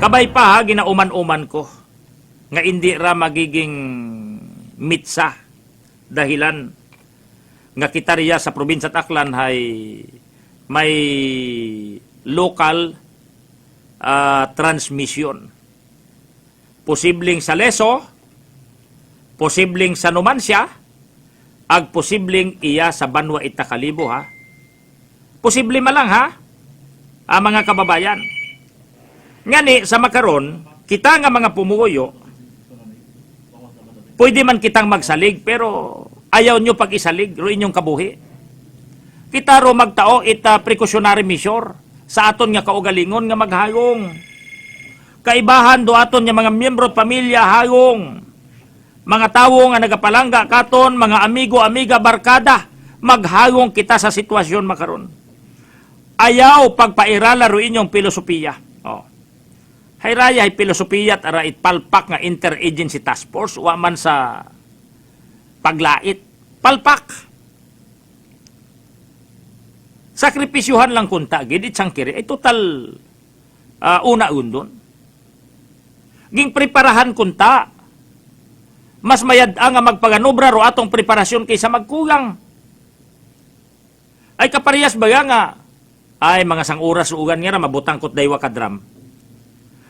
Kabay pa ha, ginauman-uman ko nga hindi ra magiging mitsa dahilan nga kita riya sa probinsya Aklan hay may local transmission. Posibleng sa Leso, posibleng sa Numancia, ag posibleng iya sa Banwa Itakalibo ha. Posible malang ha, mga kababayan. Ngani sa makaron, kita nga mga pumuyo, pwede man kitang magsalig, pero ayaw nyo pag-isalig, ro inyong kabuhi. Kita ro magtao ita precautionary measure sa aton nga kaugalingon nga maghayong. Kaibahan do aton nga mga miyembro pamilya hayong. Mga tawo nga nagapalangga katon, mga amigo-amiga barkada, maghayong kita sa sitwasyon makaron. Ayaw pagpairala ro inyong filosofiya. Oh. Hay raya hay filosofiya at ara itpalpak nga interagency task force wa man sa paglait. Palpak. Sakripisyuhan lang kunta gid itsangkiri ay total una undon. Ging preparahan kunta. Mas mayad nga magpaganobra ro atong preparasyon kaysa magkulang. Ay kaparehas baga nga ay mga sang oras ugan nga ra mabutang kot daywa kadram.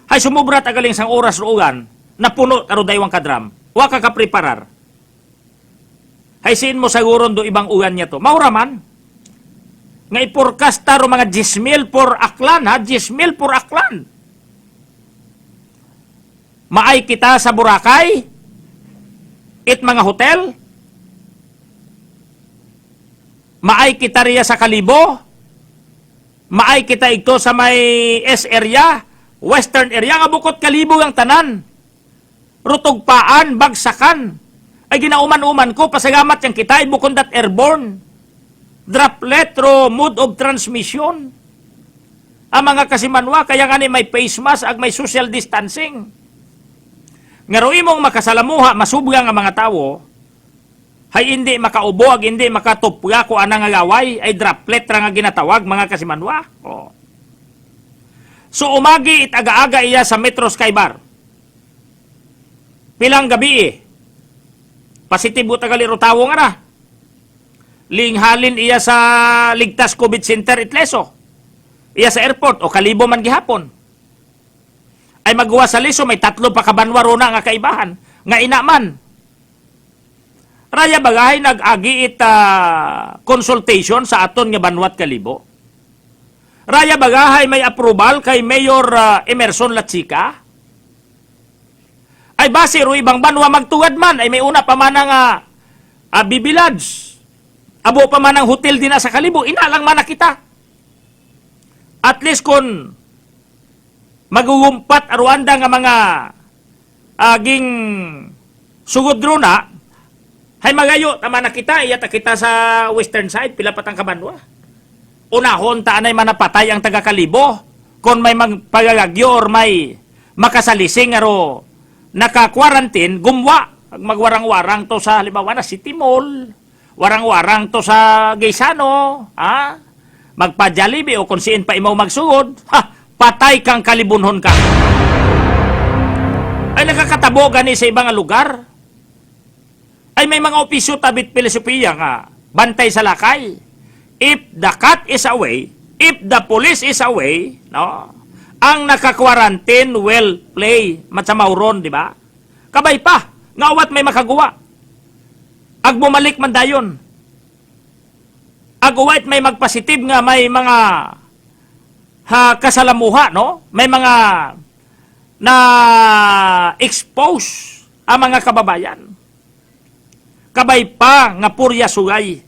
Hay sumubra tagaling sang oras ugan napuno aro daywang kadram. Wa ka kapreparar. Hay siin mo siguro do ibang ugan niya to. Maura man. Nga i-forecast taro mga 10,000 por Aklan ha, 10,000 por Aklan. Maay kita sa Boracay, it mga hotel, maay kita riya sa Kalibo, maay kita ito sa may S area, western area, nga bukod Kalibo ang tanan, rutugpaan, bagsakan, ay ginauman-uman ko, pasagamat yang kita, bukod dat airborne, droplet ro mode of transmission, ang mga kasimanwa, kaya nga ni may face mask, ag may social distancing, nga ro imong makasalamuha, masubga nga mga tawo, hay hindi makaubo, ag hindi makatupga ko anang agaway, ay droplet ra nga ginatawag, mga kasimanwa. Oh. So umagi itaga-aga iya sa Metro Skybar. Pilang gabi Pasitibo tagaliro tawo nga ra. Linghalin iya sa Ligtas COVID Center Itleso. Iya sa airport o Kalibo man gihapon. Ay magawa sa Liso, may 3 pa kabanwaro na nga kaibahan. Nga inaman. Raya bagay nag-agi ita consultation sa aton nga Banwat Kalibo. Raya bagay may approval kay Mayor Emerson Latsika. Ay base ro ibang banwa magtugad man. Ay may una pa man nga Bibilads. Abo pa man ang hotel din sa Kalibo. Inalang man na kita. At least kung magugumpat aruanda nga mga aging sugod na, hay magayo, tama na kita, iyata kita sa western side, pila patang kabanwa. Unahon, taanay manapatay ang taga-Kalibo, kung may magpagagagyo or may makasalising aro naka-quarantine, gumwa, magwarang-warang to sa, halimbawa na City Mall, warang-warang to sa Gaysano, magpa-Jollibee o kung siin pa imaw magsugod, patay kang kalibunhon ka. Ay nakakatabo gani sa ibang lugar. Ay may mga opisyo tabit filosofiya nga, bantay sa lakay. If the cat is away, if the police is away, no, ang naka-quarantine will play. Matsamauron, di ba? Kabay pa, ngawat may makagawa. Ag bumalik man dayon. Ag uwait may magpositive nga may mga kasalamuha, no? May mga na expose ang mga kababayan. Kabay pa nga purya sugay.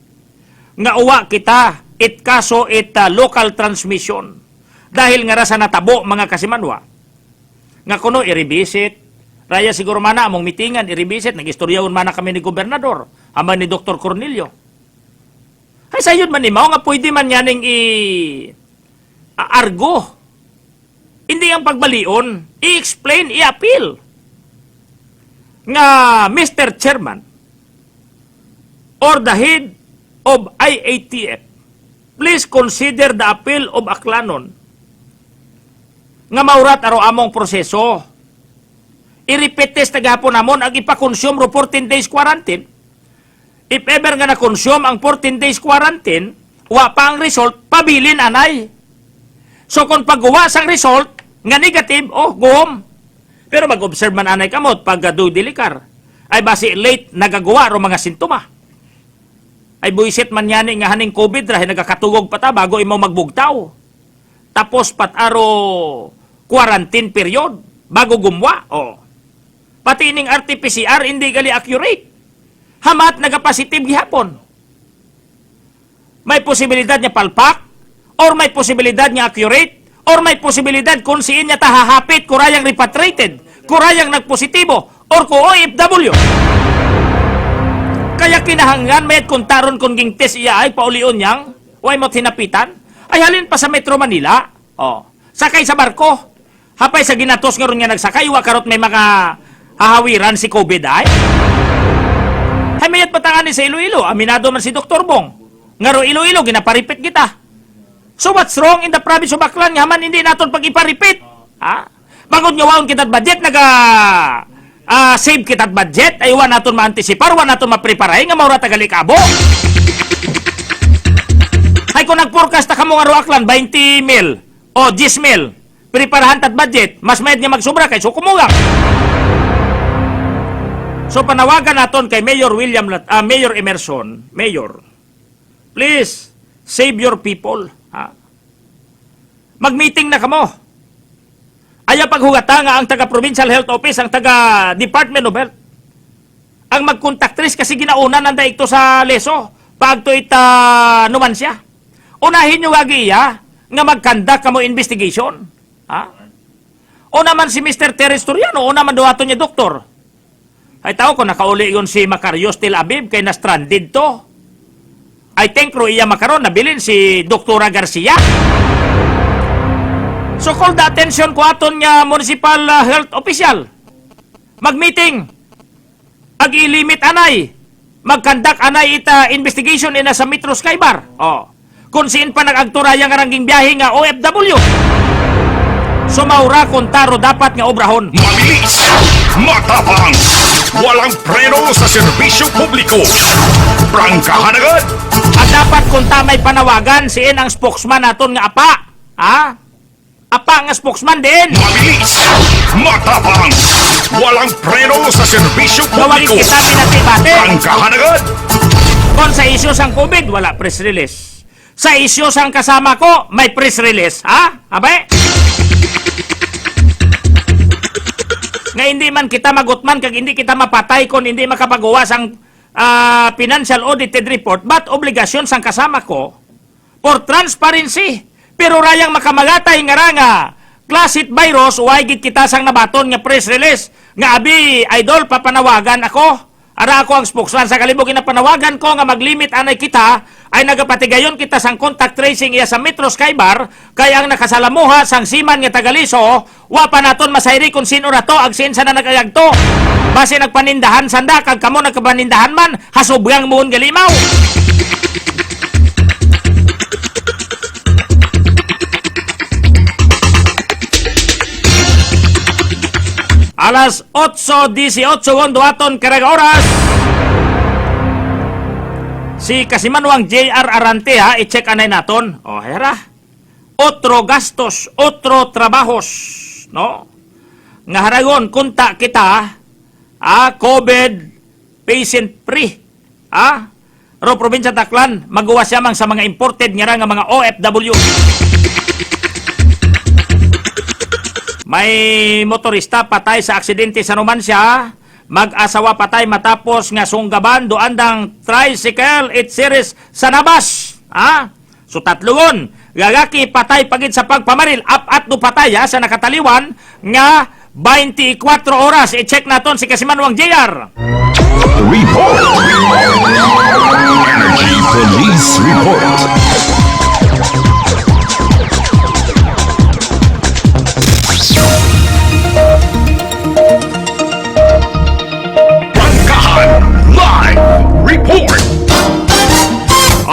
Nga uwa kita it kaso it local transmission. Dahil nga rasa natabo mga kasimanwa. Nga kuno i-revisit. Raya siguro mana among mitingan i-revisit. Nag-istoryahon mana kami ni Gobernador. Ama ni Dr. Cornelio. Ay sayod man imaw nga pwede man yaning argo. Hindi ang pagbalion, i-explain, i-appeal. Nga Mr. Chairman or the head of IATF, please consider the appeal of Aklanon. nga maurat aro among proseso. I-repeat test tagapon namon ang ipa-consume ro 14 days quarantine. If ever nga na-consume ang 14 days quarantine, wa pa ang result, pabilin anay. So kung pagguwa sang result, nga negative, go home. Pero mag-observe man anay kamot pag do delikar. Ay basi late nagagawa ro mga sintoma. Ay buisit man yani nga haning COVID rahi nagakatugog pa ta bago imo magbugtaw. Tapos pataro quarantine period bago gumwa. Pati ining RT-PCR hindi gali accurate. Hamat nagapositive gihapon. May posibilidad niya palpak or may posibilidad niya accurate or may posibilidad kung siin niya tahahapit kurayang repatriated, kurayang nagpositibo or ko OFW. Kaya kinahanglan may kuntaron kung ging test iya ay paulion niyang way mo tinapitan ay halin pa sa Metro Manila. Sakay sa barko. Hapay sa ginatos nga ron nga nagsakay wa karot may mga hahawiran si COVID ay. Hay mayat patangan ni sa Iloilo, aminado man si Dr. Bong. Ngaro Iloilo ginaparipit kita. So what's wrong in the province of Aklan nga man hindi naton pag-iparipit? Bangod nga waon kita budget save kita budget ay wa naton ma-anticipar, wa naton ma-prepare nga maura tagalikabo. Hay kung nag-forecast ta kamo nga ro Aklan 20 mil o 10 mil, preparahan tat budget, mas mayad nga magsubra kay so kumugang. So panawagan naton kay Mayor Mayor Emerson, Mayor, please save your people. Mag-meeting na kamo. Aya paghugata nga ang taga-Provincial Health Office, ang taga-Department of Health. Ang mag-contact trace kasi ginauna nanda ito sa leso. Pagto ita numansya. Unahin nyo wagi nga mag-conduct kamo investigation. O naman si Mr. Teres Turiano, o naman duwato niya doktor. Ay tao ko nakauli yun si Macarios Tel Aviv kay na-stranded to. I think ro iya makaron nabilin si Doktora Garcia. So call the attention ko aton nga municipal health official. Mag-meeting. Ag-i-limit anay. Mag-conduct anay ita investigation ina sa Metro Skybar. Kung siin pa nag-agturaya nga rangging biyahe nga OFW. So maura kung taro dapat nga obrahon. Mabilis, matapang, walang preno sa serbisyo publiko. Prangkahan agad. At dapat kung tamay panawagan, siin ang spokesman naton nga apa. Apa nga spokesman din. Mabilis, matapang, walang preno sa serbisyo Gawagin publiko. kita pinatibate. Prangkahan agad. Kung sa isyu sang COVID, wala press release. Sa isyu sang kasama ko, may press release. Abe? Nga hindi man kita magutman kag hindi kita mapatay kung hindi makapagawa sang financial audited report, but obligasyon sang kasama ko for transparency. Pero rayang makamagatay nga clasit virus, huwag kita sang nabaton nga press release. Nga abi, idol, papanawagan ako. Ara ako ang spokesman sa Kalibo, kinapanawagan ko nga maglimit anay kita, ay nagapatigayon kita sang contact tracing iya sa Metro Skybar, kaya ang nakasalamuha sang siman nga tagaliso, wa pa naton masayri kung sino na to, ag sin sa na nagayagto. Base nagpanindahan sanda, kag kamo nagpanindahan man, hasubyang muon galimaw. Alas 8:18 duaton karag oras. Si Kasimanwang JR Arante i-check anay naton. Hera. Otro gastos, otro trabajos, no? Nga haragon kunta kita COVID patient free. Ro probinsya Taklan magawa siya mang sa mga imported nga mga OFW. May motorista patay sa aksidente sa Numancia. Mag-asawa patay matapos nga sunggaban doandang tricycle it series sa Nabas. So tatlugon. Gagaki patay pagid sa pagpamaril. Apat do patay sa nakataliwan nga 24 oras. I-check naton si Kasimanwang JR. Report. Energy Police Report. Prangkahan Live Report.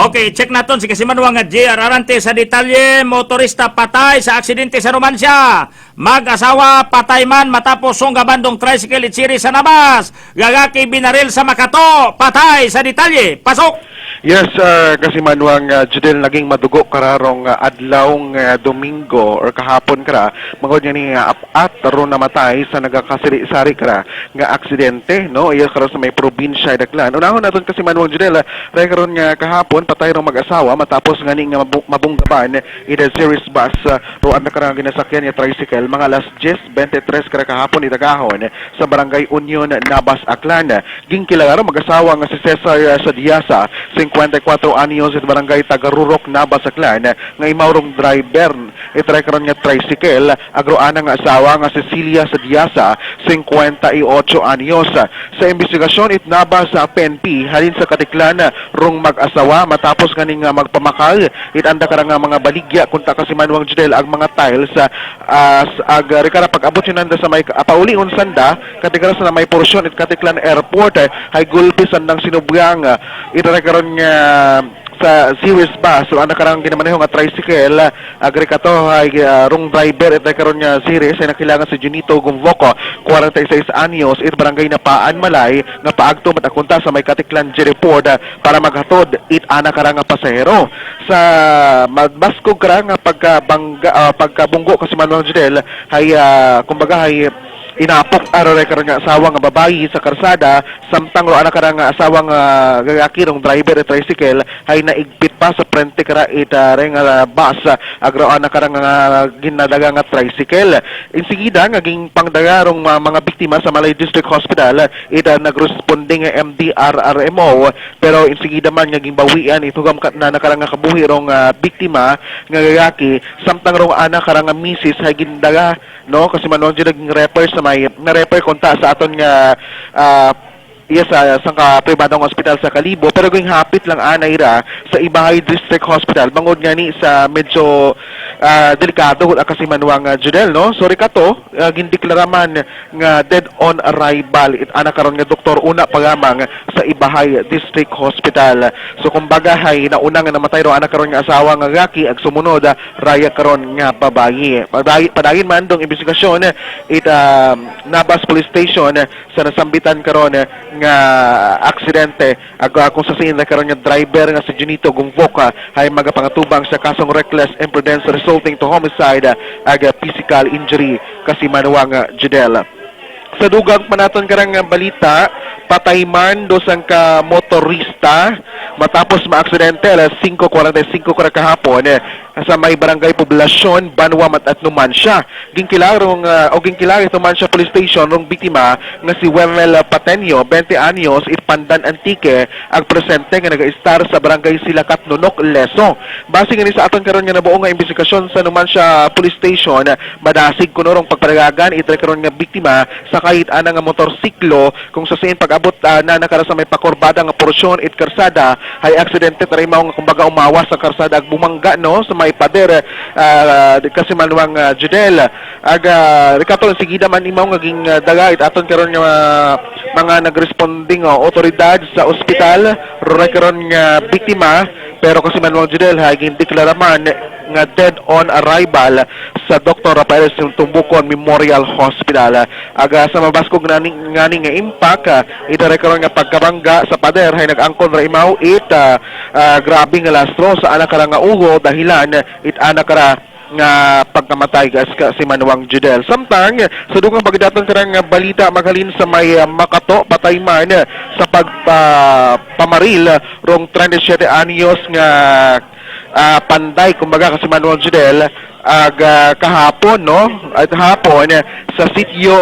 Okay, Okay, check naton si Kasimanwa nga JR Arante sa detalye, motorista patay sa aksidente sa Romancia. Mag-asawa patay man matapos sungga bandong tricycle itsiri sa Nabas. Gagaki binaril sa Makato, patay sa detalye. Pasok! Yes, kasi manuang Judel naging madugo kararong adlawng Domingo or kahapon kara mangod nga ni apat ron namatay sa nagakasiri-sari kara nga aksidente no iya karon sa may probinsya Daklan. Unahon naton kasi manuang Judel karon nga kahapon patay rong mag-asawa matapos nga ni nga mabunggaban ida series bus ro ang nakarang ginasakyan nga tricycle mga alas 10:23 kara kahapon itagahon sa barangay Union Nabas Aklan. Ginkilagar mag-asawa nga si Cesar Sadiasa 54 anyos at barangay Tagarurok, Nabas, Aklan nga imawrong driver itry karon nga tricycle agroana nga asawa nga Cecilia Sadiasa 58 anyos. Sa investigasyon itnaba sa PNP halin sa Katiklan rong mag-asawa matapos nga magpamakal itanda kara nga mga baligya kunta kasi manuang Judel ang mga tiles rikara pag-abot yun nanda sa may pauli unsanda katikara sa may porsyon it Katiklan Airport hay gulpi sandang sinubyang itry karon nga sa series bus so ana karang ginamaneho nga tricycle agri kato ay rong driver itay karon nga series ay nakilangan si Junito Gumvoco 46 anyos it barangay na Paan Malay nga paagto matakunta sa may Katiklan Report para maghatod it ana karang nga pasahero sa magbaskog karang nga pagkabunggo kasi Manuel Judel hay kumbaga hay inapok aron karon nga asawa nga babayi sa karsada samtang ro ana karang asawa nga gagaki rong driver at tricycle hay naigpit pa sa frente kara ita reng bus agro ana karang ginadaga nga tricycle insigida nga ging pangdaga rong mga biktima sa Malay District Hospital ita nagresponding nga MDRRMO pero insigida man nga gimbawian itugam na nakarang nga kabuhi rong biktima nga gagaki samtang rong ana karang misis hay gindaga no kasi manon naging refer sa may na-refer konta sa aton nga sa sangka pribadong hospital sa Kalibo pero ging hapit lang ira sa Ibahay District Hospital bangod nga ni sa medyo delikado kasi manuang Judel no sorry kato gindeklaraman nga dead on arrival it ana karon nga doktor una pagamang sa Ibahay District Hospital so kumbaga hay nauna nga namatay ro ana karon nga asawa nga gaki ag sumunod raya karon nga babayi padagin man dong investigasyon it Nabas Police Station sa nasambitan karon nga aksidente kung sa sin na karon nga driver nga si Junito Gumvoca hay magapangatubang sa kasong reckless imprudence resulting to homicide ag physical injury kasi manuwang Judel. Sa dugang panaton karang balita patay man dosang ka motorista matapos maaksidente alas 5:45 kara kahapon sa may barangay Poblasyon, Banwa at Numancia. Ginkilarong ginkilar ito Numancia Police Station rong biktima nga si Wemel Patenio, 20 anyos, Pandan Antique, ang presente nga naga-star sa barangay Silakat Nunok, Leso. Base nga ni sa aton karon nga nabuo nga investigasyon sa Numancia Police Station, madasig kuno rong pagparagagan itre karon nga biktima sa kahit ana nga motorsiklo kung sa sin pag-abot na nakara sa may pakurbada nga porsyon it karsada hay aksidente taray mao nga kumbaga umawas sa karsada ag bumangga no sa may pader kasi manuang Judel rikatol sigida man imaw nga ging dagait aton karon nga mga nagresponding otoridad sa ospital ro karon nga biktima pero kasi manuang Judel haging deklaraman nga dead on arrival sa Dr. Rafael Tumbukon Memorial Hospital aga sa mabaskog ngani nga impact ida karon nga pagkabangga sa pader hay nag-angkon ra imaw it grabe nga lastro sa anak kara nga ugo dahilan it anak kara nga pagkamatay si Manuang Judel. Samtang sa dugang pagdaton karang balita magalin sa may Makato patay man sa pagpamaril rong 37 anyos nga panday kumbaga kasi Manuel Judel kahapon no at hapon sa sitio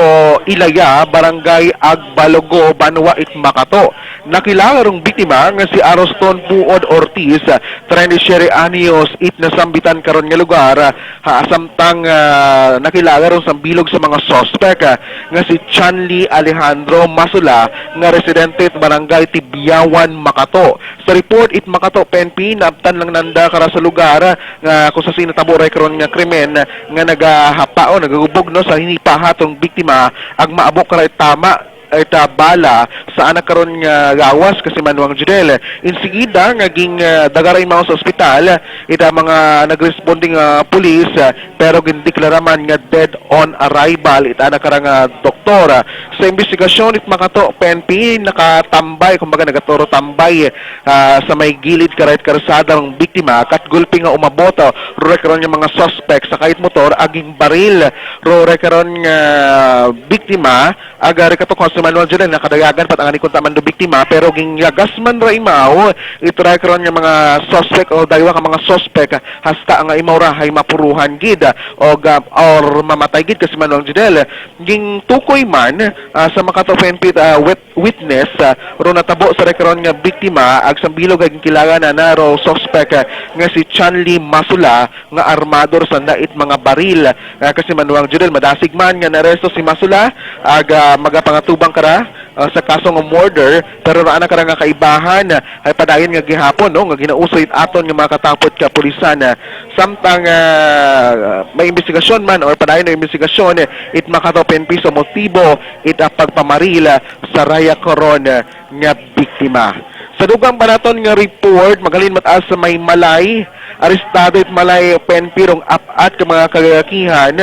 Ilaya barangay Agbalogo Banwa it Makato nakilala rong biktima nga si Aroston Puod Ortiz 37 anyos it nasambitan karon nga lugar samtang nakilala rong sambilog sa mga suspect nga si Chanli Alejandro Masula nga residente it barangay Tibyawan Makato sa report it Makato PNP naptan lang nanda kara sa lugar nga kung sa sinataboray karon nga krimen nga nagahapao nagagubog no sa hinipahatong biktima ag maabok karay tama ita bala sa anak karon nga gawas kasi Manuang Judel. Insigida ngaging dagaray mao sa ospital ita mga nagresponding pulis pero gindeklara-man nga dead on arrival ita anak karang doktor. Sa investigasyon it makato PNP nakatambay kumbaga nagaturo tambay sa may gilid karait karsada ng biktima kat gulpi nga umaboto ro karon nga mga suspect sa kahit motor aging baril ro karon nga biktima aga rekato sa Manuel Judel nakadayagan pat ang anikon taman do biktima pero ging yagas man ra imaw ito ra karon nga mga suspect o daywa ka mga suspect hasta nga imaw ra hay mapuruhan gid o or mamatay gid kasi Manuel Judel ging tukoy man sa makato PNP witness ro natabo sa karon nga biktima ag sambilog aging kilangan na ro suspect nga si Chanli Masula nga armador sa dait mga baril kasi Manuel Judel madasig man nga naresto si Masula ag magapangatubang kara sa kaso ng murder pero naa na kara nga kaibahan ay padayon nga gihapon no nga ginausoy aton nga makatapot ka pulisan samtang may investigasyon man or padayon na investigasyon it makato PNP sa motibo it pagpamaril sa raya karon nga biktima. Sa dugang banaton nga report magalin mataas sa may malay arestado it malay PNP rong apat ka mga kagakihan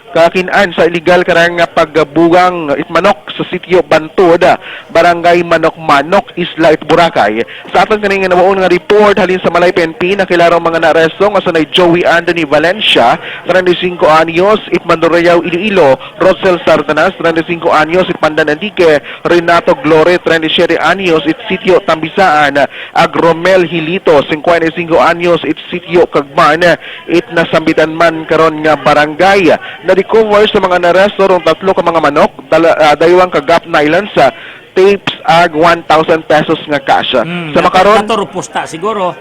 kakinan sa illegal karang pagbugang itmanok sa sitio Bantod, barangay Manok-Manok, Isla it Boracay. Sa aton kaning nabuon nga report halin sa Malay PNP nakilarong mga naaresto nga sunay Joey Anthony Valencia, 35 anyos, it Mandoreao, Iloilo, Rosel Sardanas, 35 anyos, it Pandan Antique, Renato Glore, 37 anyos, it sitio Tambisaan, Agromel Hilito, 55 anyos, it sitio Cagman, it nasambitan man karon nga barangay. Na-recover sa mga naresto rong 3 ka mga manok, daywang kagap na ilan sa tapes ag 1,000 pesos nga cash. Sa makaron Pusta siguro.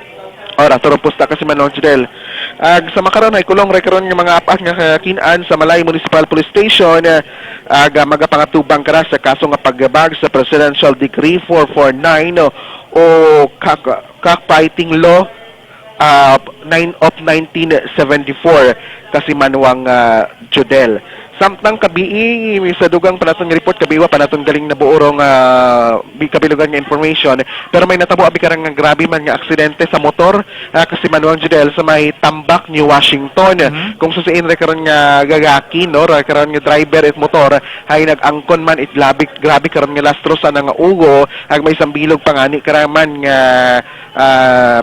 ora toro pusta kasi Manuel Judel. Ag sa makaron ay kulong rekaron nga mga apat nga kinan sa Malay Municipal Police Station ag magapangatubang kara sa kaso nga paggabag sa Presidential Decree 449 o cockfighting law 9 of 1974 kasi Manuang Judel. Samtang kabii sa dugang panatong report kabiwa panatong galing na buorong kabilugan nga information pero may natabo abi karang nga grabe man nga aksidente sa motor kasi Manuang Judel sa may Tambak, New Washington. Kung susiin ra karon nga gagaki no ra karon nga driver at motor hay nag-angkon man it grabe karon nga lastro sa nga ugo ag may sambilog pangani karaman nga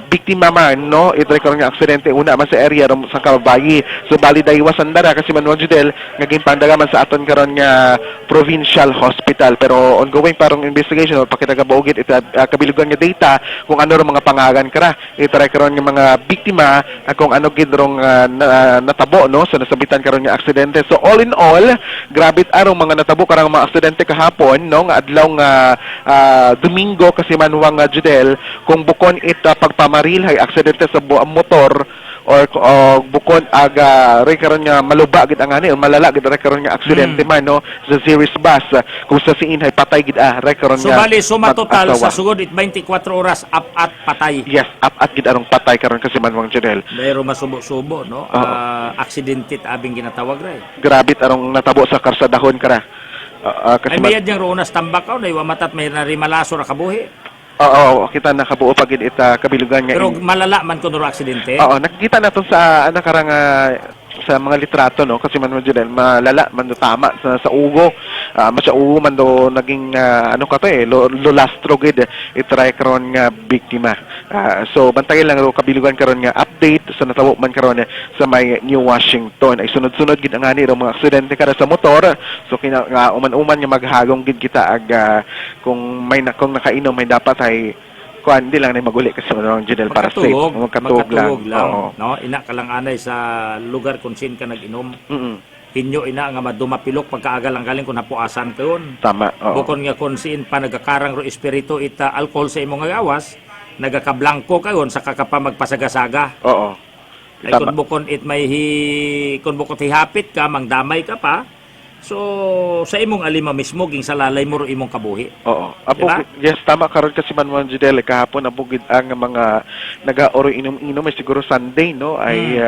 biktima man no it ra karon nga aksidente una man sa area sa Kababayi. So bali daywa sandara kasi Manuang Judel nga pandagaman sa aton karon nga provincial hospital pero ongoing parang investigation o pakitagabaugit ita kabilugan nga data kung ano ro mga pangagan kara ita karon nga mga biktima kung ano gid rong natabo no sa nasabitan karon nga aksidente. So all in all grabe arong mga natabo karang mga aksidente kahapon no nga adlaw nga Domingo kasi Manuang Judel kung bukon ita pagpamaril hay aksidente sa motor or bukod aga ray karon nga maluba gid ang ani o malala gid ray karon nga aksidente man no sa series bus kung sa siin hay patay gid ray karon nga. So bali suma total sa sugod it 24 oras up-at patay. Yes, up-at gid arong patay karon kasi Manuang Judel. Mayro masubo-subo no. Aksidente abing ginatawag ray. Grabe arong natabo sa karsadahon kara. Ay Kasi mayad yang ronas tambakaw na iwa matat may narimalaso ra kabuhi. Oo, kita nakabuo pag ita kabilugan nga. Pero malala man kuno aksidente. Oo, nakikita nato sa karang sa mga litrato no kasi Manuel Judel malala man do tama sa ugo masya ugo man do naging ano ka to lolastro gid itry karon nga biktima. So bantayan lang ro kabilugan karon nga update sa natabo man karon sa may New Washington ay sunod-sunod gid ang ani ro mga aksidente kara sa motor. So uman-uman nga maghagong gid kita ag kung nakainom may dapat ay kuan di lang na maguli kasi Manuang Judel para safe magkatuog lang. No ina ka lang anay sa lugar kung sin ka nag-inom. Hinyo ina nga madumapilok pagkaagal ang galing kung napuasan ka yun. Tama. Bukon nga kung sin pa nagakarang ro espiritu ita alcohol sa imong gawas nagakablangko kayon sa kakapa magpasagasaga. Oo. Ay kung bukon it may kung bukon hihapit ka mangdamay ka pa So, sa imong alima mismo, ging sa lalay mo ro imong kabuhi. Oo. Apo, Diba? yes, tama karon kasi man Judel, kahapon abugid ang mga nagaoro inom-inom ay siguro Sunday no ay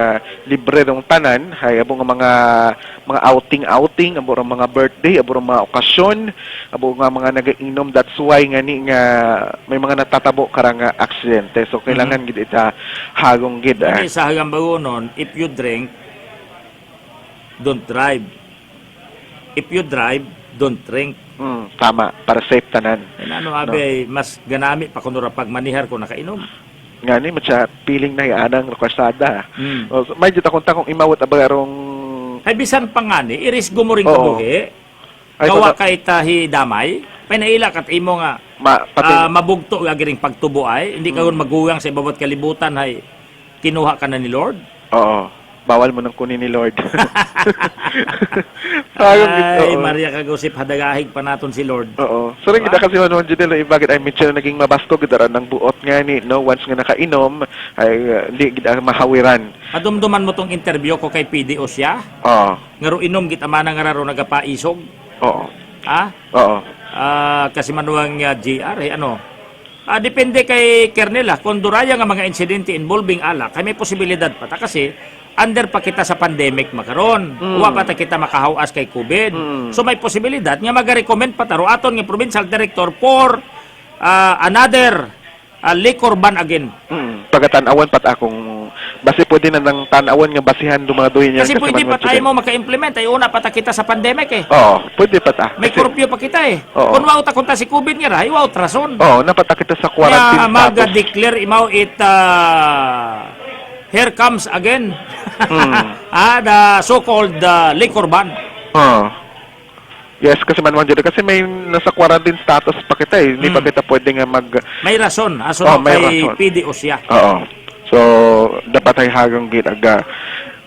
libre rong tanan ay abo nga mga outing abo rong mga birthday, abo rong mga okasyon, abo nga mga nagainom, that's why nga ni nga may mga natatabo karang aksidente. So kailangan gid ita hagong gid. Kasi sa hagambagonon, if you drink, don't drive. If you drive, don't drink. Tama, para safe tanan. Ano abi, mas ganami pa kuno ra pag manihar ko nakainom. Nga ni matcha piling na anang rekwestada. Mm. So, may jud akong takong imawat abarong Ay bisan pa nga ni, irisgo mo rin Oo. kabuhi. Ay, Gawa totoo. kay tahi damay. Pinaila kat imo nga pati mabugto nga giring pagtubo ay hindi ka maguwang sa ibabot kalibutan ay kinuha ka na ni Lord. oo, bawal mo nang kunin ni Lord. Ay, oo. Maria kagusip hadagahig pa naton si Lord. Oo. So rin kita kasi manuhan dyan nila ibagit ay medyo naging mabasto gitaran ng buot nga ni no once nga nakainom ay di gid mahawiran. Madumduman mo tong interview ko kay PDO siya. Oo. Ngaro inom git amana nga raro nagapaisog. Oo. Ha? Oo. Kasi manuang GR ano. Depende kay Kernela kung duraya nga mga insidente involving alak, kay may posibilidad pa ta kasi under pa kita sa pandemic makaron. Uwa pa ta kita makahawas kay COVID. So may posibilidad nga mag-recommend pa taro aton nga provincial director for another liquor ban again. Pagatan-awan pat akong base pwede na nang tan-awan nga basihan dumadoy niya Kasi pwede pa man tayo mo maka-implement ay una pa ta kita sa pandemic eh. Oo, pwede pa ta. May curfew pa kita eh. Oo. Kung wow ta kunta si COVID nga ra, wow rason. Oo, napata kita sa quarantine Kaya status. mag-declare imaw it here comes again. The so-called liquor ban. Yes, kasi man kasi may nasa quarantine status pa kita eh. Hindi pa kita pwede nga mag May rason. Aso May kay rason. PDO siya. Oo. So, dapat ay hagang gid aga.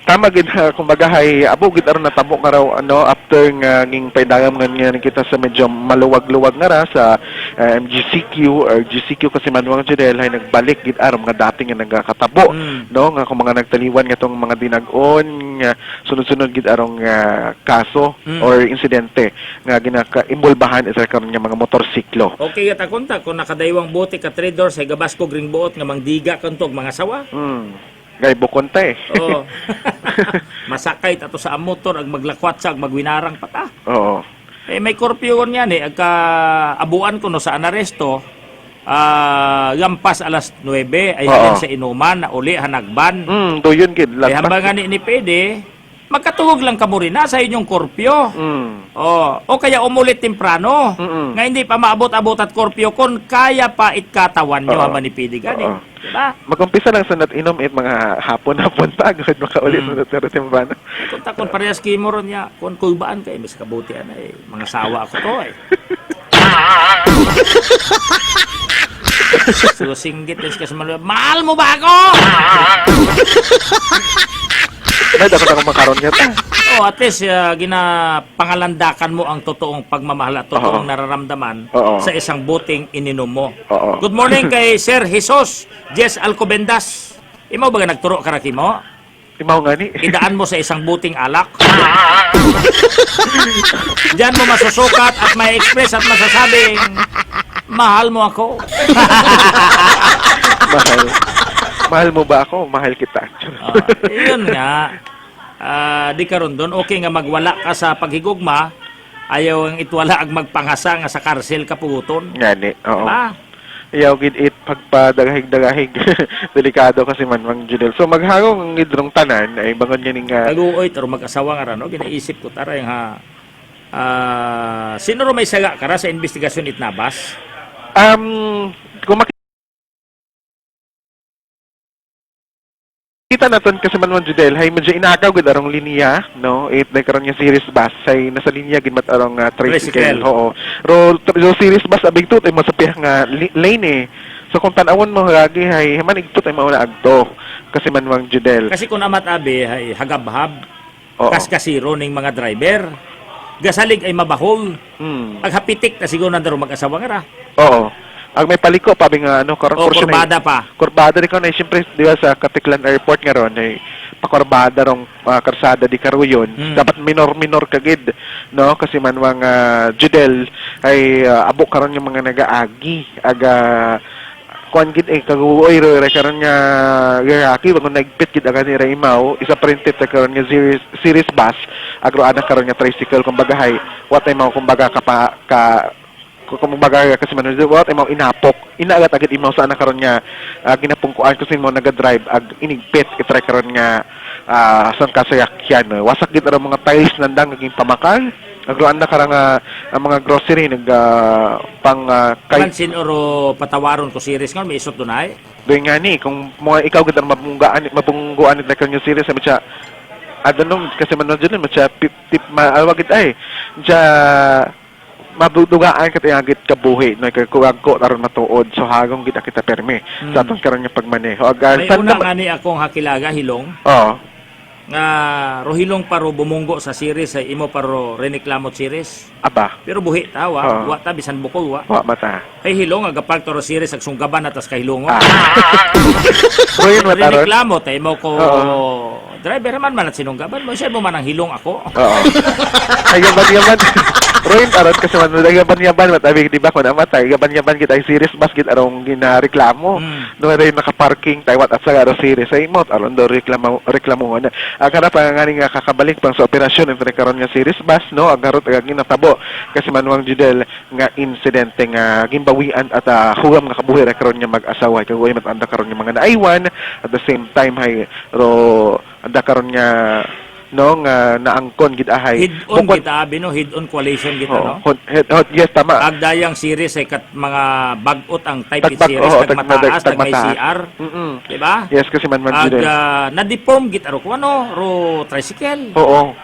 Tama gid kumbaga hay abo gid aron natabo nga raw ano after nga ging paidagam nga kita sa medyo maluwag-luwag nga ra sa MGCQ or GCQ kasi manuang judel hay nagbalik gid aron nga dati nga nagakatabo no nga kung mga nagtaliwan nga tong mga dinag-on nga sunod-sunod gid arong kaso or insidente nga ginaka-imbulbahan isa karon nga mga motorsiklo. Okay, yata kunta kung nakadaywang bote ka trador sa gabasko gring buot nga mangdiga kantog mga sawa. Gay bukon ta eh. Oo. Masakay ato sa motor ag maglakwat sa ag magwinarang pata. Oo. Eh may curfew niyan eh agka abuan ko no sa anaresto. Lampas alas 9 ay halin sa inuman na uli hanagban. Do yun gid Kaya hambangan ni pwede, magkatugog lang ka mo rin sa inyong korpyo. O kaya umulit temprano. Nga hindi pa maabot-abot at korpyo kung kaya pa itkatawan nyo haman ni pwede gani. Diba? Mag-umpisa lang sa inom it mga hapon-hapon pa agad makaulit na pero temprano. Kung takon parehas kayo mo ron niya, kung kuybaan kayo, mas kabutihan ay mga sawa ako to eh. So singgit din kasi mahal mo ba ako? May dapat akong makaroon niya ta. At least ginapangalandakan mo ang totoong pagmamahal at totoong nararamdaman sa isang buting ininom mo. Good morning kay Sir Jesus Jess Alcobendas. Imaw ba nagturo ka raki mo? Imaw nga ni. Idaan mo sa isang buting alak. Diyan mo masusukat at may express at masasabing mahal mo ako. Mahal. Mahal mo ba ako? Mahal kita. Yun nga. Di karon doon, okay nga magwala ka sa paghigugma, ayaw ang itwala ag magpangasa nga sa karsel kapuguton. Ngani, oo. Diba? Ayaw gid it pagpadagahig-dagahig. Delikado kasi man mang judel. So maghangong ang idrong tanan ay bangon ganing Taguoy, taro mag-asawa nga rano, ginaisip ko tara yung sino ro may saga kara sa investigasyon itnabas? Kung kita naton kasi man judel hay medyo inagaw gid arong linya no it na karon nga series bus hay nasa linya gid mat arong tricycle. Oo. Ro series bus abig tut ay masapih nga lane eh. So kung tan-awon mo gagi hay man igtut ay mauna agto kasi man mang judel. Kasi kung amat abi hay hagabhab Oo. kaskasiro ning mga driver. Gasalig ay mabahol. Paghapitik na siguro na mag-asawa nga ra. Oo. Ang may paliko pa nga ano karon O, portion kurbada pa. Kurbada di ka na siyempre di ba sa Katiklan Airport nga ron ay pakurbada rong karsada di karuyon. Dapat minor kagid no kasi man mga Judel ay abo karon yung mga nagaagi aga kuan gid kaguoy ro karon nga gayaki kung nagpit gid aga ni Raymaw isa printed karon nga series bus agro ana karon nga tricycle kumbaga hay what ay mao kumbaga kumbaga kasi man what ay mao inapok inaagat agad imaw sa ana karon nga ginapungkuan kasi mo naga-drive ag inigpit itry karon nga sang kasayakyan wasak gid ara mga tiles nandang naging pamakal agroan na karang ang mga grocery pang kay Pansin oro patawaron ko series nga may isot dunay. doy nga ni kung mga ikaw gid ang mapungguan nit like yung series sabi siya adanong kasi man dyan siya tip mawagid ay siya mabudugaan kat agit kabuhi no kay kuwagko aron matuod so hagong kita permi sa atong karon nga pagmaneho May una nga ni akong hakilaga hilong oh nga rohilong paro bumunggo sa series ay imo paro reniklamot series. aba Pero buhi ta wa ta bisan bukol wa. wa mata Kay hilong aga pagtoro series ag sunggaban atas kahilongo. Roy mataron Reniklamot ay mo ko driver man at sinunggaban mo siya mo man ang hilong ako. oo ay yaban Roy aron kasi man yaban matabi di ba kun amatay yaban kita ay series bas gid arong ginareklamo no ray naka-parking taywat at sa aro series ay mo aron do reklamo na agara pa nga nga kakabalik pang sa operasyon entre karon nga series bus no agarot ag ginatabo kasi manuang Judel nga insidente nga gimbawian at huwam nga kabuhi ra karon nga mag-asawa kay way matanda karon nga mga naaywan at the same time hay ro anda karon nga no nga naangkon gid ahay Hid-on kita abi no hid-on coalition kita no. Yes tama Agdayang series ay kat mga bagot ang type it Tagbag- series oo, tagmataas tag may tagmataas. CR. Di ba? yes kasi man Ag Judel na-deform git aro kuno ro tricycle. oo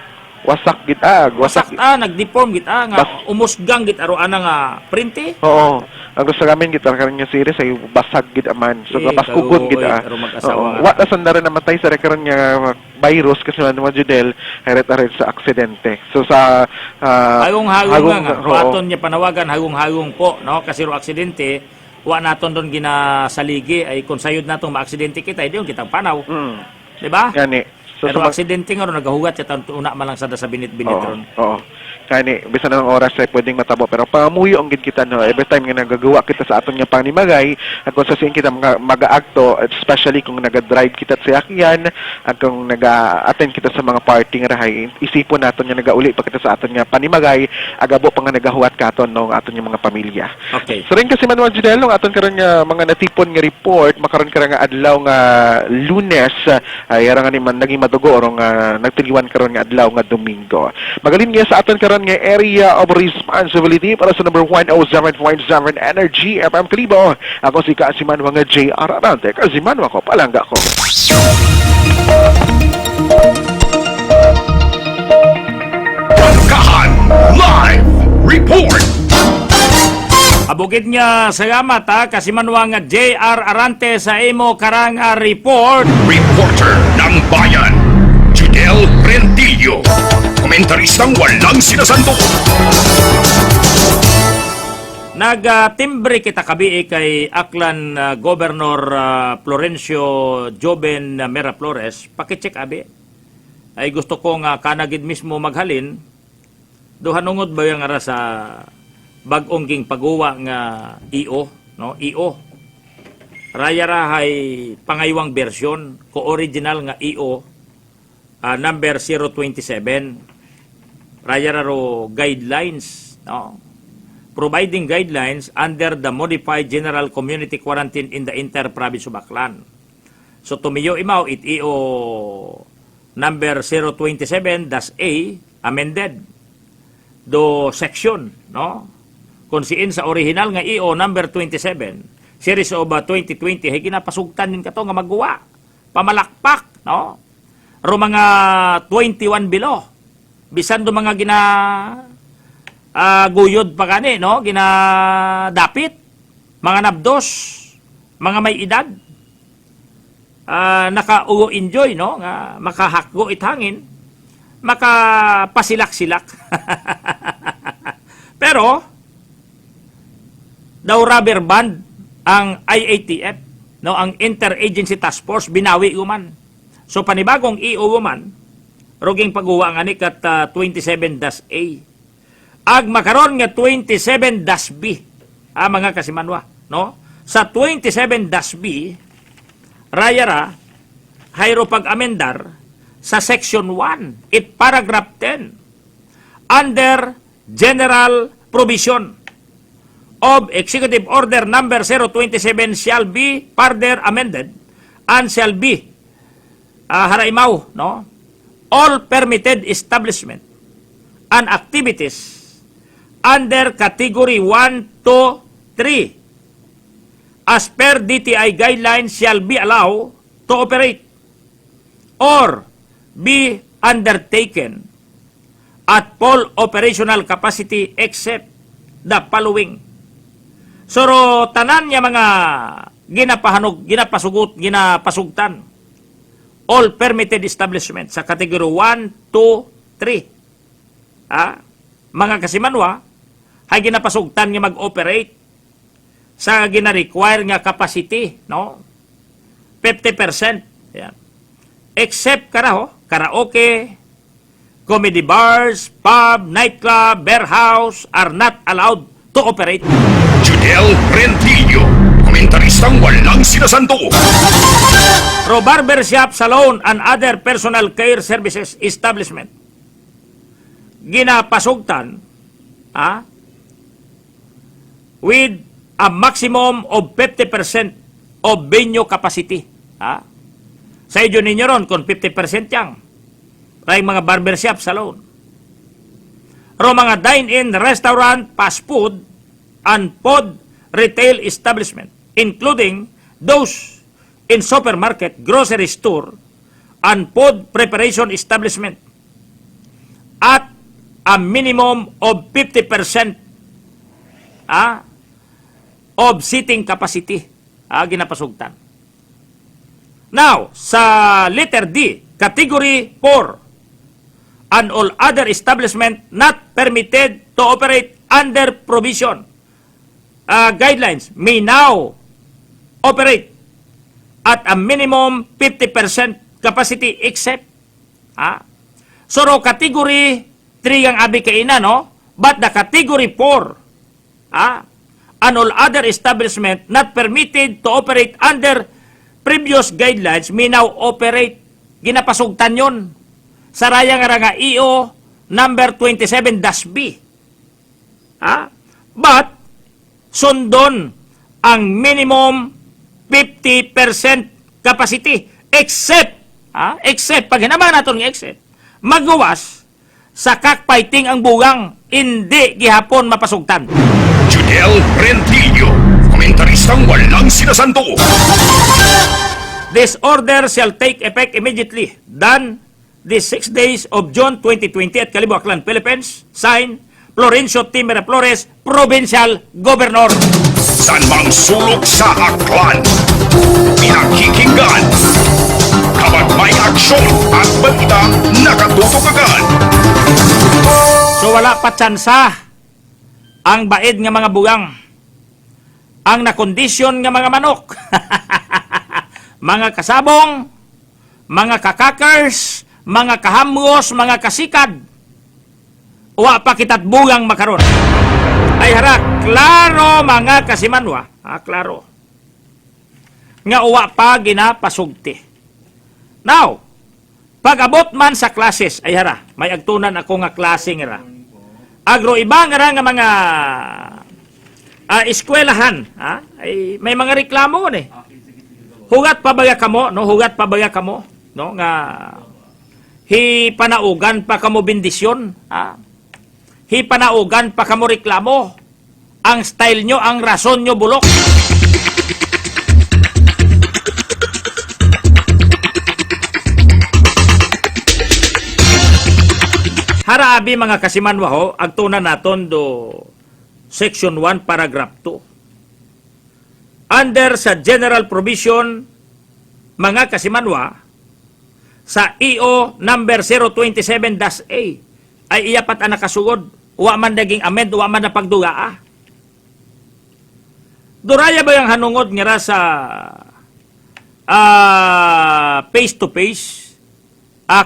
wasak gid Wasak ta nag-deform git nga umusgang git aro ana nga printe. oo ang gusto namin kita karon nga series ay basag gid aman so kapag kugon gid Pero mag-asawa. wa ta sandara namatay sa karon nga virus kasi man mo Judel haret sa aksidente so sa Hagong-hagong nga oo. aton niya panawagan hagong-hagong po no kasi ro aksidente wa naton don ginasaligi ay kung sayod natong maaksidente kita diyon kitang panaw. Di ba? Gani so Pero sa aksidente nga ron nagahugat siya una man lang sada sa binit-binit oo, ron. oo. Kani bisan ng oras ay pwedeng matabo pero pangamuyo ang gid kita no every time nga nagagawa kita sa aton nga panimagay at kung sa sin kita mag-aakto especially kung naga-drive kita sa yakyan at kung naga-attend kita sa mga party nga rahay isipon naton nga nagauli pa kita sa aton nga panimagay agabo pa nga nagahuwat katon no ang aton nga mga pamilya. Okay. So rin kasi Manuel Judel ang aton karon nga mga natipon nga report makaron ka nga adlaw nga Lunes ay ara nga ni man naging madugo orong nagtiliwan karon nga adlaw nga Domingo. Magalin nga sa aton karon nga area of responsibility para sa number 107.7 Energy FM Kalibo. Ako si Kasimanwa nga JR Arante. Kasimanwa ko, palangga ko. Bangkahan Live Report. Abugid nga salamat ha kasi manuwa nga JR Arante sa imo karang report. Reporter ng Bayan, Judel Rentillo. Komentaristang walang sinasanto. Nag-timbre kita kabi kay Aklan Governor Florencio Joven Mera Flores. Pakicheck abi. Ay gusto ko nga kanagid mismo maghalin. Duhanungod ba yung ara sa bag-ong king pagguwa nga EO, no? EO. Raya rahay pangaywang bersyon ko original nga EO number 027. Raya ro guidelines, no? Providing guidelines under the modified general community quarantine in the inter-province of Aklan. So tumiyo imaw it EO number 027-A amended do section, no? Kung siin sa original nga EO number 27 series of 2020 hay ginapasugtan din kato nga magguwa pamalakpak, no? Ro mga 21 below bisan do mga guyod pa kani, no? Ginadapit mga nabdos, mga may edad naka-enjoy, no? Nga makahakgo itangin, makapasilak-silak. Pero daw rubber band ang IATF, no, ang Interagency Task Force, binawi uman. So panibagong EO uman, roging pagguwa nga ni kat 27-A. Ag makaron nga 27-B, mga kasimanwa, no? Sa 27-B, rayara, hayro pag-amendar sa Section 1, paragraph 10, under General Provision of Executive Order Number 027 shall be further amended and shall be haraimaw, no? All permitted establishment and activities under Category 1, 2, 3 as per DTI guidelines shall be allowed to operate or be undertaken at full operational capacity except the following. So, tanan niya mga ginapahanog, ginapasugot, ginapasugtan. All permitted establishment sa Category 1, 2, 3. Mga kasimanwa, hay ginapasugtan niya mag-operate sa gina-require nga capacity, no? 50%. Yan. Except karaoke, comedy bars, pub, nightclub, beer house are not allowed to operate. Judel Rentillo, komentaristang walang sinasanto. Pro barbershop, salon, and other personal care services establishment. Ginapasugtan with a maximum of 50% of venue capacity. Sa idyo ninyo ron, kung 50% yang, ay mga barbershop, salon. Ro mga dine-in, restaurant, fast food, and food retail establishment, including those in supermarket, grocery store, and food preparation establishment at a minimum of 50% of seating capacity ginapasugtan. Now, sa letter D, Category 4, and all other establishment not permitted to operate under provision guidelines may now operate at a minimum 50% capacity except so category 3 ang abi kaina, no? But the category 4 and all other establishment not permitted to operate under previous guidelines may now operate. Ginapasugtan yon sa raya nga EO number 27-B. But sundon ang minimum 50% capacity except pag hinaman natin ng except magawas sa cockfighting ang bugang hindi gihapon mapasugtan. Judel Rentillo, komentaristang walang sinasanto. This order shall take effect immediately done the 6 days of June 2020 at Calibo, Aklan, Philippines. Signed, Florencio T. Miraflores, Provincial Governor. San mang sulok sa Aklan, pinakikinggan. Kapag may aksyon at balita, nakatutok agad. So wala pa tsansa ang baid nga mga bugang, ang nakondisyon nga mga manok, mga kasabong, mga kakakers, mga kahamgos, mga kasikad, uwa pa kitat bugang makaron. Ay hara, klaro mga kasimanwa, klaro, nga uwa pa ginapasugti. Now, pag-abot man sa classes, ay hara, may agtunan ako nga klase nga. Agro iba nga mga eskwelahan, ay may mga reklamo ni. Hugat pabaya kamo, no? Hugat pabaya kamo, no? Nga panaugan pa kamo bendisyon, panaugan pa kamo reklamo. Ang style nyo, ang rason nyo bulok. Haraabi mga kasimanwa ho, agtunan naton do Section 1, Paragraph 2. Under sa General Provision, mga kasimanwa, sa EO number 027-A, ay iyapat ang nakasugod. Uwa man naging amend, uwa man na pagdugaa. Duraya ba yung hanungod nga ra sa face-to-face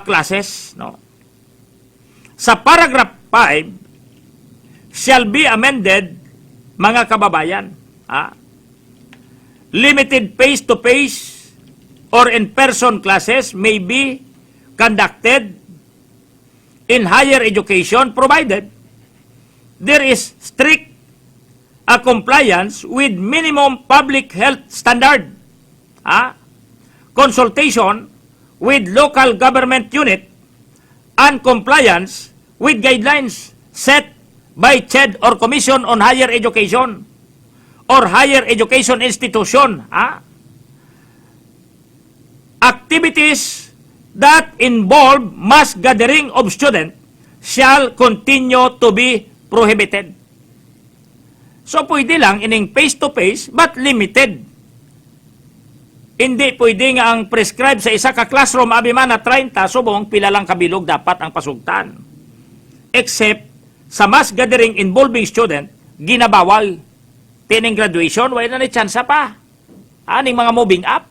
classes, no? Sa paragraph 5, shall be amended, mga kababayan, limited face-to-face or in-person classes may be conducted in higher education provided there is strict compliance with minimum public health standard, consultation with local government unit, and compliance with guidelines set by CHED or Commission on Higher Education or Higher Education Institution. Activities that involve mass gathering of students shall continue to be prohibited. So, pwede lang ining face-to-face, but limited. Hindi pwede nga ang prescribe sa isa ka classroom, abi man na 30, subong pila lang kabilog dapat ang pasugtan. Except, sa mass gathering involving student, ginabawal. Tining graduation, wala na ni chance pa. Aning mga moving up.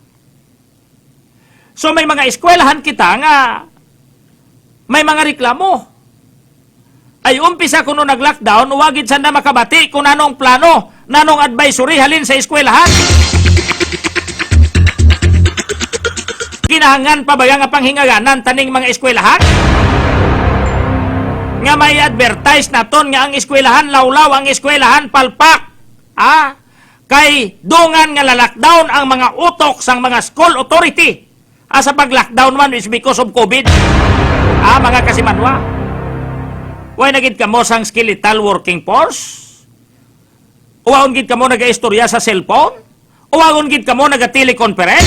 So, may mga eskwelahan kita nga, may mga reklamo. Ay umpisa kuno nag-lockdown, wagid sanda makabati kung nanong plano, nanong advisory halin sa eskwelahan. Kinahangan pa ba nga panghingaganan taning mga eskwelahan? Nga may advertise naton nga ang eskwelahan lawlaw, ang eskwelahan palpak. Kay dungan nga la-lockdown ang mga utok sang mga school authority. Sa pag-lockdown man is because of COVID. Mga kasimanwa. Way nagid kamo sang skeletal working force? Uwaon gid kamo naga-istorya sa cellphone? Uwaon gid kamo naga-teleconference?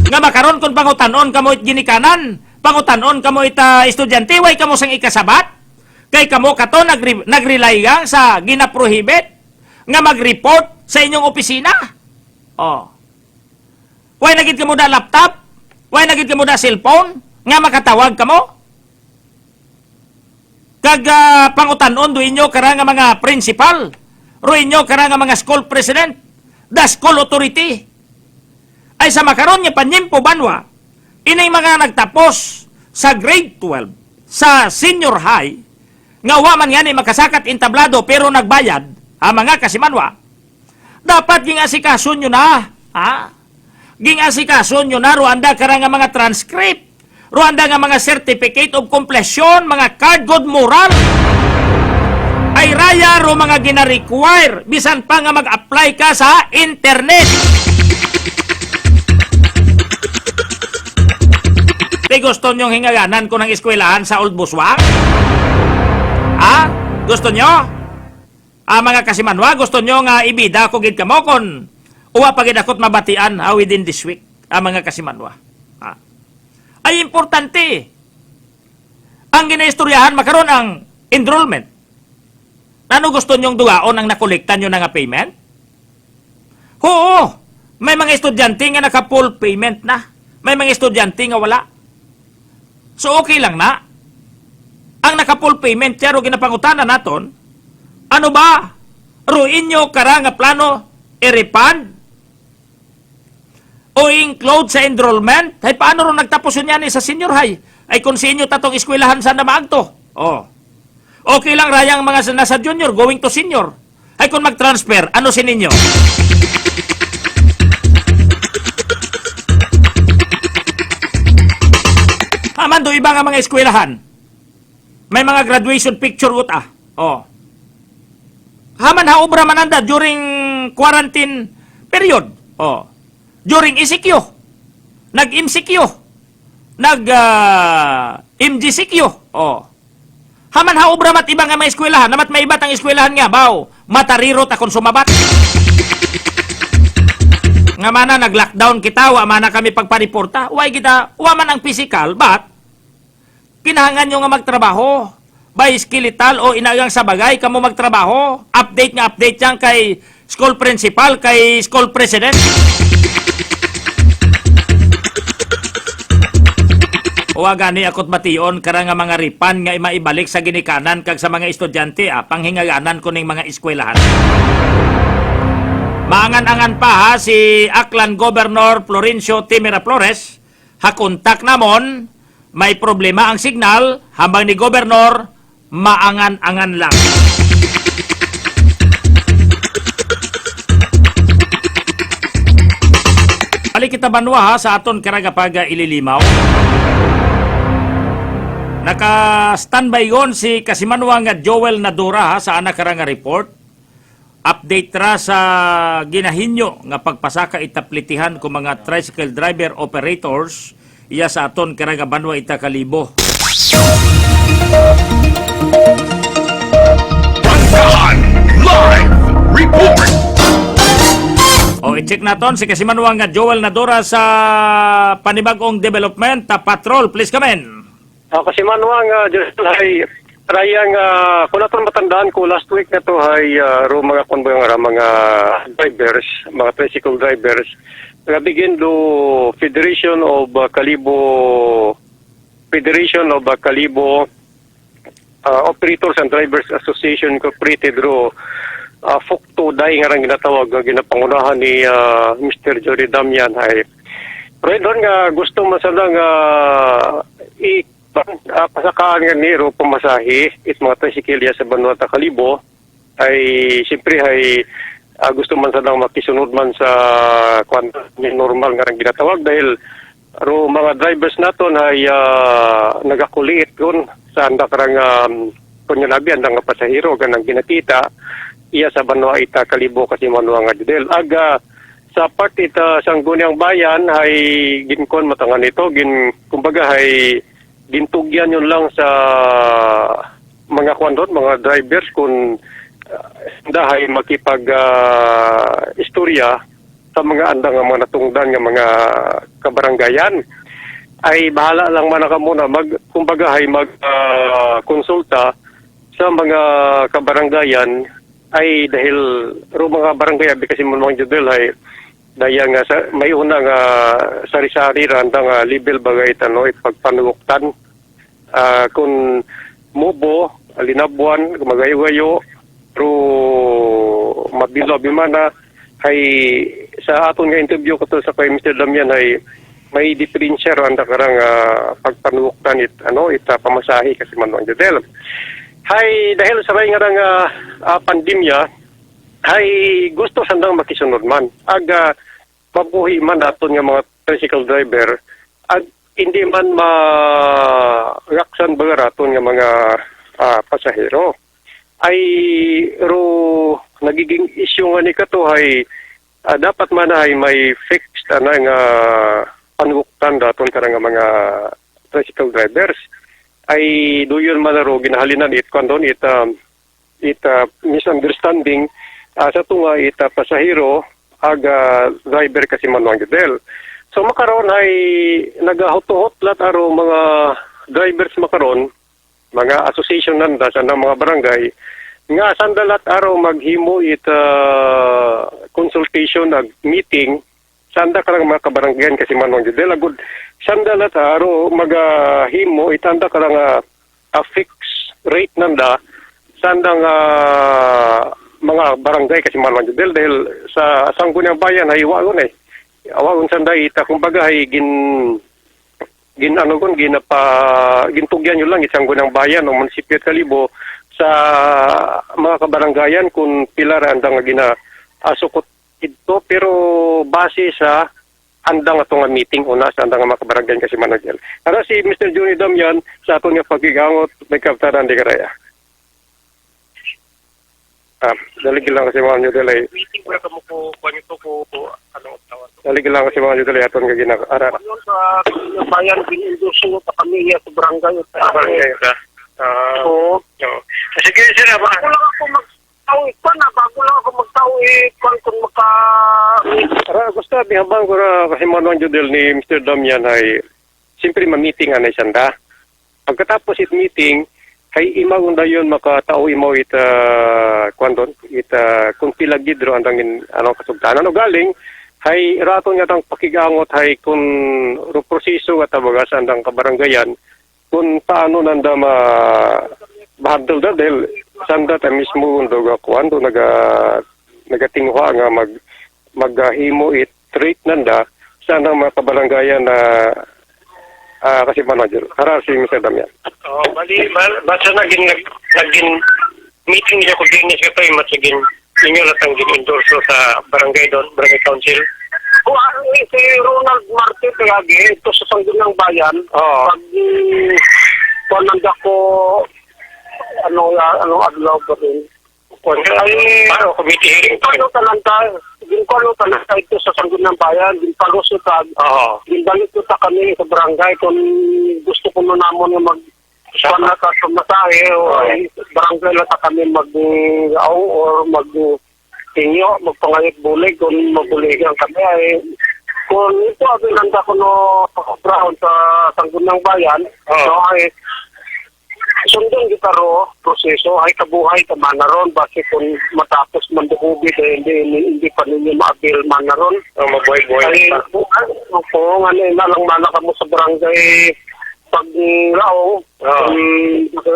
Nga makaron kung pangutanon kamo it ginikanan, pangutanon kamo ita estudyante, way kamo sang ikasabat? Kay kamo kato nag-rely gang sa ginaprohibit nga mag-report sa inyong opisina? Way nagid kamo da laptop? Way nagid kamo da cellphone? Nga makatawag kamo? Kag pangutanon do inyo kara nga mga principal, ro inyo kara nga mga school president, the school authority. Ay sa makaron nga panyimpo banwa, inay mga nagtapos sa grade 12, sa senior high, nga wa man nga ni makasakat intablado pero nagbayad, mga kasimanwa, dapat gingasikason nyo na, gingasikason nyo na, ro anda kara nga mga transcript, Rwanda nga mga certificate of completion, mga card good moral, ay raya ro mga gina-require, bisan pa nga mag-apply ka sa internet. Di gusto nyong hingaganan ko ng eskwelahan sa Old Buswang? Gusto nyo? Mga kasimanwa, gusto nyo nga ibida ko gid kamo kon uwa pagid akot mabatian within this week, mga kasimanwa. Ay importante. Ang ginaistoryahan makaroon ang enrollment. Ano gusto nyong duwaon ang nakolekta nyo nga payment? Oo, may mga estudyante nga naka-full payment na. May mga estudyante nga wala. So okay lang na. Ang naka-full payment, pero ginapangutanan naton, ano ba? Ruin nyo kara nga plano, i-refund? O include sa enrollment? Ay, paano rin nagtapos yun yan sa senior high? Ay, kung sa inyo tatong eskwelahan saan na maagto? Okay lang rayang mga nasa junior going to senior. Ay, kung mag-transfer, ano sin ninyo? Amando, iba nga mga eskwelahan. May mga graduation picture uta. Haman haobra mananda during quarantine period. During ECQ, nag-MCQ, nag-MGCQ. Haman haobra mat ibang nga mga eskwelahan, namat may ibat ang eskwelahan nga, matarirot akong sumabat. Nga mana nag-lockdown kita, wa mana kami pagpariporta, wa man ang physical, but kinahangan nyo nga magtrabaho, by skeletal o inagang sa bagay, kamo magtrabaho, update yan kay school principal, kay school president. Wa gani akot bation kara nga mga ripan nga maibalik sa ginikanan kag sa mga estudyante panghingaganan ko ning mga eskwelahan. Maangan-angan pa ha si Aklan Governor Florencio T. Miraflores, hakontak namon, may problema ang signal, habang ni Governor, maangan-angan lang. Balik kita banwa ha sa aton karagapaga ililimaw. Naka-standby gon si Kasimanwa nga Joel Nadura ha, sa anak karanga report. Update ra sa ginahinyo nga pagpasaka itaplitihan ko mga tricycle driver operators iya sa aton karanga banwa ita kalibo. Bangkahan Live Report. O i-check naton si Kasimanwa nga Joel Nadura sa panibagong development. Patrol, please come in. Kasi manuang ay trayang kung natin matandaan ko last week na to ay mga konboy mga drivers, mga tricycle drivers nabigyan do Federation of Kalibo Operators and Drivers Association Incorporated ro FOCTO dahil nga rin ginatawag ginapangunahan ni Mr. Jory Damian ay pero doon nga gusto masalang pasakaan nga niro pumasahi it mga tricycle sa Banwata Kalibo ay siyempre ay gusto man sanang makisunod man sa normal nga rin ginatawag dahil mga drivers naton ay nagakuliit yun sa andak rang kunyanabi andang nga pasahero ganang ginakita iya sa Banwata Kalibo kasi manuang nga judel aga sa part ita sang Guniang Bayan ay ginkon matangan ito kumbaga ay gintugyan yun lang sa mga kwandon, mga drivers kung dahay makipag istorya sa mga andang mga natungdan ng mga kabaranggayan ay bahala lang man ka muna kumbaga ay konsulta sa mga kabaranggayan ay dahil mga barangay kasi mga judel ay daya nga may una nga sari-sari randa nga level bagay tanong ipagpanuguktan kung mubo, linabuan, magayo-gayo pero mabilo bimana ay sa aton nga interview ko to sa kay Mr. Damian ay may diferensya randa karang pagpanuguktan ita pamasahi kasi manuang judel hay dahil sa may nga pandemya ay gusto sandang makisunod man. Aga mabuhi man aton nga mga tricycle driver at hindi man ma-raksan baga aton nga mga pasahero. Ay nagiging issue nga ni kato ay dapat man ay may fixed nga panuktan daton karang nga mga tricycle drivers. Ay duyon man ginahalinan kandon ita misunderstanding sa tunga ita pasahero aga driver kasi manuang judel. So makaron ay nagahot-hot lat aro mga drivers makaron mga association nanda sa mga barangay nga sandalat aro maghimo ita consultation ag meeting sanda karang mga kabaranggayan kasi manuang judel agud sandalat aro magahimo itanda karang fixed rate nanda sandang mga barangay kasi manuang judel dahil sa Sangguniang Bayan ay wagon awagon sanday ita kumbaga ay gintugyan nyo lang isang Sangguniang Bayan o munisipyo at Kalibo sa mga kabaranggayan kung pilar andang ginaasukot ito pero base sa andang atong meeting una sa andang mga kabaranggayan kasi manuang judel. Para si Mr. Johnny Damian sa aton nga pagigangot may kaptaran di karaya. Dalig lang kasi mga judel ay meeting ko mo ko kanito ko tawag. dalig lang kasi mga judel ay aton nga ginakaara. Yon sa bayan ginusulo pa kami sa barangay. Oo. Sige sir, bago lang ako magtawi pa na bago lang ako magtawi kung Gusto habang ko kasi manuang judel ni Mr. Damian ay siyempre ma-meeting anay sanda. Pagkatapos meeting kay imaw dayon makatao imaw kung pilagidro andang kasugtanan galing hay rato nga tang pakigangot hay kung proseso nga tabagasan ng kabarangayan kung paano nanda bahadol da dahil sanda ta mismo nga kuando nagatingwa nga maghimo it treat nanda sana mga kabarangayan na kasi manager harar si Mr. Damian. Basta naging meeting niya ko din niya kayo matsigin ninyo latang gin-endorso sa barangay doon, barangay council. Kung si Ronald Marte lagi ito sa Sangguniang Bayan, pag nanda ko anong adlaw ba din? Paano committee hearing? Ginpalo talanta ito sa Sangguniang Bayan, ginpalo sa ginbalik ko ta kami sa barangay kung gusto ko na namon yung panat at masahe o barangay lang ta kami mag-aw or mag-tinyo, magpangayot bulig kung mabuligan kami ay kung ito abin nanda ko no brown sa Sangguniang Bayan ay sundong kita ro proseso ay kabuhay ka manaron bakit kung matapos man duhubid hindi pa ninyo maabil manaron mabuhay-buhay ay kung nalang mana ka mo sa barangay pag raong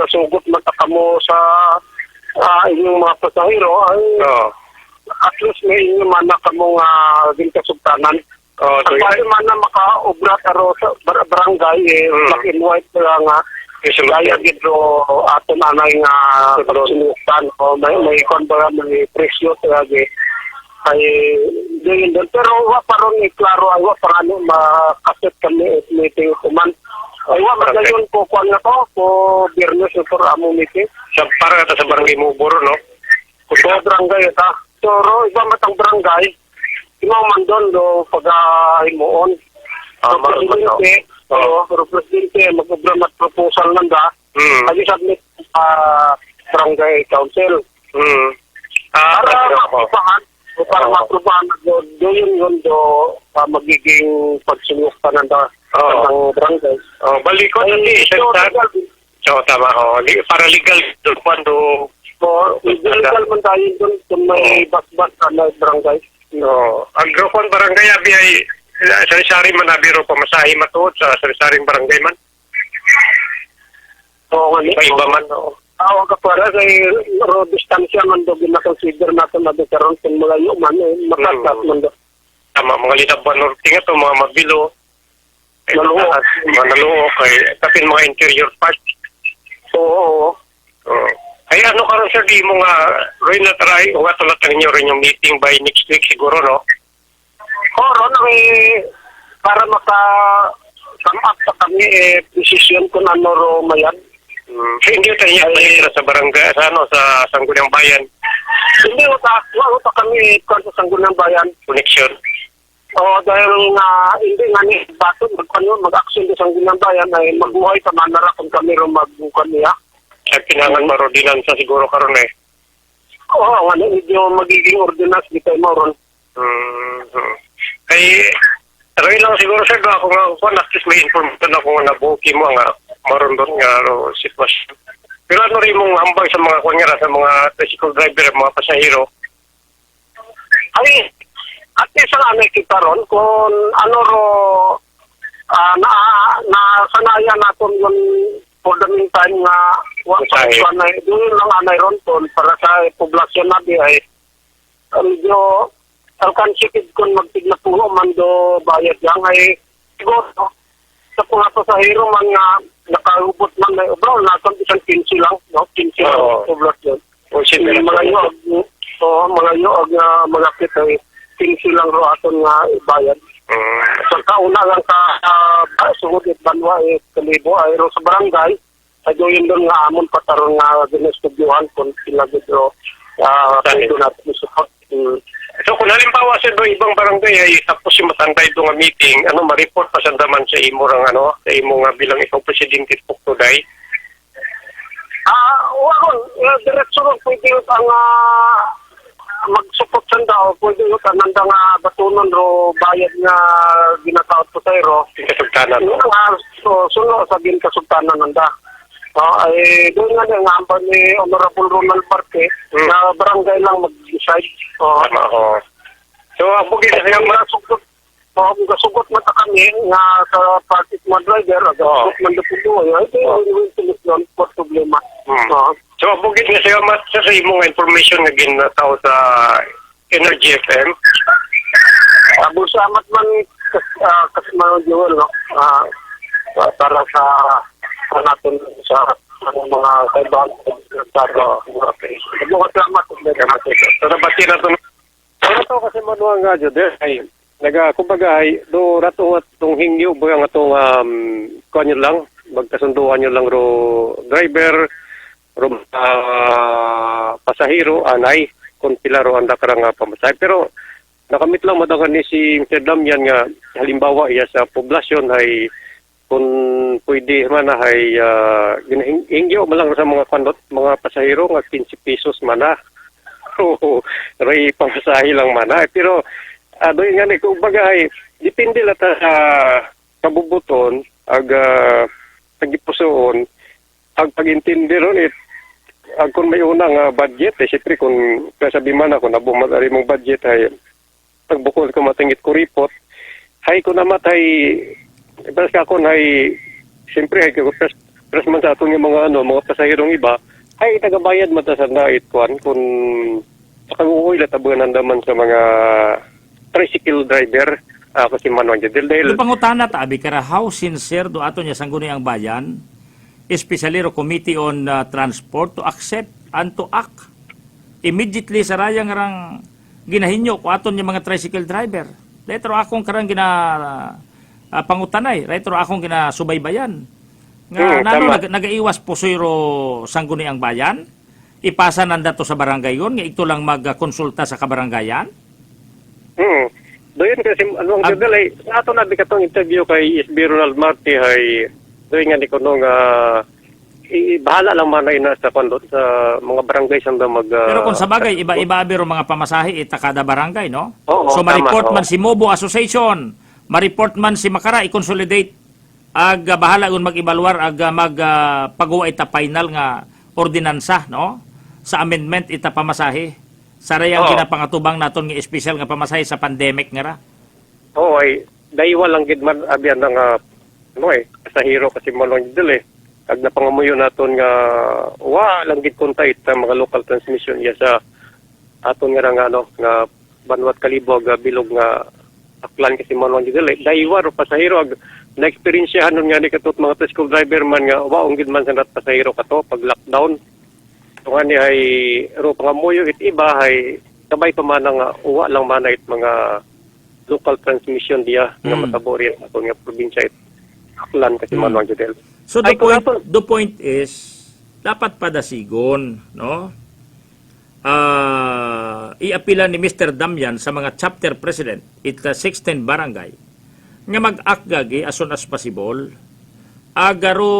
sugot mata ka mo sa inyong mga pasahero ay at least may inyong mana ka mo gintasugtanan pag mana makaubrat aro sa barangay black and white nga kaya gito ato nanay nga pagsinukan o may konbara may presyo talaga ay doon doon pero wa paron klaro ay wa parano makaset kami meeting kuman ay wa magayon ko kuan na to ko Biyernes for amo meeting sa para ta sa barangay Muboro no so barangay ta pero iba matang barangay imo man doon do pag-himuon pero presidente mag-obra proposal nanda ay submit barangay council para ma-aprobahan doon yun magiging pagsulukta nanda ng barangay balikot tama para legal doon kwando legal man tayo doon kung may bas-bas na barangay ang grupon barangay abi ay sari-sari man abiro pamasahe matuod sa sari-saring barangay man. Iba man. Tawag ka para kay road distansya man do gina-consider natin na karon kung malayo man matatas man do. Tama mga litaban norte nga to mga mabilo. Maluo kay kapin mga interior part. Oo. Ay ano karon sir di mo nga rin na try o ato lang ninyo rin yung meeting by next week siguro no. Ron, para maka-sum up sa kami, desisyon kung ano ro mayan. Hindi tayo balik sa barangay, sa Sangguniang Bayan. Hindi ta kami sa Sangguniang Bayan. Connection. Dahil hindi nga ni bato, mag-action sa Sangguniang Bayan ay magbuhay sa manara kung kami ro magbukan niya. At kinangan marodinansa siguro karon eh. Medyo magiging ordinance di kayo mo ron. Kay rin lang siguro sir ako nga kung at least may information ako nga nabuki mo nga maroon doon nga sitwasyon. Pero ano rin mong hambay sa mga kunyara sa mga tricycle driver mga pasahero? Ay, at least ang kita ron kung ano ro sanayan natin yung for the meantime nga once na doon lang anay ron para sa poblasyon natin ay medyo alkansikid kung magtigna puno man do bayad yang ay siguro sa mga pasahero man nga nakahubot man may ubro na isang 15 lang no 15 lang poblasyon o mga yoog nga malapit ay 15 lang ro aton nga ibayad sa kauna lang sugod it banwa kalibo ay ro sa barangay ay doon doon nga amon pataron nga ginestudyuhan kung sila gito doon natin support. So kung halimbawa sa ibang barangay ay tapos yung matanda ito nga meeting, ma-report pa sa daman sa imo rang sa imo nga bilang ikaw presidente Puktuday? Diretso ron pwede ang mag-support sa daw, pwede yung kananda nga batunon ro bayad nga ginataot ko tayo. Kasugtanan. Suno sa kasugtanan nanda. Ay doon nga nga ambang ni Honorable Ronald Marte na barangay lang mag-decide. So, ang bugis Kasi siya yung sugot, sugot mata kami nga sa partit mo driver, sugot man na puno. Ito yung solusyon for problema. So, ang bugis nga siya sa imong information nga ginataw sa Energy FM. Busamat man kasi Joel, no? Para sa natin sa mga kaibahan sa mga salamat. So, nabati na ito. Ano to kasi manuang nga dyan, ay, kumbaga ay, do rato at itong hingyo, buhay nga itong, kuha nyo lang, magkasunduan nyo lang ro driver, ro pasahero, anay, kung pila ro ang dakarang pamasahe. Pero, nakamit lang madangan ni si Mr. Damian nga, halimbawa, iya sa poblasyon ay, kung pwede man ay, hingyo malang sa mga kandot, mga pasahero, nga 15 pesos man na. Ray pamasahe lang mana. Pero, doon nga ni, kumbaga ay, depende lang sa kabubuton, pagipusoon, pag-intindi ron, kung may unang budget, siyempre kung kasabi man ako, nabumagari mong budget, ay, pagbukod ko matingit ko report, hay ko namat ay, ibaras ka ako, ay, siyempre, ay, pres man sa atong mga pasahirong iba, ay tagabayad matasan na itkuan kung uuwi latabuan naman sa mga tricycle driver kasi manuan dyan. Dahil Pangutana ta abi kara how sincere do ato niya sangguni ang bayan, especially ro Committee on Transport to accept and to act immediately sa rayang rang ginahinyo ko aton niya mga tricycle driver. Retro akong karang pangutanay, retro akong ginasubaybayan. Nga nano nagaiwas pusoy ro sangguni ang bayan, ipasa nanda to sa barangay yon, nga ito lang magkonsulta sa kabarangayan. Doon kasi anong dadalay, ato na di katong interview kay SB Ronald Marti ay doon nga ni kuno nga bahala lang man na sa kondot sa mga barangay sanda mag Pero kung sa bagay iba-iba biro mga pamasahe ita kada barangay, no? Oo, So ma-report tama, man si Mobo Association, ma-report man si Makara, i-consolidate bahala kung mag-evaluar pagawa ita final nga ordinansa, no? Sa amendment ita pamasahe. Sarayang ginapangatubang naton nga special nga pamasahe sa pandemic nga ra. Oo, ay daywa lang gid man abyan nga sa hero kasi malong dili. Ag napangamuyo naton nga lang gid kontay ta mga local transmission ya sa aton nga nga Banwat Kalibo bilog nga aklan kasi malong dili. Daywa ro pasahero ag na-experiensyahan nun nga ni katot mga tricycle driver man nga waong gid man sa nat pasahero kato pag lockdown. So nga ni ay ro pangamuyo it iba ay kabay pa man nga uwa lang man it mga local transmission diya nga matabori ato nga probinsya it aklan kasi man ang judel. So the point is dapat padasigon, no? Iapila ni Mr. Damian sa mga chapter president it 16 barangay nga mag-akgagi as soon as possible agaro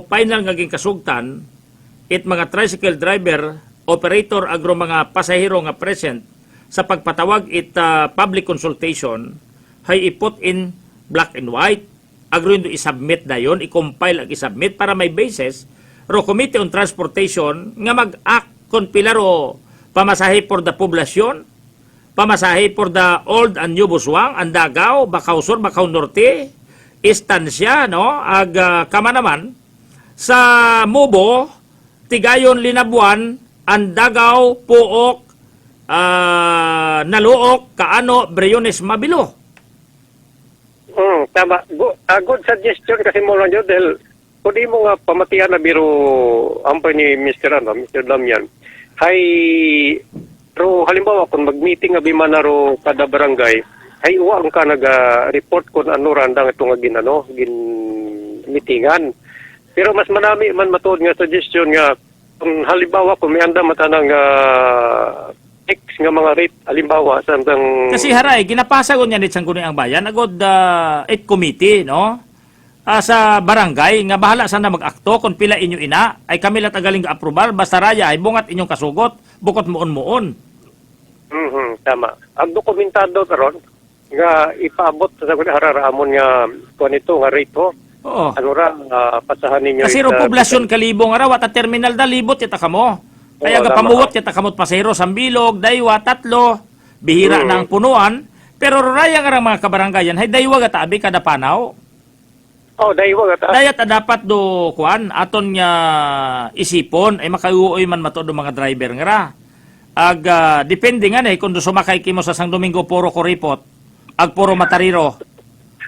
final nga ging kasugtan it mga tricycle driver operator agro mga pasahero nga present sa pagpatawag it public consultation hay iput in black and white agro indo isubmit dayon i-compile ag isubmit para may basis ro Committee on Transportation nga mag-act kon pila ro pamasahe for the poblasyon, pamasahe for the old and new Buswang, Andagaw, Bakaw Sur, Bakaw Norte, Istansya, no? Kama naman, sa Mubo, Tigayon, Linabuan, Andagaw, Puok, Naluok, Kaano, Briones, Mabilo. Tama. Good suggestion kasi mo lang yun dahil kung di mo nga pamatihan na biro ampay ni Mr. Damian, hay ro halimbawa kung mag-meeting abi man ro kada barangay ay uwang ka naga-report kung ano randang ito nga gin meetingan. Pero mas manami man matuod nga suggestion nga kung halimbawa kung may anda matanang fix nga mga rate halimbawa sa Kasi haray ginapasa ko niya ni Sangguni ang bayan agod it committee, no? Sa barangay nga bahala sana mag-akto kung pila inyo ina ay kami lang tagaling ga-approval basta raya ay bungat inyong kasugot bukot muon. Tama. Ang dokumentado karon nga ipaabot sa hararaamon nga kuan ito nga rate ho. Oo. Ano ra pasahan ninyo kasi ro poblasyon Kalibo nga raw at terminal da libot kita kamo. Kaya Oo, ga pamuwot kita kamot pasahero Sambilog, Daywa, Tatlo, bihira na ang punuan, pero raya nga mga kabaranggayan, hay daywa gatabi kada panaw. Oh, daywa gata. Dayat dapat do kuan aton nga isipon ay makayuoy man mato do mga driver nga ra. Ag depende nga kung do sumakay kimo sa Sang Domingo puro kuripot, ag puro matariro.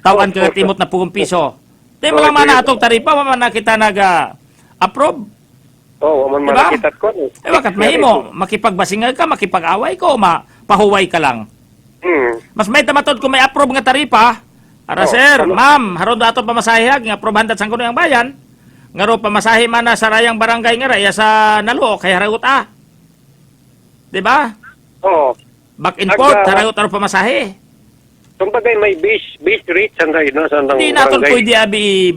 Tawan ka timot na 10 piso. Di mo lang mana atong taripa man na kita approve. Oh, man Diba? malakitat ko. Wakat mahimo makipagbasingag ka, makipag-away ko, pahuway ka lang. Mas may tamatod kung may approve nga taripa. Ara sir, ma'am, haron dato pamasahihag nga approvehan dat sang kuno ang bayan. Ngaro pamasahe man na sa rayang barangay nga raya sa Nalo kay haragot Di ba? Oh. Back and forth, haragot aro pamasahe. Kumbagay may base rate sanday no sa Hindi naton pwede abi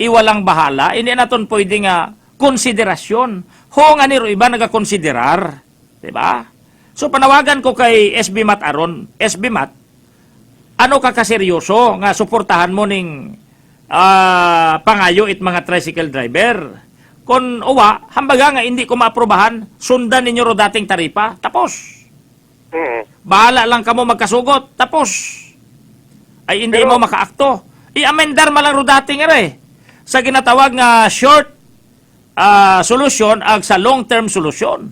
iwalang bahala, hindi naton pwede nga konsiderasyon. Ho nga niro iba nagakonsiderar, di ba? So panawagan ko kay SB Mat aron, SB Mat, ano ka kaseryoso nga suportahan mo ning pangayo it mga tricycle driver. Kung uwa, hambaga nga hindi ko maaprobahan, sundan ninyo ro dating taripa, tapos. Bahala lang kamo magkasugot, tapos. Ay hindi mo makaakto. I-amendar man lang ro dating sa ginatawag nga short solution ag sa long-term solution.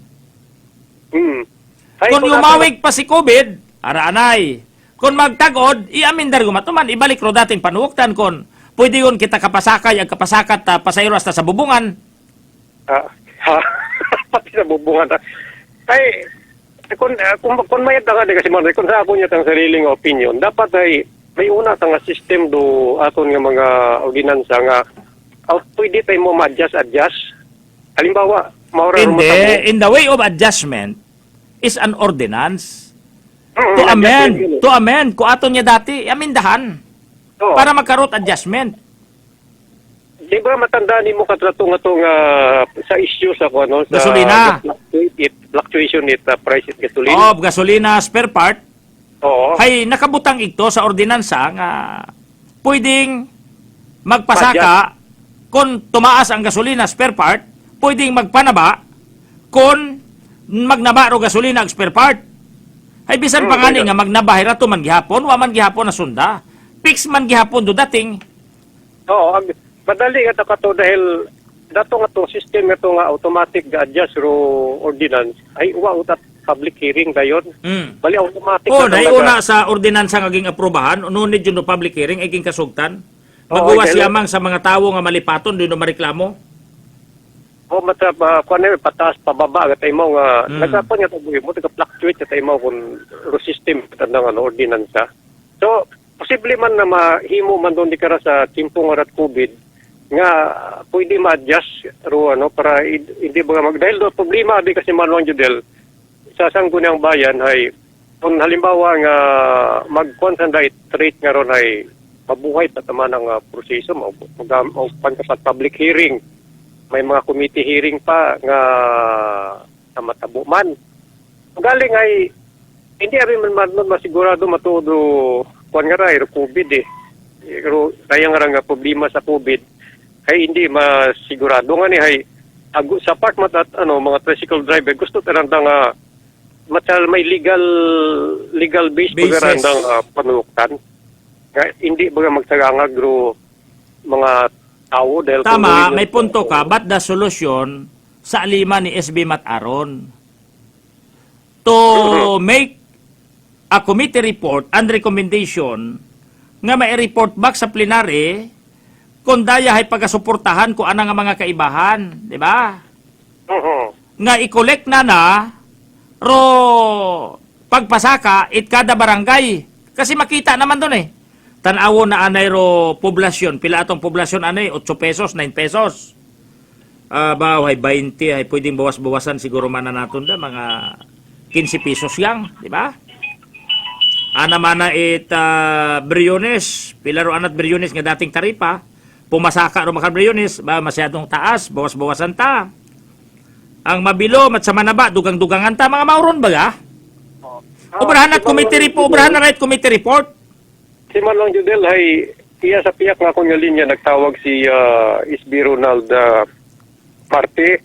Kung lumawig pa si COVID, araanay. Kung magtagod, i-amendar gumatuman, ibalik ro dating panuwaktan kon pwede yun kita kapasakay ag kapasakat pasayro hasta sa bubungan. Pati sa bubungan. Ay, kung mayat nga kasi man, kung sa ako niya tang sariling opinion, dapat ay may una tang system do aton nga mga ordinansa nga pwede tayo mo ma-adjust. Halimbawa, In the way of adjustment is an ordinance. To amend, kung aton niya dati, amindahan. Para magkaroon adjustment. Di ba matandaan mo katrato nga sa issue sa sa gasolina. Fluctuation price of gasolina. Gasolina spare part. Oo. Hay nakabutang ito sa ordinansa nga pwedeng magpasaka kung tumaas ang gasolina spare part, pwedeng magpanaba kung magnaba ro gasolina ang spare part. Hay bisan pa nga magnaba hirato man gihapon, wa man gihapon na sunda. Fix man gihapon do dating. Oo, madali nga to dahil dato nga to system nga to nga automatic ga-adjust ro ordinance ay uwa utat public hearing dayon. Bali automatic na sa ordinansa nga ging aprobahan, ununid yun no public hearing ay ging kasugtan. Magawas yamang sa mga tawo nga malipaton doon no mareklamo. Patas pababa gatay mo nga nagapon nga tabuhi mo taga-fluctuate gatay mo kung ro system tandang ordinansa. So posible man na mahimo man doon di kara sa timpong arat COVID nga pwede ma-adjust ro para hindi ba dahil do problema di kasi manong judel sa sanggunang bayan ay kung halimbawa nga mag-concentrate rate nga ron ay mabuhay pa taman ang proseso mo pagkapat public hearing may mga committee hearing pa nga sa matabo man galing ay hindi abi man masigurado matudo kuan nga ray COVID pero kaya nga problema sa COVID ay hindi masigurado nga ni ay sa part at mga tricycle driver gusto tarandang matal may legal base pagkarandang panuktan nga hindi ba magsagangag ro mga tao dahil tama may punto ka but the solution sa alima ni SB Mat Aron to make a committee report and recommendation nga mai-report back sa plenary kung daya ay pagasuportahan ko anang mga kaibahan, di ba? Nga i-collect na ro pagpasaka it kada barangay kasi makita naman doon tanawo na anay ro poblasyon pila atong poblasyon anay 8 pesos 9 pesos bahay 20 ay pwedeng bawas-bawasan siguro man na naton da mga 15 pesos yang di ba ana mana Briones pila ro anat Briones nga dating taripa pumasaka ro maka Briones ba masyadong taas bawas-bawasan ta ang Mabilo at sa Manaba dugang-dugangan ta mga mauron baga obrahan at committee report obrahan na right committee report si Manong Judel ay iya sa piyak nga akong linya nagtawag si SB Ronald Parte.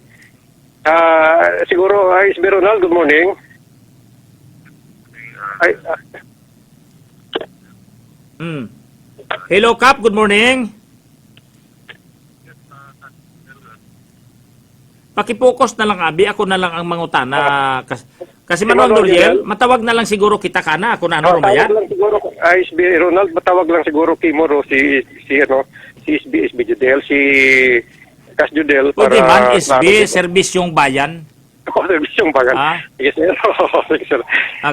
Siguro SB Ronald, good morning. Ay, Hello, Kap. Good morning. Pakipokus na lang, Abi. Ako na lang ang mangutana. Kasi Manuang Duriel, matawag na lang siguro kita kana. Ako na ano, Romayan. tawag lang siguro, SB Ronald, matawag lang siguro Kimoro, si SB Judel, si Kas Judel. Pwede man, SB, servisyong bayan. Servisyong bagan. Yes, sir. Sige, sir.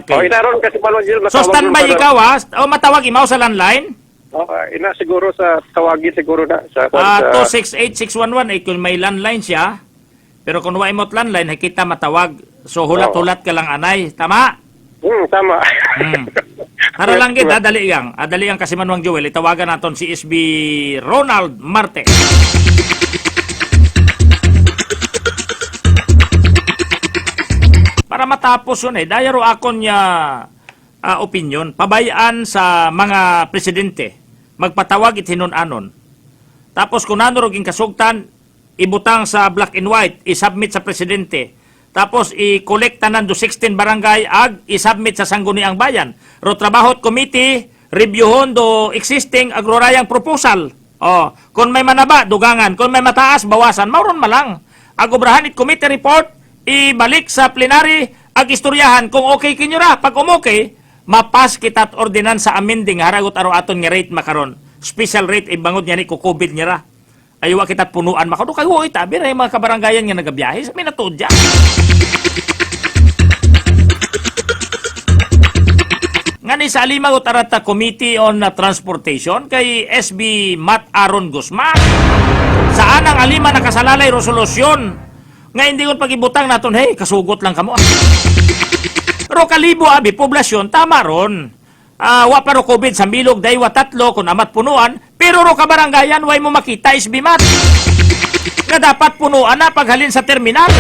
Okay. Okay, naroon kasi Manuel Duriel, So, standby ikaw, ha? O matawag imaw sa landline? Ina siguro sa tawagin siguro na sa 268-611. Kung may landline siya, pero kung wala mo't landline, kita matawag. So, hulat-hulat ka lang, anay. Tama? Tama. Hara lang kita, dali yang. Dali yang kasi Manuang Joel, itawagan naton si SB Ronald Marte. Para matapos yun dayaro akon niya opinion, pabayaan sa mga presidente, magpatawag itinon-anon. Tapos kung nanurog yung kasugtan, ibutang sa black and white, isubmit sa presidente. Tapos i-collect tanan do 16 barangay ag isubmit sa sangguniang bayan. Ro trabahot committee reviewon do existing agrorayang proposal. Kung may manaba dugangan, kung may mataas bawasan, mauron malang. Ag obrahan it committee report, ibalik sa plenary ag istoryahan kung okay kinyo ra. Pag umokay, mapas kita at ordinansa amending haragot aro aton nga rate makaron. Special rate ibangod niya ni COVID niya ra. Aywa kita punuan makado kayo itabi ra mga kabaranggayan nga nagabiyahe sa minatudya. Ngani sa alimagot arata Committee on Transportation kay SB Matt Aaron Guzman. Saan ang alima nakasalalay resolusyon nga hindi ko pagibutang naton hey kasugot lang kamo. Pero kalibo abi poblasyon tama ron. Wa pa ro COVID sa bilog daywa tatlo kung amat punuan, pero ro kabaranggayan way mo makita isbimat. Nga dapat punuan na paghalin sa terminal.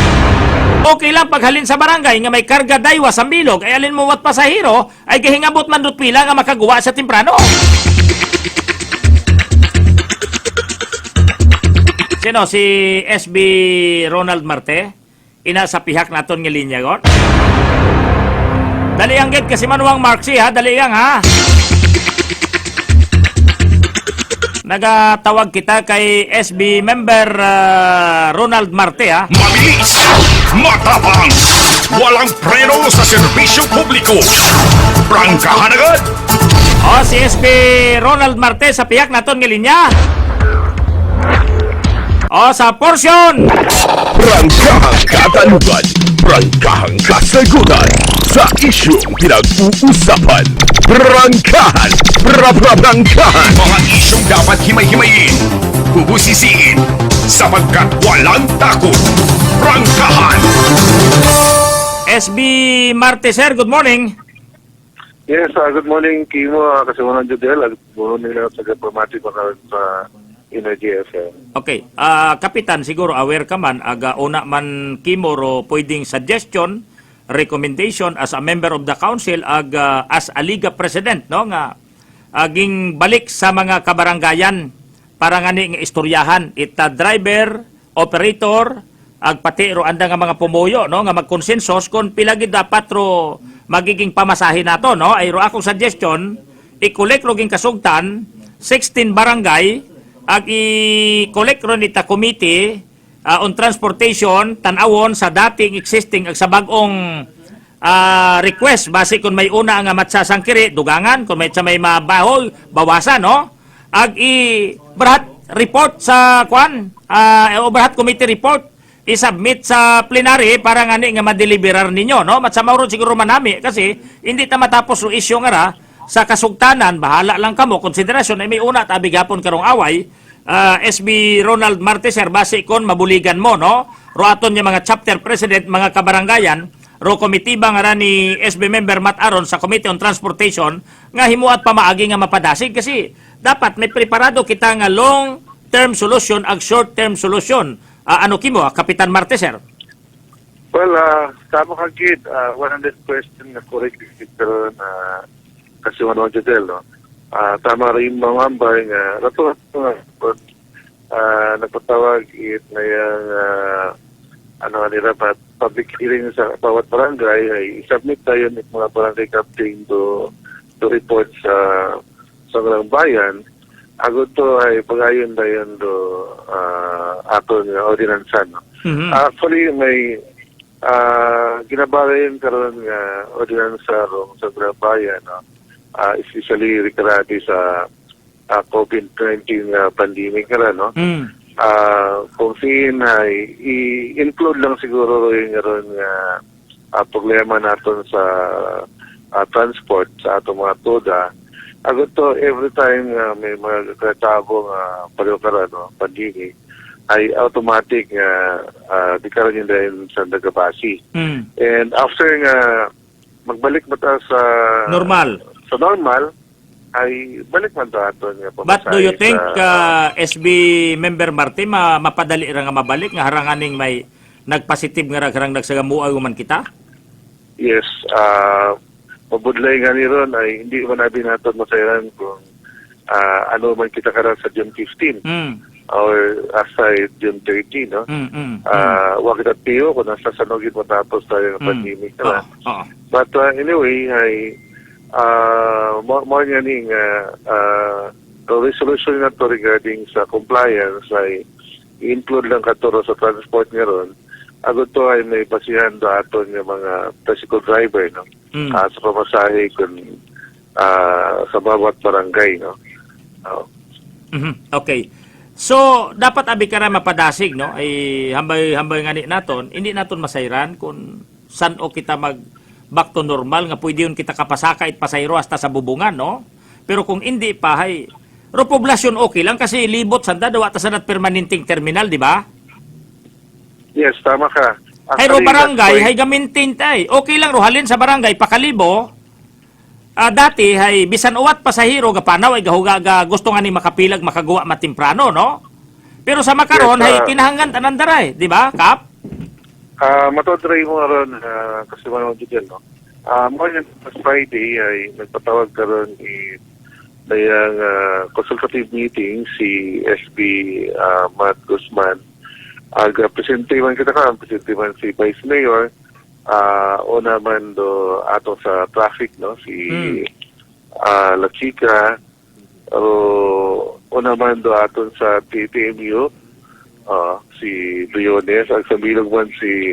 Okay lang paghalin sa barangay nga may karga daywa sa bilog ay alin mo wat pasahero ay gihingabot man dut pila nga makagawa sa temprano. Sino si SB Ronald Marte? Ina sa pihak naton nga linya gon. Dali ang git kasi Manuang Marxi ha, dali ang ha. Nagatawag kita kay SB member Ronald Marte ha. Mabilis, matapang, walang preno sa serbisyo publiko. Prangkahan agad! Si SB Ronald Marte sa piyak naton nga linya. Sa porsyon. Prangkahang katalugan, prangkahang kasagutan sa isyong pinag-uusapan. Prangkahan, prangkahan. Mga isyong dapat himay-himayin, bubusisiin, sapagkat walang takot. Prangkahan. SB Marte sir, good morning. Yes, good morning, Kimo, Kasimunan Judel. Good morning sa Pamati sa Energy FM. Okay, Kapitan, siguro aware ka man, una man Kimoro pwedeng suggestion, recommendation as a member of the council, as a Liga President, no, nga aging balik sa mga kabaranggayan para nga nga istoryahan, ita driver, operator, pati ro anda nga mga pumuyo, no, nga magkonsensus kung pilagi dapat ro magiging pamasahin nato, no, ay ro akong suggestion, i-collect ro ging kasugtan, 16 barangay, i-collect ron ita committee on transportation tanawon sa dating existing sa bagong request base kung may una nga matsasangkiri dugangan kung may mabahoy bawasan no i-brahat report sa brahat committee report i-submit sa plenary para nga madeliverar ninyo no matsamauro siguro manami kasi hindi ta matapos yung issue nga ra sa kasugtanan, bahala lang kamo, konsiderasyon ay may una at abigapon karong away, SB Ronald Marte, sir, base kon mabuligan mo, no? Roaton niya mga chapter president, mga kabaranggayan, ro komitiba nga ni SB member Matt Aaron sa Committee on Transportation, nga himuat pamaagi nga mapadasig kasi dapat may preparado kita nga long-term solution ag short-term solution. Ano kimo, Kapitan Marte, sir? Well, tama ka, Kid. 100% na correct pero na kasi Manuang Judel, no? Tama rin mga ambay nga natuwa nagpatawag it na yung ano nila pat public hearing sa bawat barangay ay submit tayo ng mga barangay captain to report sa mga bayan. Agad to ay pagayon dayon do aton nga ordinansa. No? Mhm. Actually, may ginabayan karon nga ordinansa rong sa mga bayan, no? Especially rekarati sa COVID-19 pandemic karon, no? Mm. Kung sin ay i-include lang siguro yung ron nga problema naton sa transport sa atong mga toda. Agad to, every time may mga katabo nga palukara, no, pandemic, ay automatic nga di karon yun dahil sa nagabasi. Mm. And after nga magbalik mata sa Normal. ay balik man ta aton nga But do you pamasahe think sa- SB member Martin mapadali ra nga mabalik nga haranganing may nagpositive nga harang nagsagamuay man kita? Yes, mabudlay nga ni ron ay hindi man natin natin masayran kung ano man kita karan sa June 15 Mm. or aside June 13, no? Mm. Mm. Wa kita tiyo kung nasa sanogin matapos tayo ng pandemic. Oo. No? Oo. But anyway, ay more nga ning the resolution na to regarding sa compliance ay i-include lang katuro sa transport nga ron. Agad to ay may basihan da aton nga mga tricycle driver, no? Mm. Sa pamasahe kung sa bawat barangay, no? Mhm. Okay. So, dapat abi ka na mapadasig, no? Ay hambay nga naton, hindi naton masayran kung san o kita mag back to normal nga pwede yun kita kapasaka it pasayro hasta sa bubungan, no? Pero kung hindi pa, hay, ro poblasyon okay lang kasi libot sanda daw ta sanat permanenteng terminal, di ba? Yes, tama ka. Hay ro Actually, barangay, that's hay gamintin tay. Okay lang ro halin sa barangay pakalibo. Dati hay bisan uwat pasahero gapanaw ay gahuga gusto nga ni makapilag makagawa matimprano, no? Pero sa makaron Yes, hay kinahanglan tanan daray, di ba? Kap? matodray mo ron kasi wala mo dyan, no? More than Friday ay nagpatawag ka ron dayang consultative meeting si SB Matt Guzman. Presente man kita ka, presente man si Vice Mayor, o naman do ato sa traffic, no? Si La Chica, o naman do aton sa TTMU, si Leones, ang sa bilog man si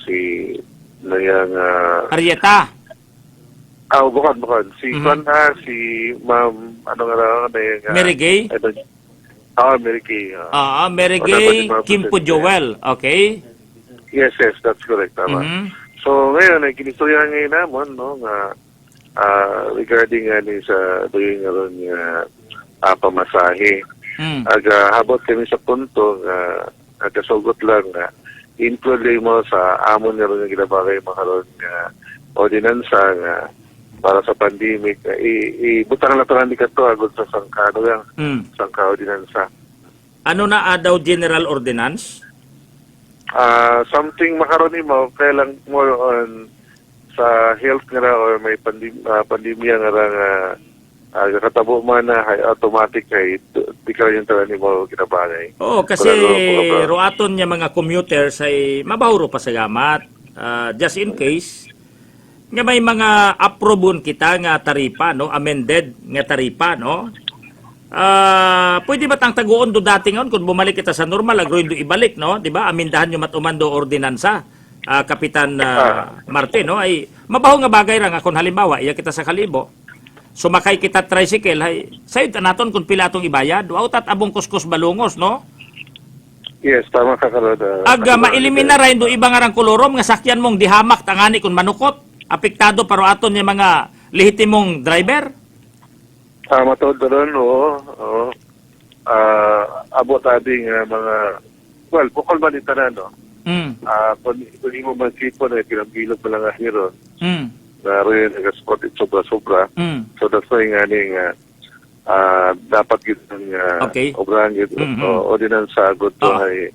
si nayang Arieta. bukan si si Ma'am nayang Mary Gay? Mary Gay. Mary dapat Gay, yung mga Kimpo presente. Joel. Okay? Yes, that's correct, tama. Mhm. So ngayon ay kinistoryahan ngayon namon, no, nga regarding ani sa doing nga ron nga pamasahe. Mm. Habot kami sa punto nga nagkasugot lang nga include mo sa amon nga ron nga ginabagay makaroon nga ordinansa nga para sa pandemic ibutang na tanan di kato agad sa sangkano yang sangka ordinansa. Ano na daw General Ordinance? Something makaroon mo kailang more on sa health nga ra or may pandemya nga ra nga katabo man na automatic kay di ka yung tanan mo kinabagay. Oo, kasi Wala, roaton niya mga commuters ay mabahuro pa sa gamat. Just in case, nga may mga approbun kita nga taripa, no? Amended nga taripa, no? Pwede ba tang taguon do dati ngayon kung bumalik kita sa normal, agroin do ibalik, no? Di ba? Amindahan nyo matumando ordinansa, Kapitan Martin, no? Ay, mabaho nga bagay ra nga kung halimbawa, iya kita sa Kalibo. Sumakay kita tricycle, hay, sayod naton kung pila atong ibayad, wautat abong kuskus balungos, no? Yes, tama ka karod. Mailiminar rin do iba nga rang kolorom nga sakyan mong dihamak tangani kung manukot, apektado paro aton yung mga lehitimong driver. Matod ron, oo. Abot ading mga, well, bukol man itanan, no? Kung mo mag-kipo na, pinambilog mo lang ron. Na rin, nag-spot it sobra-sobra. So that's why nga ning, dapat yun Okay. obrahan yun. Ordinansa, good to ay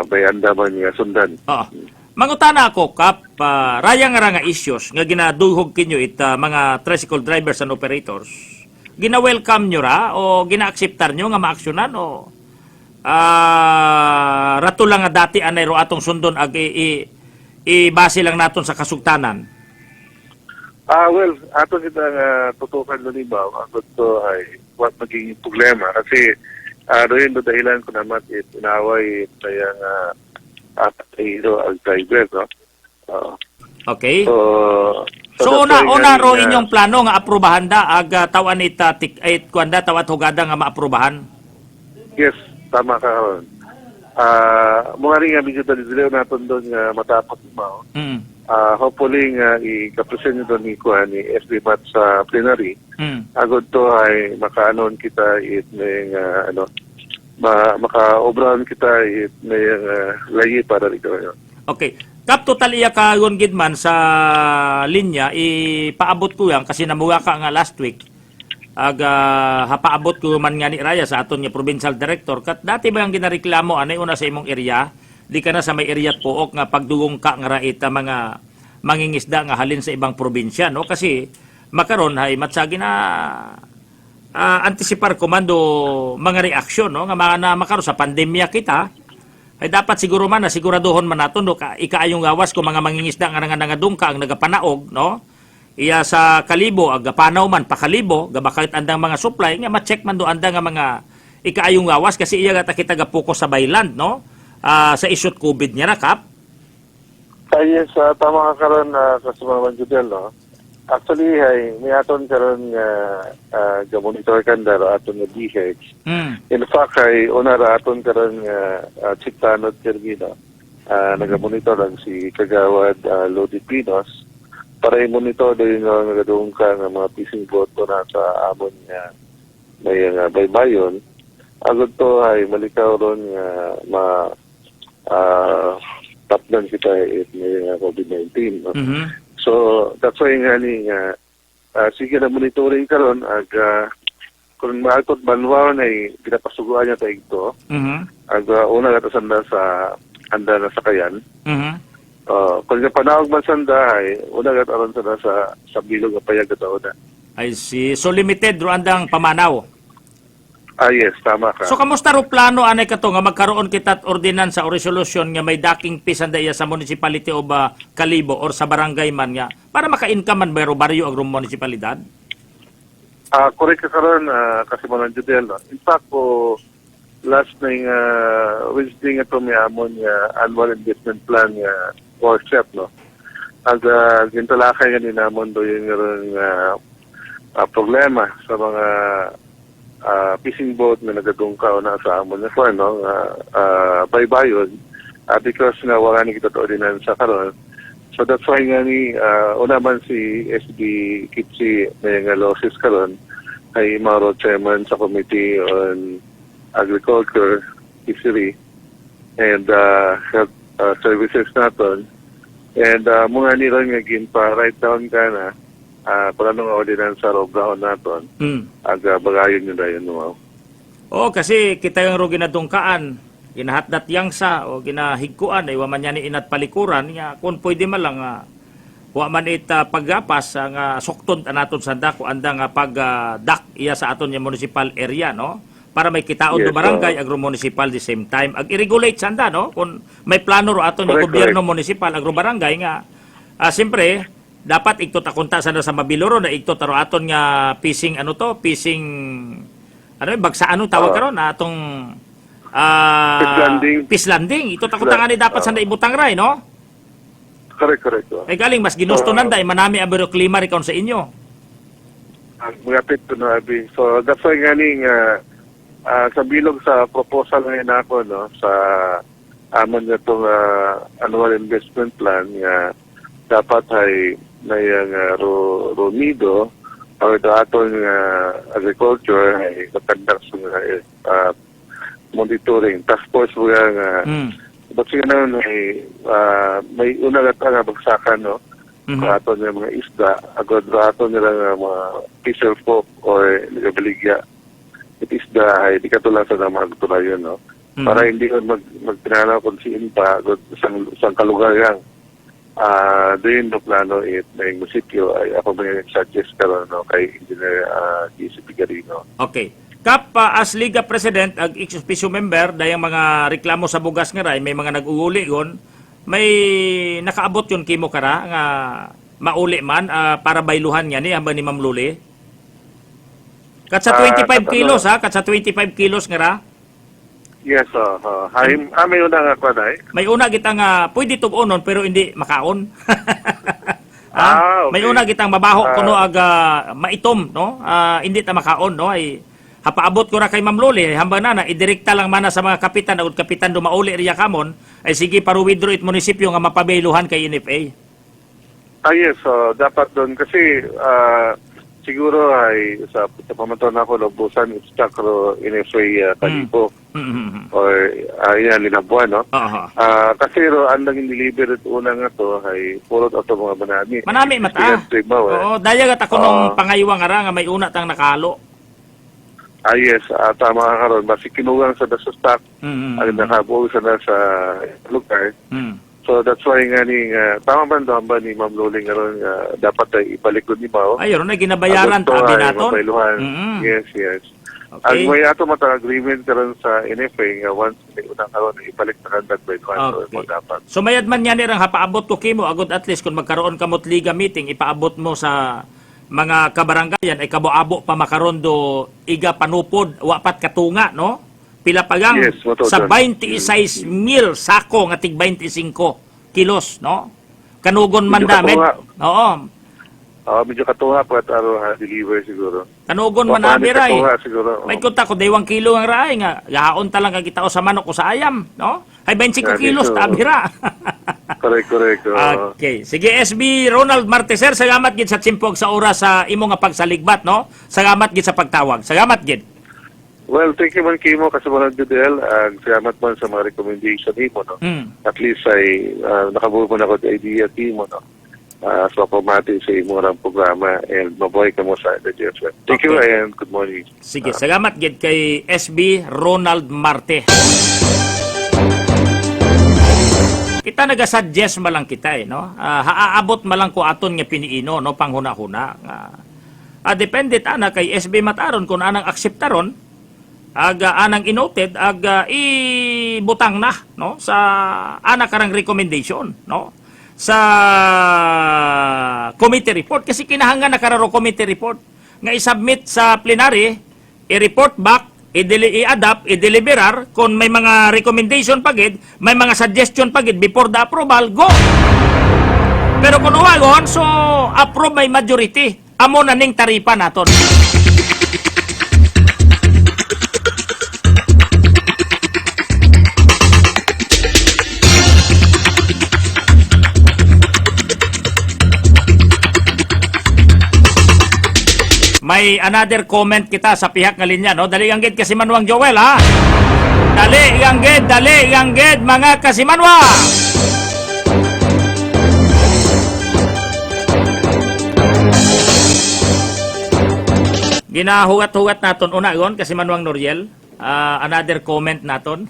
may andaman nga sundan. Mangutana ako, Kap, raya nga issues nga ginaduhog kinyo mga tricycle drivers and operators. Gina-welcome nyo ra o gina-acceptar nyo nga ma-aksyonan o rato lang nga dati anay ro atong sundon ag ibase lang naton sa kasugtanan. Well, ato kita nga tutukan nun ibaw, ang to ay what maging problema. Kasi doon do dahilan ko naman inaway kaya nga ito ang driver, no? Okay? So una that's why ro nga- inyong plano nga aprubahan da ag tawan ita kuanda tawat hugada nga maaprubahan. Yes, tama ka karon. Mga rin nga medyo dali-dali natin doon nga matapos mo. Mm. Hopefully nga i-kapresent nyo doon ni SB Mat sa plenary. Mm. Agad to ay makaanon kita may maka-obrahan kita may layi para rito. Okay. Kap total iya ka yun gidman sa linya ipaabot ko yan kasi namuha ka nga last week. Hapaabot ko man nga ni Raya sa aton nga provincial director kat dati ba ang ginareklamo anay una sa imong area di ka na sa may area pook nga pagdugong ka nga raita mga mangingisda nga halin sa ibang probinsya no kasi makaron hay matsagi na antisipar komando mga reaksyon no nga mga na makaron sa pandemya kita ay dapat siguro man na siguraduhon man naton no ikaayong gawas ko mga mangingisda nga nangadungka ang nagapanaog no iya sa kalibo ag panaw man pa kalibo gabakit andang mga supply nga ma-check man do andang nga mga ikaayong gawas kasi iya gata kita gapokus sa bayland no sa isyut COVID niya na kap. Yes, tama ka karon kasumaman Judel, no? Actually, may aton karon nga ga-monitor kandaro aton nga DH. Mm. In fact, una ra aton karon nga Chief Tanod Termino, naga-monitor lang si Kagawad Lodi Pinos para i-monitor din nga nagadung ka nga mga fishing boat ko na sa amon nga may baybayon. Agad to ay malikaw ron nga tapdan kita may COVID-19. No? Mhm. So, that's why nga ni sige na monitoring karon ag kung maakot banwa na pinapasuguan niya tayo ito, Mhm. ag una nga sanda sa anda na sakayan. Mhm. Kung yung panawag man sanda ay una nga aron sanda sa bilog nga payag ito na. I see. So limited ro andang pamanaw. Yes, tama ka. So kamusta ro plano anay kato nga magkaroon kita ordinansa o resolusyon nga may daking pisanda iya sa municipality o ba Kalibo or sa barangay man nga para maka-income man bayro baryo ang municipalidad? Correct ka karon kasi mo ng Judel. No? In fact, last na yung Wednesday nga ito may amon annual investment plan nga workshop. No? Ang gintalakay nga ninamon do yung problema sa mga fishing boat na nagadungkaw na sa amon na no? Baybayon because nga wala ni kita to ordinansa karon. So that's why nga ni una man si SB Kitsi may nga losses karon ay Mauro Chairman sa Committee on Agriculture, Fishery, and Health Services naton. And mga niron nga ginpa-write down ka na kung anong ordinansa o brahon naton, bagayon nyo na yun. Wow. Oo, kasi kita yung ro ginadungkaan, ginahatdat yangsa o ginahigkuan, ay waman yan inat palikuran, nga, kung pwede man lang, waman paggapas, ang sukton naton sa dako, andang pag-dak iya sa aton yung municipal area, no? Para may kitaon do Yes, barangay, agro-municipal the same time. Ag-irregulate sanda, no? Kung may plano ro aton yung Correct, gobyerno municipal, agro-barangay nga, siyempre, dapat iktot akunta sana sa mabiloro na iktot aro aton nga fishing fishing bagsa tawag karon atong fish landing ito akunta nga ni dapat sa ibutang ray no Correct. ay galing mas ginusto nanda ay manami ang klima rikon sa inyo Magapit to na abi. So that's why nga ni sa bilog sa proposal ngayon ako no sa amon nga itong annual investment plan nga dapat ay may Ronido or the aton agriculture ay conduct sa monitoring task force nga but siya na may una nga bagsakan no aton nga mga isda agad aton nila nga mga fisher folk or nagabaligya it isda ay di katulad sa mga tulayon no para hindi ko magtinala kung siin pa sa kalugar yang doon no plano may munisipyo ay ako may suggest karon no kay Engineer GC Pigarino. Okay. as Liga President, ag ex-officio member, dayang mga reklamo sa bugas nga ray, may mga nag-uuli gon, may nakaabot yun kimo kara, nga mauli man, para bayluhan niya ni, hamba ni Ma'am Luli. Kat sa 25 kilos, ha? Kat sa 25 kilos nga ra. Yes, may una nga ko na May una gitang pwede tugonon pero hindi makaon. Okay. May una gitang mabaho kuno ag maitom, no? Hindi ta makaon, no? Ay hapaabot ko ra kay Ma'am Loli, hamba na idirekta lang mana sa mga kapitan ug kapitan dumauli riya kamon, ay sige para withdraw it munisipyo nga mapabailuhan kay NFA. Yes, dapat doon kasi siguro ay sa pamaton ako lubusan obstaklo NFA Kalibo or yan linabuan, no? Kasi ang naging delivered una nga to ay puro ato mga manami. Manami mata. Oo, daya gat ako nung pangaywa nga ra nga may una tang nakalo. Yes, tama ka karon. Basi kinugang sa the stock, ang nakabuo na sa lugar. So that's why nga ni tama ba ni Ma'am Loling karon dapat ay ibalik ko ni Mao. Ayun na ginabayaran tabi naton. Yes. Okay. Ang may ato mata agreement karon sa NFA nga once may unang karon ibalik na kandag bayluhan mo dapat. So mayad man yan nirang hapaabot ko kimo agud at least kung magkaroon kamot liga meeting ipaabot mo sa mga kabarangayan ay kabo-abo pa makaron do iga panupod wapat katunga, no? Pila pagang sa 26,000 sako nga tig 25 kilos, no? Kanugon man damit. Oo. Medyo katuha po at deliver siguro. Kanugon man amiray. Siguro. May kunta ko 2 kilo ang raay nga gahaon ta lang kag kitao sa manok o sa ayam, no? Hay 25 kilos tabira. Correct. Okay. Sige, SB Ronald Marteser, salamat gid sa timpog sa oras sa imo nga pagsaligbat, no? Salamat gid sa pagtawag. Salamat gid. Well, thank you man Kimo kasi mo Judel. Salamat man sa mga recommendation mo, no? At least ay nakabuo mo na ko idea Kimo, no? So pamati sa imo ng programa and mabuhay ka mo sa DJFM. Thank you and good morning. Sige, salamat gid kay SB Ronald Marte. Kita naga-suggest malang kita no. Haaabot malang ko aton nga piniino no panghuna-huna. Depende ta na kay SB Mataron kung anang akseptaron anang inoted ibutang na no sa ana karang recommendation no sa committee report kasi kinahanglan na kararo committee report nga i-submit sa plenary i-report back i-adapt, i-deliverar kung may mga recommendation pagid, may mga suggestion pagid before the approval, go! Pero kung uwagon, so approve may majority. Amo na ning taripa naton. May another comment kita sa pihak nga linya, no? Dali ang gid Kasimanwang Joel, ha? Dali ang gid mga Kasimanwa! Ginahugat-hugat naton una gon Kasimanwang Noriel. Another comment naton.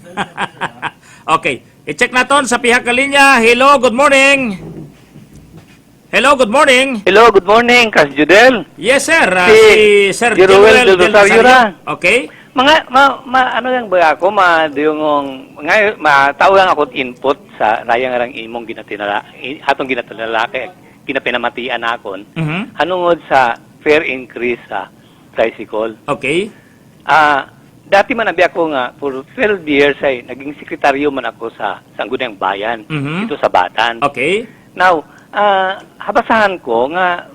Okay, i-check naton sa pihak nga linya. Hello, good morning. Hello, good morning. Hello, good morning, Kas Judel. Yes, sir. Si Sir Jeroel Del Rosario ra. Okay. Mga ano lang ba ako madiyong ngayon mataw lang ako input sa rayang rang imong atong ginatinala kay kinapinamatian akon. Hanungod sa fare increase sa tricycle. Okay. Dati man abi ako nga for 12 years ay naging sekretaryo man ako sa Sangguniang Bayan dito sa Batan. Okay. Now, habasahan ko nga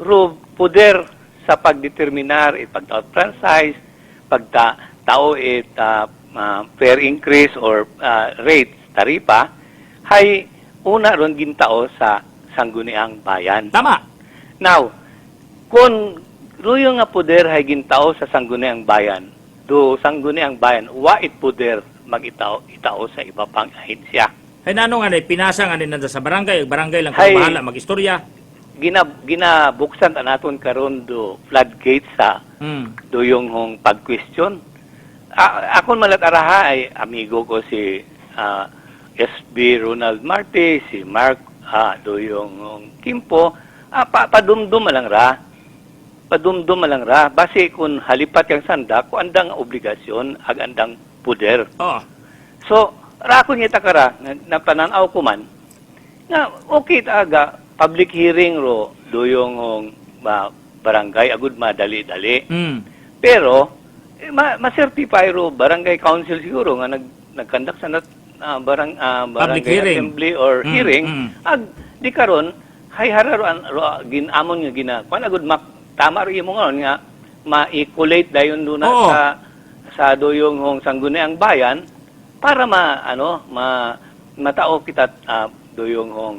poder sa pagdeterminar pagtaot franchise, pagtao fare increase or rates taripa hay una ron gintao sa Sangguniang Bayan. Tama. Now, kung ruyo nga poder hay gintao sa Sangguniang Bayan, do Sangguniang Bayan wait poder magitao sa iba pang ahensya. Ay nanong pinasa nga nanda sa barangay lang kung bahala mag-istorya. Ginabuksan naton karon do floodgates sa do yung pag-question. Ako malat araha ay amigo ko si SB Ronald Marte, si Mark do yung Kimpo, padumdum lang ra. padumdum lang ra base kun halipat yang sanda ko andang obligasyon ag andang puder. Oh. So ra ko ngita kara na pananaw ko man nga okay taga public hearing ro doyong hong barangay agud madali-dali. Mm. Pero ma-certify ro barangay council siguro nga nagkandak sa barangay hearing. assembly or hearing ag di karon hay hararon ro ginamon nga gina kun agud tama ro imo nga ma-equate dayon duna Oo. sa doyong hong sangguniang bayan para matao kita doyong hong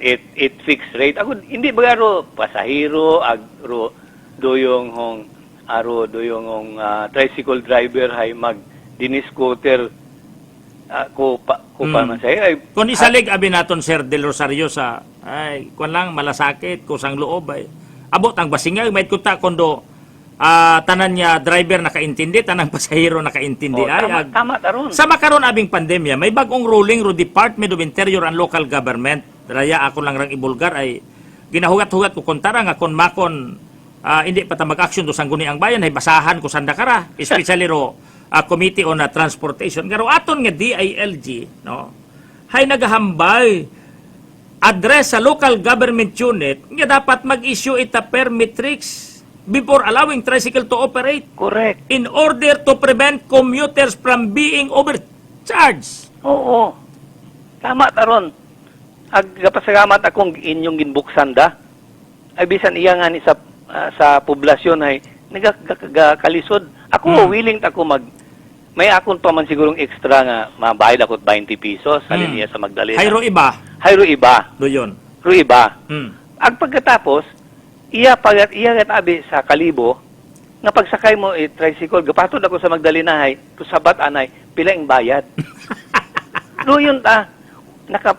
it fixed rate agud hindi ba ro pasahero ro doyong hong tricycle driver hay mag dinis scooter ko pa man say Kung isalig abi naton Sir Del Rosario sa ay kun lang malasakit kusang loob ay abot ang basingag may kuta kondo tanan niya driver nakaintindi tanang pasahero nakaintindi ay tama taron sa makaron abing pandemya may bagong ruling ro Department of Interior and Local Government raya ako lang rang ibulgar ay ginahugat-hugat ko kontara nga kon makon hindi pa ta mag-action do sangguniang bayan ay basahan ko sanda kara especially ro Committee on Transportation garo aton nga DILG no hay nagahambal address sa local government unit nga dapat mag-issue ita permit tricks before allowing tricycle to operate correct in order to prevent commuters from being overcharged. oo tama taron ag kapasalamat akong inyong ginbuksan da ay bisan iya nga ni sa poblasyon ay nagakalisod ako willing ta ko may akon pa man sigurong extra nga mabayad ako 20 pesos sa linya sa Magdalena. Hayro iba. Doyon. Mm. Ro iba. Ag pagkatapos, iya gat abi sa Kalibo, nga pagsakay mo tricycle, gapatod ako sa Magdalena hay, to sabat anay, pila ang bayad. Doyon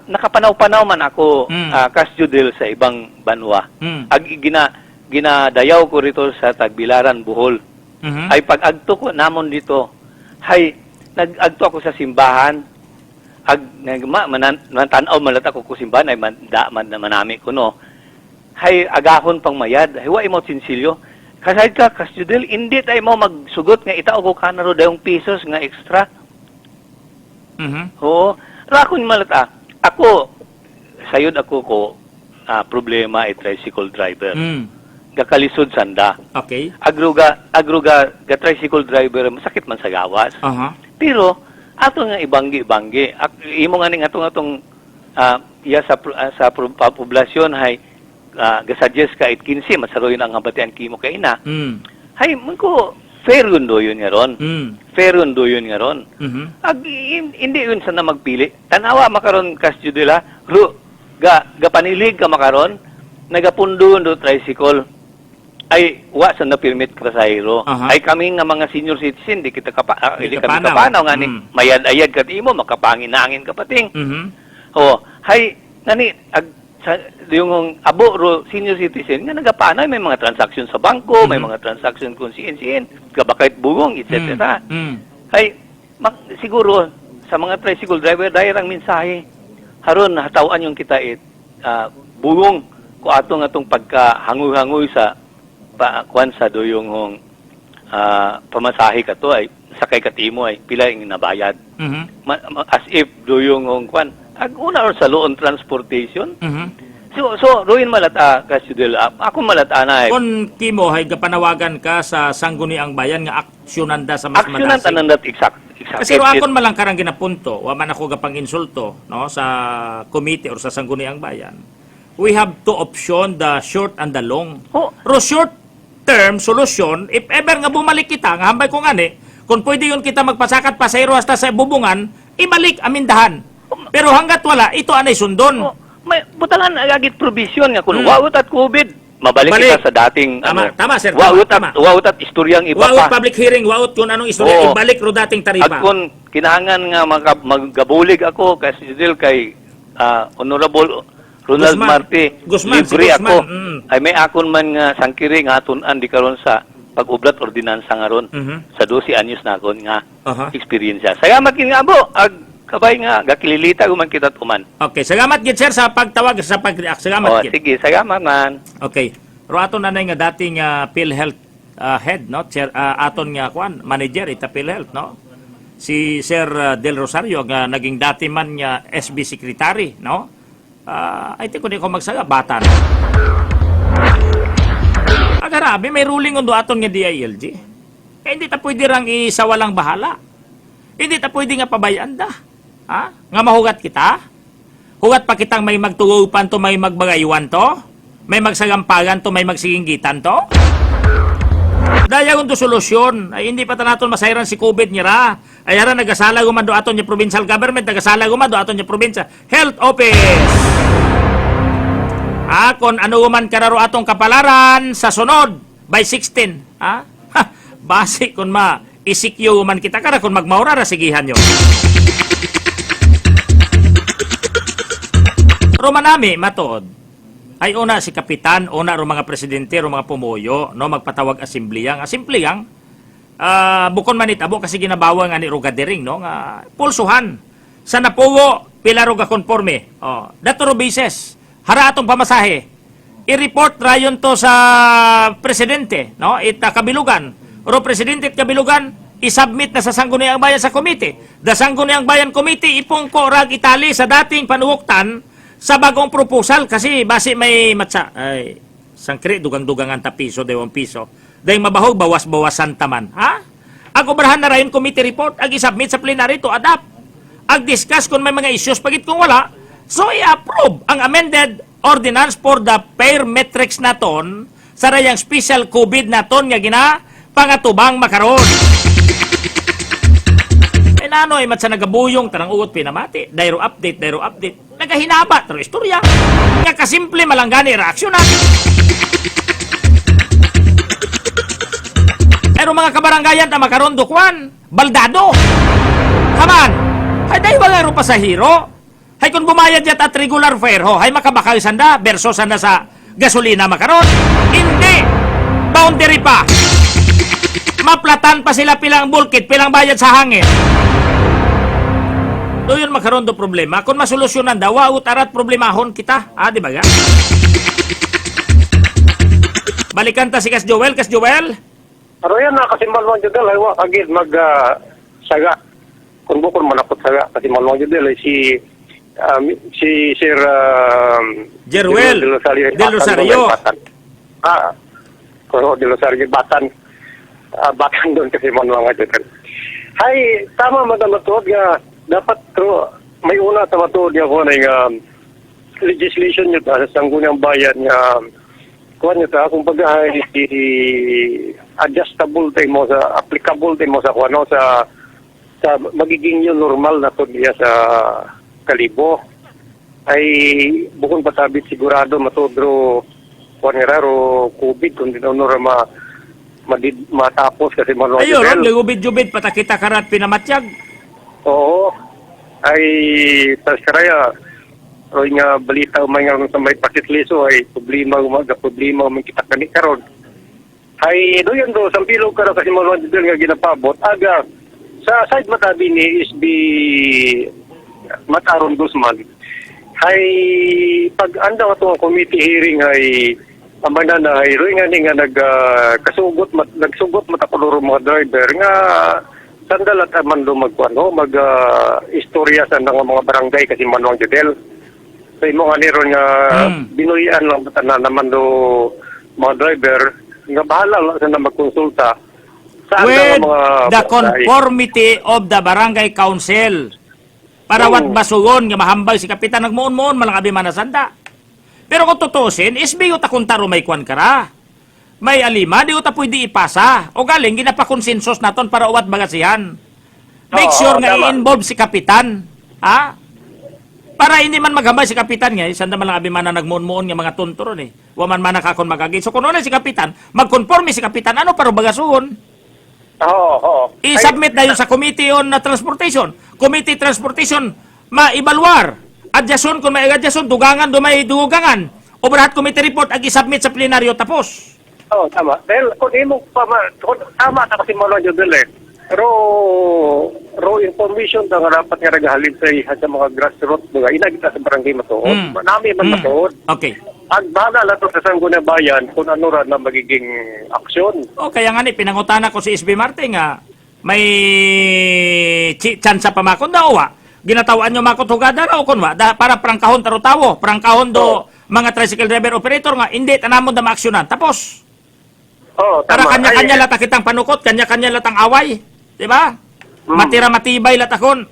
nakapanaw-panaw man ako kasjudel sa ibang banwa. Ag ginadayaw ko rito sa Tagbilaran, Bohol. Ay pag-agto ko namon dito, hay nag-agto ako sa simbahan mananaw malat ako ko simbahan ay manami ko no hay agahon pang mayad hay wa imo sinsilyo kasayad ka kasjudel hindi tayo mo magsugot nga itao ko kanaro dayong pesos nga extra oo rakon malat ako sayod ako ko problema tricycle driver gakalisod sanda. Okay. Agruga tricycle driver masakit man sa gawas. Pero ato nga ibanggi. Imo nga ning atong iya sa poblasyon hay gasuggest ka 15 masaroy ang habatian kimo kay ina. Hay man ko fair yun do yun nga ron. Fair yun do yun nga ron. Hindi yun sa na magpili. Tanawa makaron kasjudela gapanilig ka makaron nagapundo do tricycle ay wa sa na permit pasahero ay kami nga mga senior citizen di kita kami kapanaw nga ni mayad-ayad kat imo makapangin-angin kapating hay nani yung abo ro senior citizen nga nagapana may mga transaction sa bangko may mga transaction kung siin kabakait bugong etc. Hay siguro sa mga tricycle driver dahil ang mensahe haron nahatawan yung kita bugong ko atong pagkahangoy-hangoy sa kuan sa doyong hong pamasahe kato ay sakay katimo ay pila yung nabayad. As if doyong hong kuan aguna or sa loan transportation. So ruin malata kasudel ako malata na Kon kimo hay gapanawagan ka sa sangguniang bayan nga aksyonan da sa mas aksyonan tanan dat exact. Kasi ro akon malang karang ginapunto wa man ako gapang insulto no sa committee or sa sangguniang bayan. We have two option, the short and the long. Ro short term solution, if ever nga bumalik kita, nga hambay ko ngani, kung pwede yun kita magpasakat pasayro hasta sa bubungan, ibalik amindahan. Pero hanggat wala, ito anay sundon. May butalan agagit provision nga kung wawut at COVID, mabalik kita sa dating tama sir, wawut at istoryang iba wawut pa. Public hearing, wawut kung anong istorya, ibalik ro dating taripa. At kung kinahangan nga magabulig ako kasi kay Honorable Ronald Marte, libre ako. Ay may akon man nga sangkiri nga atunan di karon sa pag-ublat ordinansa nga ron. Sa 12 anyos na akon nga experience. Salamat kin nga abo, kabay nga gakililita guman kita tuman. Okay, salamat gid sir sa pagtawag sa pag-react. Salamat gid. Sige, salamat man. Okay. Ro aton nanay nga dating PhilHealth head, no? Chair, aton nga kuan manager ita PhilHealth, no? Si Sir Del Rosario nga naging dati man nga SB secretary, no? I think kung di ko magsaga bata na. Agarabi may ruling undo aton nga DILG. Hindi ta pwede rang isawalang bahala. Hindi ta pwede nga pabayaan da. Ha? Nga mahugat kita? Hugat pa kitang may magtugupan to, may magbagaywan to? May magsagampagan to, may magsiginggitan to? Daya kung to solusyon, ay hindi pa naton masayran si COVID niya ra. Ay hara nagasala guman do aton niya provincial government, nagasala guman do aton niya probinsya. Health Office! Kung ano guman kararo atong kapalaran sa sunod, by 16. Basi kung isikyo man kita kara kung magmaura ra sigihan nyo. Romanami matod ay una si kapitan, una ro mga presidente, ro mga pumuyo, no magpatawag asembleyang. Asembleyang bukon man itabo kasi ginabawa nga ni Rogadering, no nga pulsuhan sa napuwo pila ro ga konforme. Dato ro basis hara atong pamasahe. I-report rayon to sa presidente, no? Ita kabilugan. Ro presidente at kabilugan i-submit na sa Sangguniang Bayan sa komite. Da Sangguniang Bayan Committee ipungko rag itali sa dating panuwoktan sa bagong proposal kasi base may matsa ay sangkri dugang-dugangan ta piso 2 piso. Dahil mabahog bawas-bawasan taman. Ag obrahan na rayon committee report ag i-submit sa plenary to adapt. Ag discuss kung may mga issues pagit kung wala. So i-approve ang amended ordinance for the pair metrics naton sa rayang special COVID naton nga gina pangatubang makaron. Nano ay matsa nagabuyong tanang uot pinamati. Dairo update. Nagahinaba taro istorya. Nga kasimple malanggani reaksyon natin. Pero mga kabaranggayan na makaron dukwan, baldado. Kaman, hay dahil ba nga pasahero? Hay kung bumayad yat at regular fare ho, hay makabakal sanda versus sanda sa gasolina makaron. Hindi. Boundary pa. Maplatan pa sila pilang bulkit, pilang bayad sa hangin. Doon yun makaroon do problema. Kung masolusyonan daw, utarat problemahon kita. Di ba ga? Balikan ta si Kas Joel. Kas Joel? Pero yan na, kasi malwang judel, ay wak agad saga. Kung bukon manapot saga, kasi malwang judel, ay si Sir Jeruel Del Rosario. Del Rosario, Batan doon kasi malwang judel. Hay, tama madamatod nga, dapat may una sa matod niya ko na legislation nyo sa Sangguniang Bayan nga kuha nyo ta, kung baga ay adjustable tayo mo sa, applicable tayo mo sa kuha sa magiging yun normal na to niya sa Kalibo ay bukong patabit sigurado matodro kuha nila ro COVID kung di na matapos kasi malong ayun, gagubid-jubid patakita karat pinamatyag. Oo. Ay, tas karaya, o nga balita umay nga sa may pakitliso ay problema may kita kani karon. Ay, doon do, sampilog ka na kasi malawang dito nga ginapabot. Aga, sa side matabi ni SB Mataron Guzman, ay pag anda nga committee hearing ay amana na ay roy nga ni nga nagsugot matakuluro mga driver nga sandalat man do istorya sa mga barangay kasi manuang judel. So imo nga niron nga binuyan lang tanan naman do mga driver nga bahala lang sa magkonsulta sa with mga the conformity of the barangay council. Para wat basugon nga mahambal si kapitan nagmuon-muon malang abi manasanda. Pero kung tutusin, isbiyo ta kung taro may kwan kara. May alima, di ta pwede ipasa. O galing, ginapakonsensus naton para uwat bagasihan. Make sure nga i-involve si kapitan. Para hindi man maghambay si kapitan nga, sanda man lang abi man na nagmuon-muon nga mga tunturon eh. Waman man nakakon magagin. So kung si kapitan, magkonforme si kapitan, ano para bagasugon? I-submit na yun sa Committee on Transportation. Committee Transportation, maibalwar. Adyason, kung may adyason, dugangan, dumay dugangan. Overhead Committee Report, ag-submit sa plenaryo, tapos. Tama. Dahil kung imo tama na kasi malo yun dili. Pero information na nga dapat nga nagahalin sa mga grassroots mga ina kita sa barangay matuod. Manami man matuod. Okay. Ang bahala lang to sa Sangguniang Bayan kung ano ra na magiging aksyon. O kaya nga ni, pinangutana ko si SB Marte nga, may chance pa makon daw wa. Ginatawaan nyo makot hugada raw kun wa. Para prangkahon tarutawo. Prangkahon do mga tricycle driver operator nga, hindi, tanamon na maaksyonan. Tapos, para Tama. kanya-kanya lata kitang panukot, kanya-kanya latang away. Di ba? Matira matibay latakon.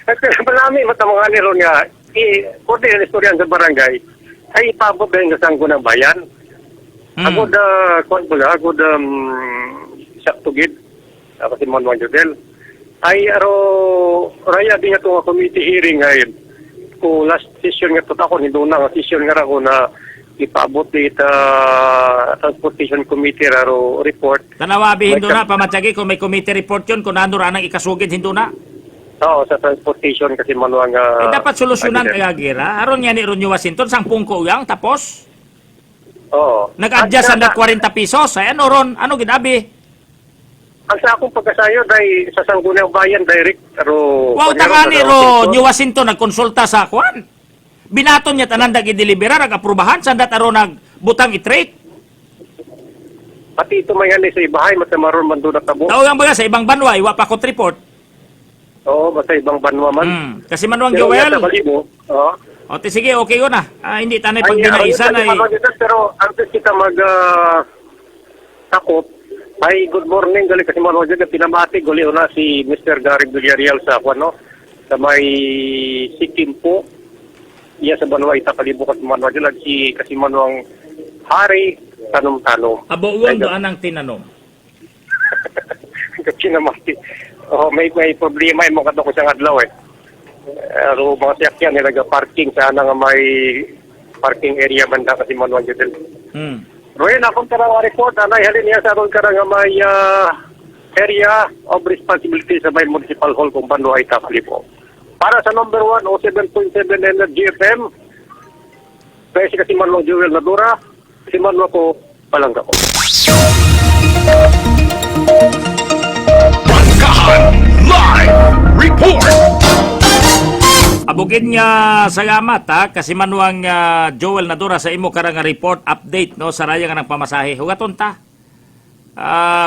At marami matamang ni ron nga, kung din istoryan sa barangay, ay ipabot din sa Sangguniang Bayan. Ako saktugid, kasi Manuang Jodel, ay raya din nga itong committee hearing ngayon. Kung last session nga ito ako, hindi na nga session nga ako na ipabot dito Transportation Committee raro report. Tanawabi hindo na, pamatsagi kung may committee report yun, kung nando ranang ikasugid hindo na. Oo, sa transportation kasi Manuang... dapat solusyonan kaya gira. Aron nga ni Ronyo Washington, sang pungko yang, tapos Oo. nag-adjust ang 40 pesos. Ay ano ron, ano ginabi? Ang sa akong pagkasayo dahil sa Sangguniang Bayan direct pero Wow, tangani ro, New Washington nagkonsulta sa kwan. Binaton niya tanan dag i-delibera, nag-aprubahan, sandat aro nagbutang i-trade. pati ito may ani sa ibahay matamaron man doon natabo. Tawag ang baga sa ibang banwa, iwa pa kot report. Oo, basta ibang banwa man. Kasi Manuang Pero yan Joel. sa Balibo, oo. O, sige, okay yun na. hindi tanay pag Ay, ginaisan ay... Pero antes kita mag takop, ay good morning gali kasi Manuang Joel pinamati gali una si Mr. Gary Villarreal sa ano sa may Sikkim po. Iya sa banwa Itakalibo kasi Manuang Joel si kasi Manuang Hari tanom-tanom. Abo uwang doon ang tinanom. Kinamati. Oh, may problema mo kadto ko sa adlaw eh. Pero mga sasakyan nila parking sa nga may parking area banda kasi Manuang Joel. Roy, akong karang report anay halin niya sa akong karang may area of responsibility sa may municipal hall kung bando ay Takalibo. Para sa number 1 o 7.7 Energy FM, kasi kasi Manuang Joel Nadura, si Manuang ko palangga ko. Prangkahan Live Report. Abugin nga salamat ha, kasi Manuang Joel Nadura sa imo karang report update no sa raya nga ng pamasahe. Hugaton ta.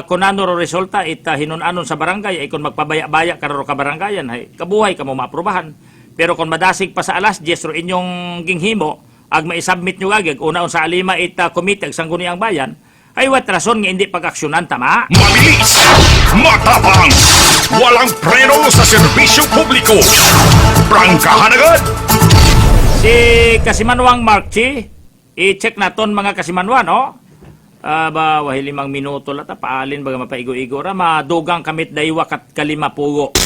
Kung ano ro resulta hinunanon sa barangay ay kung magpabaya-baya ka ro ka barangayan ay kabuhay ka mo maaprubahan. Pero kung madasig pa sa alas 10 ro inyong ginghimo ag maisubmit nyo agad una sa alima committee ag Sangguniang Bayan ay wat rason nga hindi pag-aksyonan tama. Mabilis, matapang, walang preno sa serbisyong publiko. Prangkahan agad. Si Kasimanwang Markchi, i-check naton mga Kasimanwan, no? Wahi 5 minuto lata, paalin baga mapaigo-igo ra, madugang kamit daywa kat kalima pugo.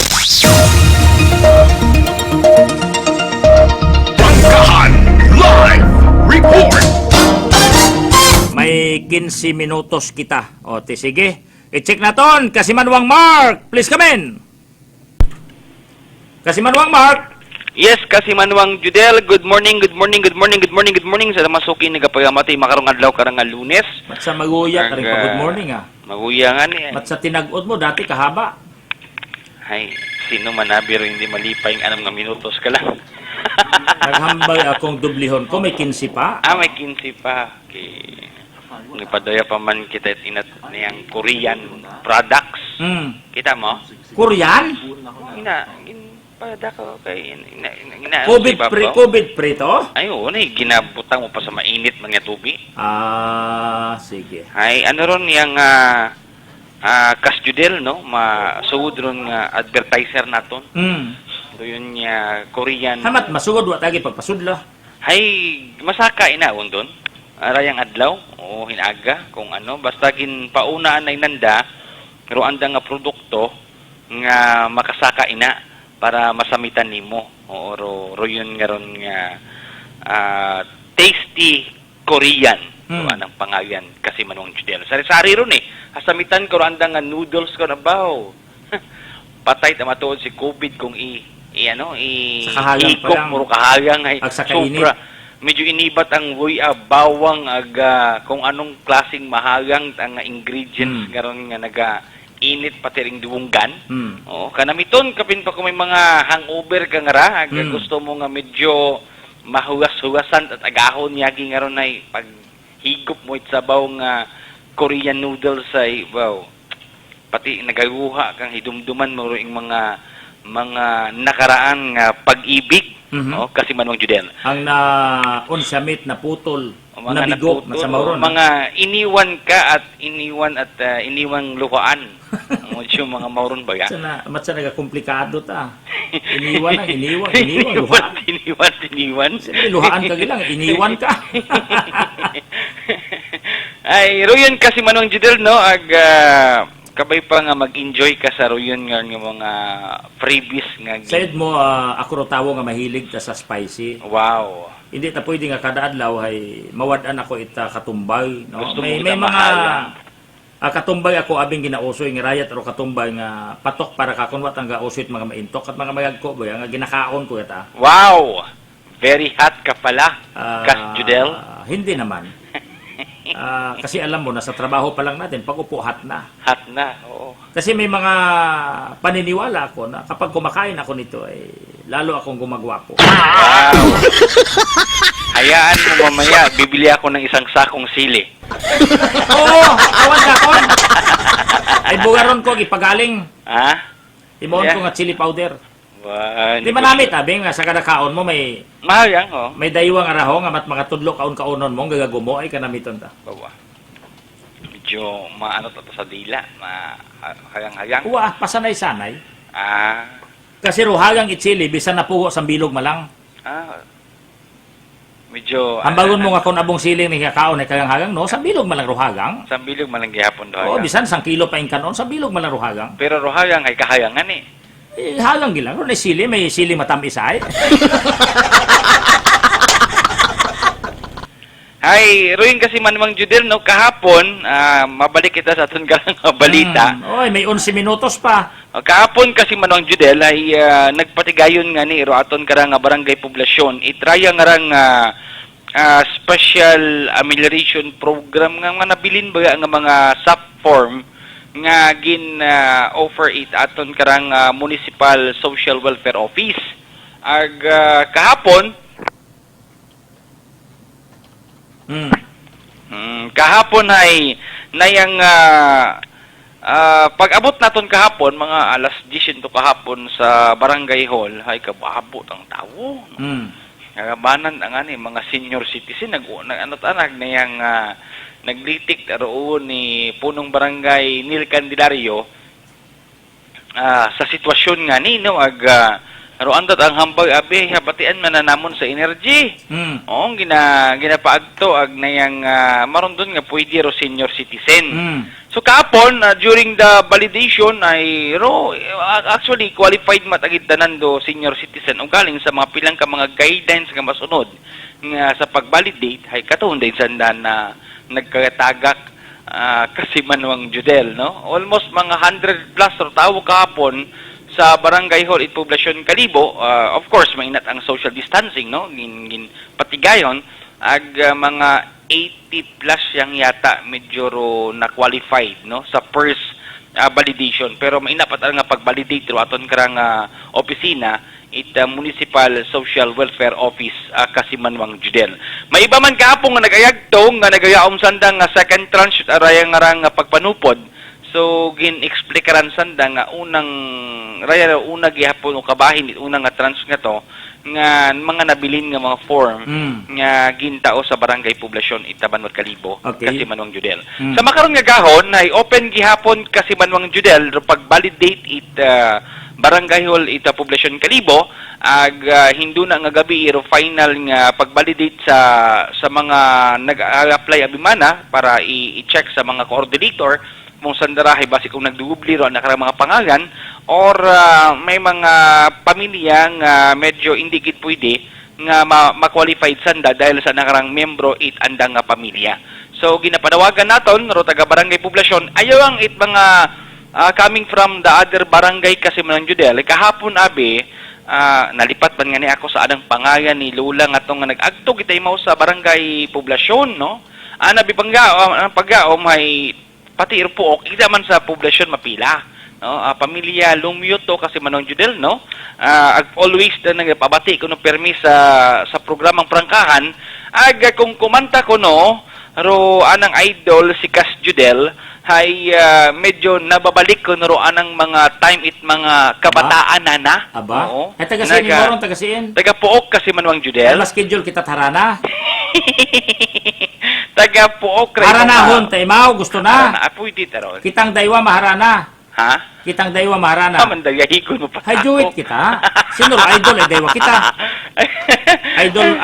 Prangkahan Live Report. May 15 minutos kita. O, sige. I-check naton, Kasimanwang Mark, please come in. Kasimanwang Mark. Yes, kasi Manuang Judel, good morning sa masukin ni Kapayamati, makarong adlaw karang Lunes. Mat sa maguya, karing pa good morning ha. Maguya nga ni. Mat sa tinagod mo, dati kahaba. Ay, sino man pero hindi malipay ang 6 minutos ka lang. Naghambay akong dublihon ko, may 15 pa. May 15 pa. Okay. Nipadaya pa man kita inat niyang Korean products. Kita mo? Korean? Pada ko kay COVID pre to? Ay, oo, ginabutang mo pa sa mainit mga tubig. Sige. Ay, ano ron yung kasjudel, no? Masuod ron nga advertiser naton. Doon yung Korean. Hamat masugod, wa tagi pagpasudla. Ay, masaka inaon doon. Arayang adlaw, o hinaga, kung ano. Basta paunaan ay nanda, pero anda nga produkto nga makasaka ina para masamitan nimo o yun nga ron nga tasty Korean anang pangalan kasi Manuang Judel sari-sari ron hasamitan ko anda nga noodles ko na baw patay tamatuod si COVID kung i-cook mo kahagang ay sobra medyo inibat ang bawang aga kung anong klaseng mahagang ang ingredients nga ron nga init pati ring duwunggan. Hmm. Oo, kanamiton kapin pa kung may mga hangover ka nga ra, gusto mo nga medyo mahugas-hugasan at agahon yagi nga ron ay pag higop mo itsabaw nga Korean noodles ay wow. Pati nagaguha kang hidumduman mo ring mga nakaraan nga pag-ibig. Oh, kasi manong Judel. Ang unsamit na putol, nabigo, sa mauron. Mga iniwan ka at iniwang luhaan. Yung mga mauron ba ya? Matsa nagakomplikado ta. Iniwan, luhaan. Iniwan. Siyempre, luhaan ka gilang, iniwan ka. Ay, royon kasi manong Judel, no? Kabay pa nga mag-enjoy ka sa royon nga mga freebies nga. Sayad mo, ako tawo nga mahilig ta sa spicy. Wow. Hindi ta pwede nga kada adlaw ay mawad-an ako ita katumbay. No? Gusto May mo mga katumbay ako abing ginausoy nga rayat o katumbay nga patok para kakunwat ang gausoy mga maintok at mga mayagko ba nga ginakaon ko ita. Wow! Very hot ka pala, Kas Judel. Hindi naman. Kasi alam mo, nasa trabaho pa lang natin, pag upo, hot na. Hot na, oo. Kasi may mga paniniwala ako na kapag kumakain ako nito, ay lalo akong gumagwapo. Wow! Hayaan mo mamaya, bibili ako ng isang sakong sili. Oo! Awan ka kon! Ay bugaron ko, ipagaling. Ha? Imoon ko nga chili powder. Di Di manamit, abing, sa kada kaon mo may mahal yan, oh. may daywa nga rahong, amat mga tudlo kaon-kaonon mo, gagagumo, ay kanamiton ta. Bawa. Medyo maano to sa dila, hayang-hayang. Uwa, pasanay-sanay. Ah, Kasi ruhagang ichili, bisan na pugo sa bilog malang. medyo... Hambagon mo nga kung abong siling ni kakaon ay kagang-hagang, no? Sa bilog malang ruhagang. Sa bilog malang gihapon do. Oo, bisan 1 kilo pa yung kanon, sa bilog malang ruhagang. Pero rohayang ay kahayangan eh. Hagang gilang, ron ay sili, may sili matamis ay. Ay, royong kasi manmang Judel, no, kahapon, mabalik kita sa atong galang balita. Oy, may 11 minutos pa. Kahapon kasi manong Judel ay nagpatigayon nga ni aton karang nga barangay poblasyon. Itraya nga rang special amelioration program nga nabilin ba nga mga SAP form nga offer it aton karang Municipal Social Welfare Office. Kahapon kahapon ay nayang pag-abot naton kahapon mga alas 10 to kahapon sa barangay hall ay kababot ang tawo. Nagabanan ang mga senior citizen nagtanag naglitik roon ni punong barangay Nil Candelario sa sitwasyon nga ni no roandat ang hambag abi habatian man namon sa energy. Oo, ginapaagto ag nayang maron doon nga pwede ro senior citizen. So kahapon during the validation ay actually qualified matagid tanan do senior citizen ug galing sa mga pilang ka mga guidelines nga masunod nga sa pag-validate ay katuon din sandan na nagkatagak kasi manwang Judel, no? Almost mga 100 plus or tawo kahapon sa Barangay Hall at Poblasyon Kalibo. Of course, mainat ang social distancing, no? Patigayon, mga 80 plus yang yata medyo na-qualified, no? Sa first validation. Pero mainat pa nga pag-validate ro aton karang opisina Municipal Social Welfare Office kasi manwang Judel. May iba man kaapong nga nagayagtong nga nagayaom sandang nga second tranche arayang ngarang pagpanupod. So gin-explikaran sanda nga unang gihapon o kabahin unang nga trans nga to nga mga nabilin nga mga form nga gintao sa barangay poblasyon Itabanwat Kalibo kasi manwang Judel. Sa makaron nga gahon ay open gihapon kasi manwang Judel pag-validate barangay hall ita poblasyon Kalibo hindo na nga gabi iro final nga pag-validate sa mga nag-apply abimana para i-check sa mga coordinator mong sandarahe basi kung nagdubli ro nakarang mga pangalan or may mga pamilya nga medyo indikit pwede nga ma-qualified sanda dahil sa nakarang membro andang nga pamilya. So ginapanawagan naton ro taga barangay poblasyon ayaw ang mga coming from the other barangay kasi man Judel kahapon abi nalipat man nga ni ako sa adang pangalan ni Lula nga tong nag-agto kitay mao sa barangay poblasyon, no? Nabibangga ang paggaom ay pati Irpook, ida man sa poblasyon mapila. No, pamilya Lumyo to kasi Manong Judel, no? Always na nagpabati ko no permis sa programang Prangkahan. Kung kumanta ko no, ro anang idol si Cas Judel, hay medyo nababalik ko no ro anang mga time it mga kabataan na. Aba? Oo. Tagasiin mo ron, tagasiin. Taga-Puok kasi Manong Judel. Mas schedule kita harana. Taga-Puok. Haranahon, taimaw, gusto na. Pwede taron. Kitang daywa maharana. Ha? Kitang daywa maharana. Mandayahigon mo pa Hay, do it kita. Sino idol? Ay, daywa kita.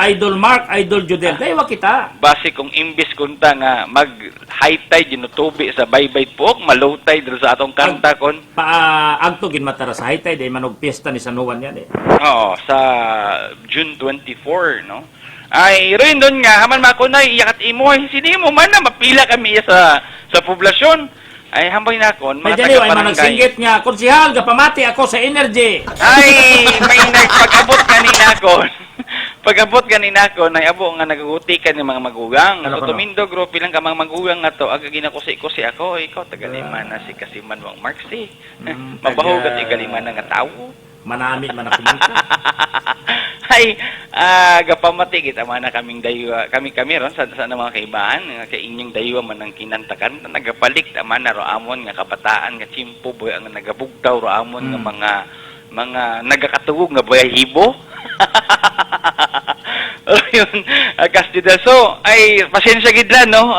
Idol Mark, idol Judel. Daywa kita. Base kung imbis kunta nga mag-high tide ginutubi sa baybay Puok, malow tide sa atong kanta kon. Agto ginmatara sa high tide, ay manog piyesta ni Sanuan yan eh. Oo, sa June 24, no? Ay, rin doon nga, haman makunay, iyakat imo, sini mo man na, mapila kami sa poblasyon. Ay, hambay na ako, May mga daliw, ay taga-barangay. managsinggit nga, konsihal, gapamati ako sa energy. Ay, may nagpag-abot kanina ko. Pag-abot kanina ko, abo nga nagagutikan ng mga magugang. Ano So, ko, no? tumindo, gro, pilang ka mga magugang nga to, aga ginakusi-kusi ako, ikaw, tagaliman na si Kasiman Wang Marxi. Mabahugat si Kaliman nga tao. Manami man ako mangka. Ay, gapamati kita man na kaming daywa, kami ron sa mga kaibahan, nga kay inyong daywa man ang kinantakan, nagapalik taman na ro amon nga kabataan nga chimpo boy ang nagabugtaw ro amon nga mga nagakatugog nga bayahibo. Yun, Castillo. So, ay pasensya gid lang no.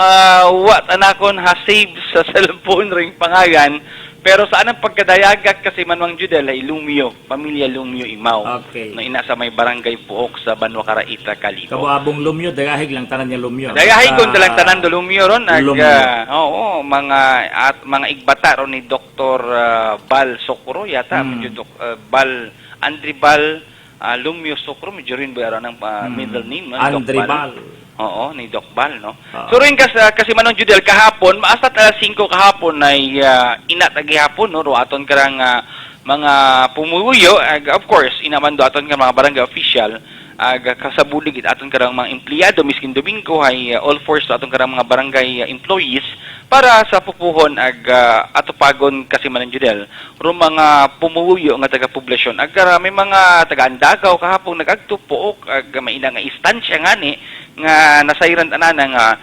What anakon ha-save sa cellphone ring pangalan. Pero saan ang pagkadayagat kasi Manwang Judel ay Lumyo, pamilya Lumyo Imaw. Okay. Na ina sa may barangay Puok sa Banwa Caraita, Calibo. Kabuabong lumyo, dagahig lang tanan niya lumyo. Dagahig kung dalang tanan do Lumyo ron. Lumyo. Mga igbata ron ni Dr. Bal Sokro yata. Medyo Bal, Andri Bal, Lumyo Sokro. Medyo rin ba ng middle name, no? Andri Doc Bal. Oo, ni Doc Bal, no? So rin kasi Manong Judel kahapon, maasat alas 5 kahapon ay inatagi hapon, no? Aton karang mga pumuyo, of course, inaman do aton ka mga barangay official, kasabulig aton karang mga empleyado, miskin Domingo, ay all force aton karang mga barangay employees, para sa pupuhon atupagon kasi Manong Judel, ro mga pumuyo nga taga-poblasyon, may mga taga-Andagaw kahapon nagagtupook, may nga istansya nga ni, nga nasayran tanan nga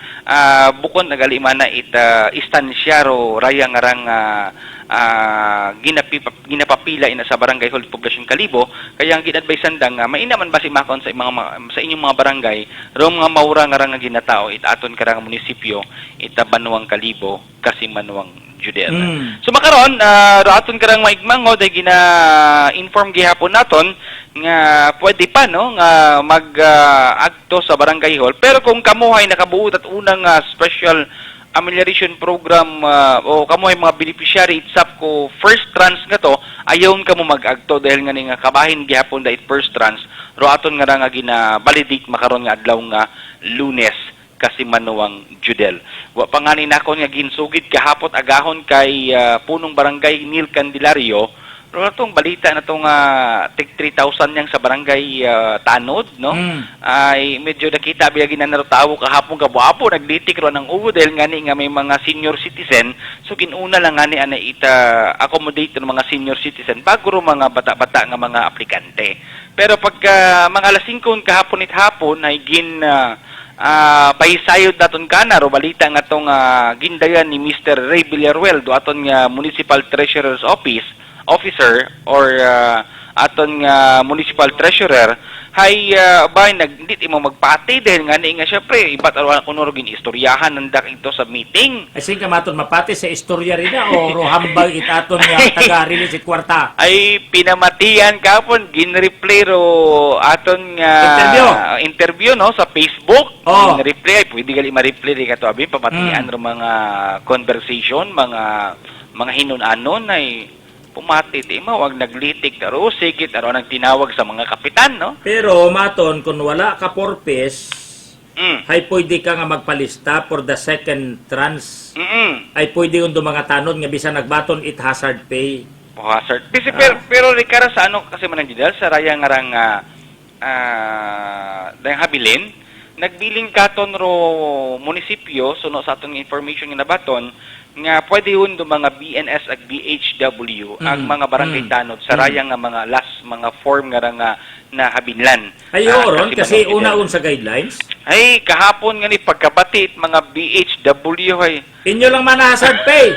bukod nagaliman na istansya ro raya nga rang ginapapila ina sa barangay hall poblasyon Kalibo, kaya ang ginadvisean nga mainaman ba si makon sa inyong mga barangay ro mga maura nga rang ginatao aton karang munisipyo Banwang Kalibo kasi Manwang Judel. So makaron aton karang maigmango dahil gina-inform gihapon naton nga pwede pa no nga mag-agto sa barangay hall, pero kung kamuhay nakabuot at unang special amelioration program o kamuhay mga beneficiary itsap ko first trans nga to, ayon ka mo mag-agto dahil nga nga kabahin gihapon dahil first trans ro aton nga nga gina-validate makaron nga adlaw nga Lunes kasi Manwang Judel. Wa pa nga ni nako nga ginsugid kahapot agahon kay punong barangay Neil Candelario. Pero itong balita na itong tig 3,000 yang sa barangay Tanod, no? Ay medyo nakita biyagi na narotawo kahapon kabuapo, naglitik ro ng uwo dahil nga ni nga may mga senior citizen. So kinuna lang nga ni ana accommodate ng mga senior citizen bago ro mga bata-bata nga mga aplikante. Pero pagka mga alas 5 kahapon hapon ay pahisayod naton kana ro balita nga tong gindayan ni Mr. Ray Villaruel do aton nga Municipal Treasurer's Officer or aton nga Municipal Treasurer hay hindi mo magpati dahil nga nga syempre iba't aron kuno ro ginistoryahan nandak ito sa meeting. Ay sing kamaton mapati sa istorya rin o rohambag itaton nga taga-release it kwarta. Ay pinamatian kapon ginreplay ro aton nga interview no sa Facebook. Ginreplay pwede gali ma-replay ri kato abi pamatian ro mga conversation, mga hinunanon ay pumati di mawag naglitik taro sigit aron ang tinawag sa mga kapitan no. Pero maton kung wala ka purpose ay pwede ka nga magpalista for the second trans. Ay pwede yung mga tanod nga bisan nagbaton it hazard pay. Hazard. Pero rikara sa ano kasi Manang Judel sa raya nga rang dayang habilin nagbiling katon ro munisipyo suno sa atong information nga nabaton nga pwede yun do mga BNS ag BHW ang mga barangay tanod sa rayang nga mga last mga form nga na habinlan. Ay, oron, kasi Manong una-un sa guidelines. ay kahapon nga ni pagkabatit mga BHW ay Inyo lang manasad, pay.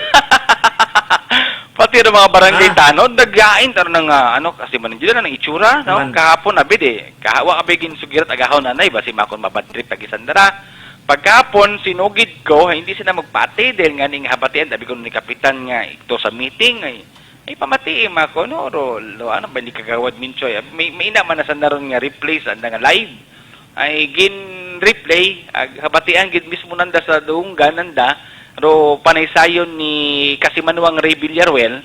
pati ng mga barangay tanod nagain taro ng ano kasi man dito na ng itsura no Man. kahapon abid kahawa abigin sugirat agahaw nanay basi makon mabadrip tagisandara pagkapon sinugid ko hindi sila magpati dahil nga ning habatian sabi ko ni kapitan nga ito sa meeting ay pamati mako no ro ano ba ni kagawad minchoy may ina man na sandaron nga replace and nga live ay gin replay habatian gid mismo nanda sa dunggan nanda ro panaysayon ni Kasimanuang Ray Villarreal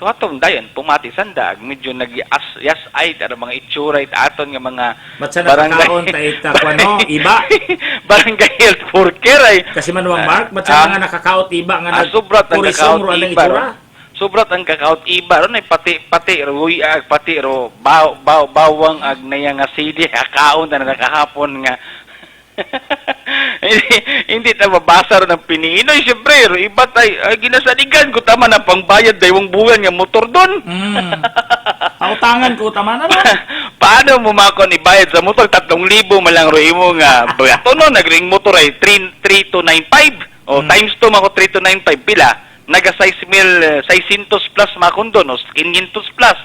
so atong dayon pumati sandag medyo nag-yes ay tara mga itsura it aton nga mga Matsa nakakaon ta kwano, iba. barangay health worker ay Kasi manuang Mark, matsa nga nakakaot iba nga sobrat ang purisong kakaot ro anang iba itsura. sobrat ang kakaot iba ron ay pati ruyag pati ro bawang ag naya nga sili akaon na nakahapon nga hindi ta mabasa ron ang pininoy siyempre iba ay ginasaligan ko tama na pangbayad daywang buwan nga motor doon. Pautangan ko tama na no. Paano mo makon ibayad sa motor 3,000 malang ro imo nga bayato no nagring motor ay 3295 o times 2 mako 3295 pila naga 6,600 plus makon doon o 500 plus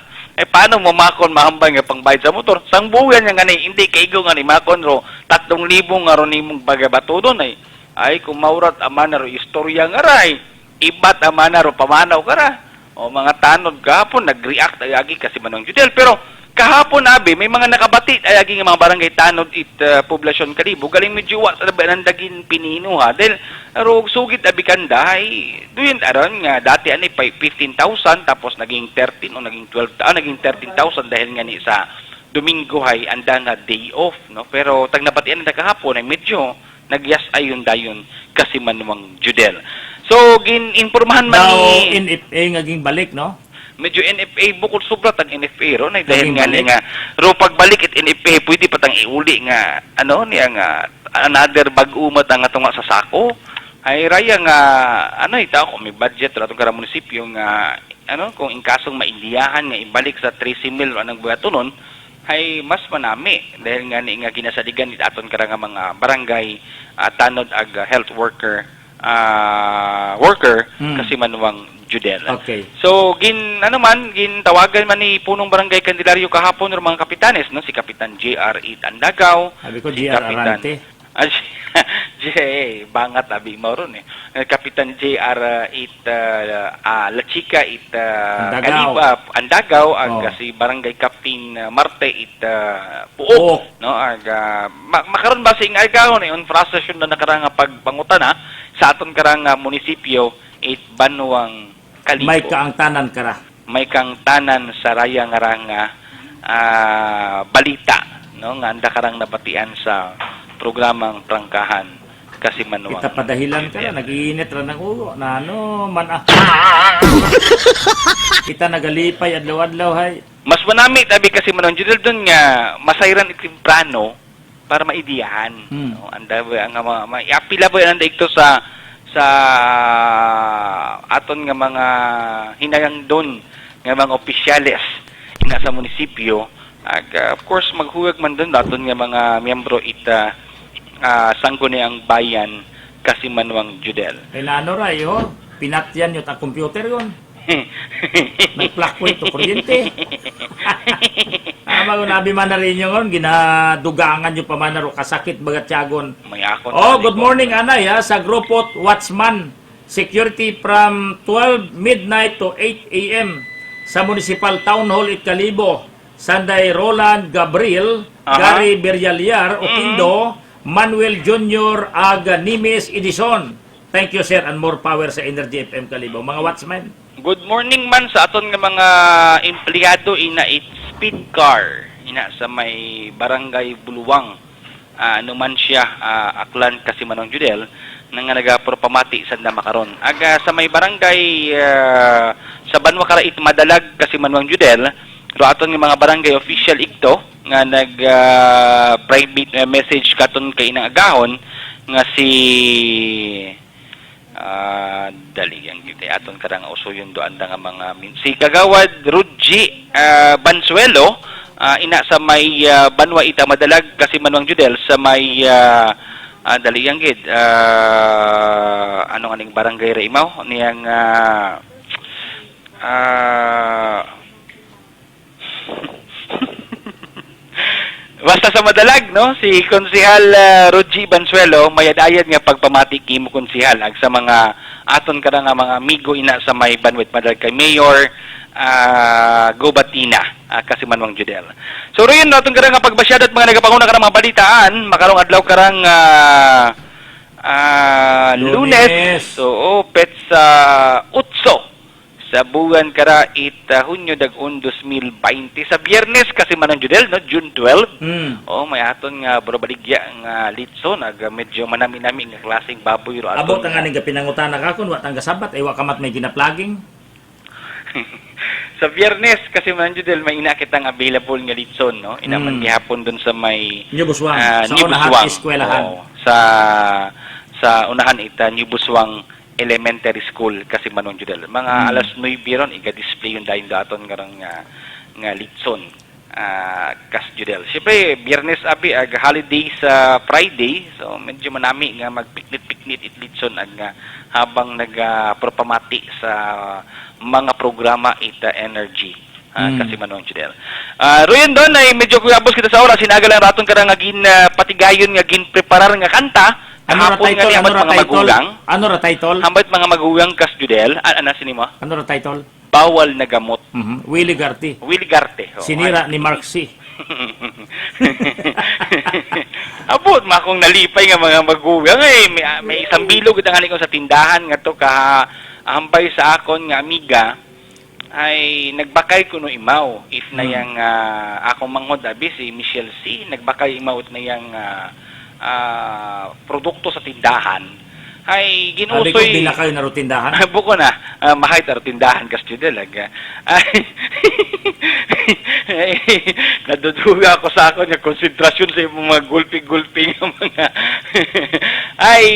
paano mo makon mahambay nga pangbayad sa motor sang buwan nga ngani hindi kaigo nga ni makon ro 3,000 nga ro nimong bagabato doon ay kung maurat amana ro istorya nga ray ibat amana ro pamanaw kara o mga tanod kahapon nag-react ayagi kasi manong judel pero kahapon abi may mga nakabati ayagi nga mga barangay tanod poblasyon Kalibo galing medyo wa sa nandagin pinino ha dahil ro sugit abi kanda ay duyon aron nga dati ani 15,000 tapos naging 13 o naging 12 naging 13,000 dahil nga ni sa Domingo hay anda nga day off no pero tag nabatian na kahapon ay medyo nagyas ayon dayon kasi manuang judel so gin-impormahan man Now, ni NFA nga ging balik no. medyo NFA bukod sobra tag NFA ro na dahil Naging nga balik. nga ro pagbalik it NFA pwede pa tang iuli nga ano niya nga another bag-umat ang atong sa sako ay raya nga ano ita kung may budget ra atong kara munisipyo nga ano kung inkasong maindiyahan nga ibalik sa 13 mil anang buhato nun ay mas manami dahil nga ni nga ginasaligan it aton kara nga mga barangay tanod ag health worker kasi manuang judel. Okay. So tawagan man ni punong barangay Candelario kahapon ng mga kapitanes no si Kapitan JR Andagaw. Sabi ko si JR Arante. bangat abi mauron Kapitan JR La Chica Andagaw ag si barangay Captain Marte Puok no ag makaron ba sing agawon on frustration na nakaranga pagpangutana sa aton karang munisipyo Banuang Kalibo. May kaangtanan kara. May kang tanan sa raya nga ranga balita no nga anda karang nabatian sa programang Prangkahan kasi manuang Kita padahilan ka na, nag-iinit ra ng ulo na ano man kita nagalipay adlaw-adlaw hay. mas manami tabi kasi manuang judel doon nga masayran itimprano para maidiyahan no anda nga apila ba anda ito sa aton nga mga hinayang doon nga mga opisyales ina sa munisipyo ag of course maghuwag man doon aton nga mga miyembro sangguniang bayan kasi manuang judel. Kay naano ra yo, pinatyan yo ta computer yon. Nagplak to kuryente. Ama ko nabi man na rin yung ginadugangan yung pamanaro kasakit bagat tiyagon. May akon. Oh, good morning anay ha sa grupot Watchman Security from 12 midnight to 8 a.m. sa Municipal Town Hall Kalibo. Sanday Roland Gabriel, Gary Berjaliar, Oquindo, Manuel Jr. Aga Nimes Edison. Thank you sir and more power sa Energy FM Kalibo. Mga watchmen. Good morning man sa aton nga mga empleyado ina speed car ina sa may barangay Buluwang ano man siya Aklan kasi manong judel nga nagapropamati sa makaron aga sa may barangay sa Banwa Karait Madalag kasi manong judel ro aton nga mga barangay official ikto nga nag private message katon kay inang agahon nga si Dali ang gid aton karang usuyon do anda nga mga si Kagawad Rudji Bansuelo ina sa may Banwa Ita Madalag kasi Manuang Judel sa may dali ang gid ano aning barangay Reimaw niyang basta sa Madalag, no? Si Konsehal Rudji Bansuelo, mayadayad nga pagpamati kimo konsehal ag sa mga aton kada nga mga amigo ina sa may Banwit Madalag kay Mayor Gobatina kasi Manuang Judel. So roon aton kada nga pagbasyad at mga nagapanguna ka mga balitaan, makarong adlaw karang Lunes. So petsa utso sa buwan kara Hunyo dag-un 2020 sa Biyernes kasi Manang Judel no June 12. May aton nga baligya nga litson ag medyo manami-nami nga klaseng baboy ro aton. Abot nga ning pinangutana ka kun wa tang gasabat ay wa kamat may ginaplaging. Sa Biyernes kasi Manang Judel may ina kitang available nga litson no. Inaman gihapon dun sa may New Buswang sa unahan eskwelahan. Sa unahan ita New Buswang Elementary School kasi Manong Judel. Mga alas 9 ron iga-display yung dahin daton nga litson kas Judel. Siyempre, Biyernes abi ag holiday sa Friday. So medyo manami nga magpiknit-piknit it litson ag habang nagpropamati sa mga programa ita energy. Kasi Manong Judel. Royan doon ay medyo kuyabos kita sa oras. Sinaga lang raton ka nga gin patigayon nga gin preparar nga kanta. Ano ra title? Ano ra title? Hambay mga magulang kas Judel. Ana sini mo? Ano ra title? Bawal na gamot. Willie Garte. Willie Garte. Sinira ni Mark C. Abot makong nalipay nga mga magulang may isang bilog itang ko sa tindahan nga to hambay sa akon nga amiga ay nagbakay kuno imaw if na yang akong manghod abi si Michelle C nagbakay imaw na yang produkto sa tindahan ay ginusoy binakay na tindahan buko na mahay ta tindahan kas Judel naduduga ako sa akon nga konsentrasyon sa mga gulpi-gulpi nga mga ay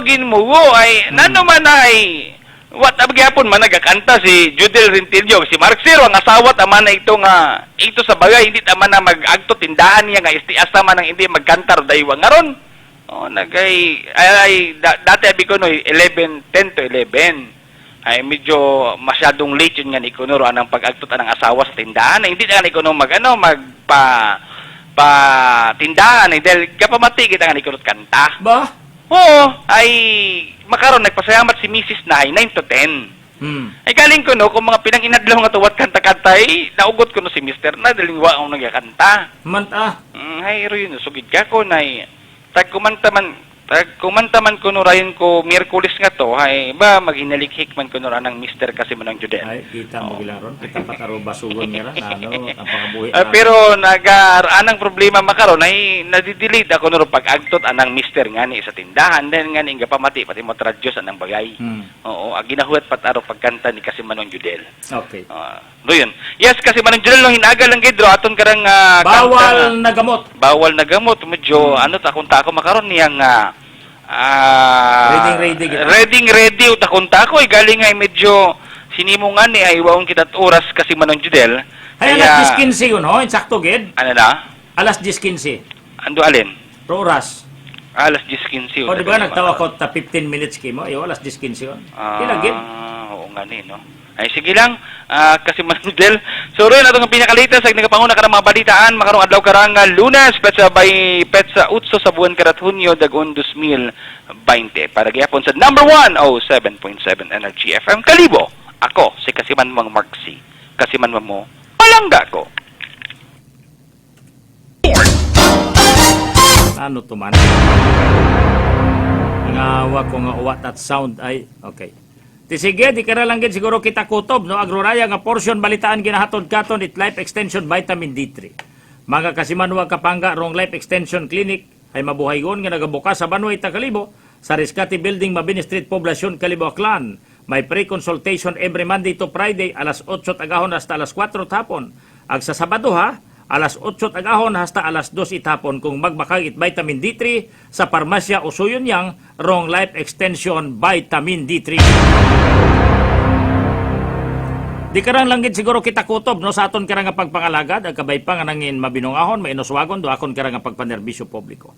ginmuwo ay nano man ay what abyapon man nagakanta si Judel Rentillo si Mark Zero ang asawa tama na ito sa bagay hindi tama na mag-agto tindahan niya nga istias tama nang hindi magkantar daywa ngaron dati abi ko no 10 to 11 ay medyo masyadong late yun nga ni Kunuro anang pag-agtot anang asawa sa tindahan hindi na ni Kuno tindahan dahil kapamati kita nga ni Kunot kanta ba? Oo, ay makaron nagpasalamat si Mrs. na 9 to 10. Ay galing ko no, kung mga pinanginadlaw nga tuwat kanta-kanta, ay naugot ko no si Mr. na, dalingwa akong nagyakanta. Ay, yun, sugid ka ko na, Tagkumantaman ko no rayon ko Miyerkules nga to, ay ba maghinalikik man ko no anang Mr. kasi Manang Judel. Ay, kita mo gilaron, kita pataro basugon nira, ang pangabuhi. Pero anang problema makaron ay nadidelete ako no pag-agtot anang Mr. nga ni sa tindahan, then nga ni pamati pati mo tradyos anang bagay. Oo, ginahuwat pataro pagkanta ni kasi Manang Judel. Okay. Doon. Yes, kasi Manang Judel no hinaga lang gidro aton karang bawal na gamot. Bawal na gamot medyo takon makaron niyang ready utakunta ko galing ay medyo sinimungan ni ay waong kita oras kasi Manong Judel ay alas 10:15 yun ho insakto gid ano na alas 10:15 ando alin oras alas 10:15 o diba nagtawa ko ta 15 minutes kimo ayo alas 10:15 yun pila gid oo nga ni no ay sige lang kasi Manong Judel so rin atong pinakalitas ay nagapanguna ka ng mga balitaan makarong adlaw karang Lunes petsa utso sa buwan karat Hunyo dagon 2020 para gyapon sa number 107.7 Energy FM Kalibo ako si Kasiman Mang Marksy Kasiman mo palangga ko ano to man ngawa ko nga uwat at sound ay okay. Sige, di ka na lang siguro kita kutob, no? Agroraya nga portion balitaan ginahatod katon it Life Extension Vitamin D3. Mga kasimanwa kapangga rong Life Extension Clinic ay mabuhayon nga nagabukas sa Banway Kalibo sa Riscati Building, Mabini Street, Poblacion, Kalibo, Aklan. May pre-consultation every Monday to Friday, alas 8 tagahon hasta alas 4 tapon. Ag sa Sabado ha, alas 8 agahon hasta alas 2 itapon kung magbakag it vitamin D3 sa Parmasya Usuyon yang Rong Life Extension Vitamin D3. Di karang langgit siguro kita kutob no sa aton karang nga pagpangalagad ag kabay pa nga nangin mabinungahon mainuswagon do akon karang nga pagpanerbisyo publiko.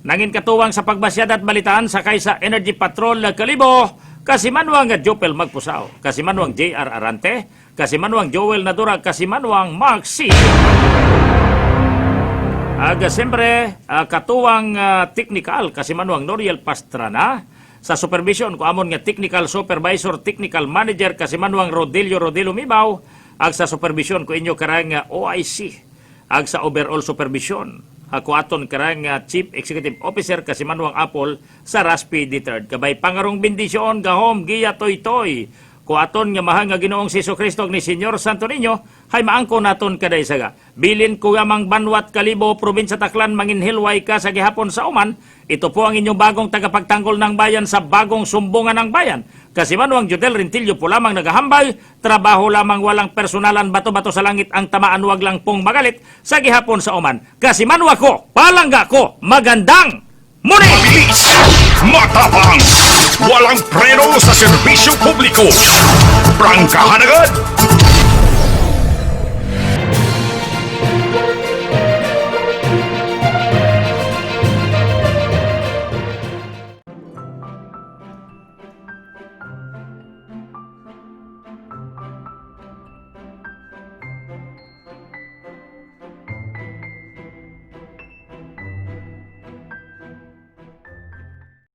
Nangin katuwang sa pagbasyad at balitaan sakay sa Energy Patrol Kalibo, kasimanwang Jopel Magpusaw, kasimanwang JR Arante, kasimanwang Joel Nadura, kasimanwang Mark C. Siyempre, katuwang technical, kasimanwang Noriel Pastrana, sa supervision ko amon nga technical supervisor, technical manager, kasimanwang Rodelio Mibaw, ag sa supervision ko inyo karang OIC, ag sa overall supervision, ako aton karang Chief Executive Officer kasimanwang Apple sa Raspi D3. Kabay pangarong bendisyon gahom giya toy ko aton nga mahal nga Ginoong Jesucristo ni Senyor Santo Niño hay maangko naton kaday saga. Bilin ko gamang Banwat Kalibo, probinsya Taclan, manginhilway ka sa gihapon sa Oman. Ito po ang inyong bagong tagapagtanggol ng bayan sa bagong sumbungan ng bayan. Kasi manuang Jodel Rentillo po lamang nagahambay, trabaho lamang walang personalan, bato-bato sa langit ang tamaan, wag lang pong magalit sa gihapon sa Oman. Kasi manuwa ko, palangga ko, magandang muli! Mabilis, matapang, walang preno sa serbisyo publiko. Prangkahan agad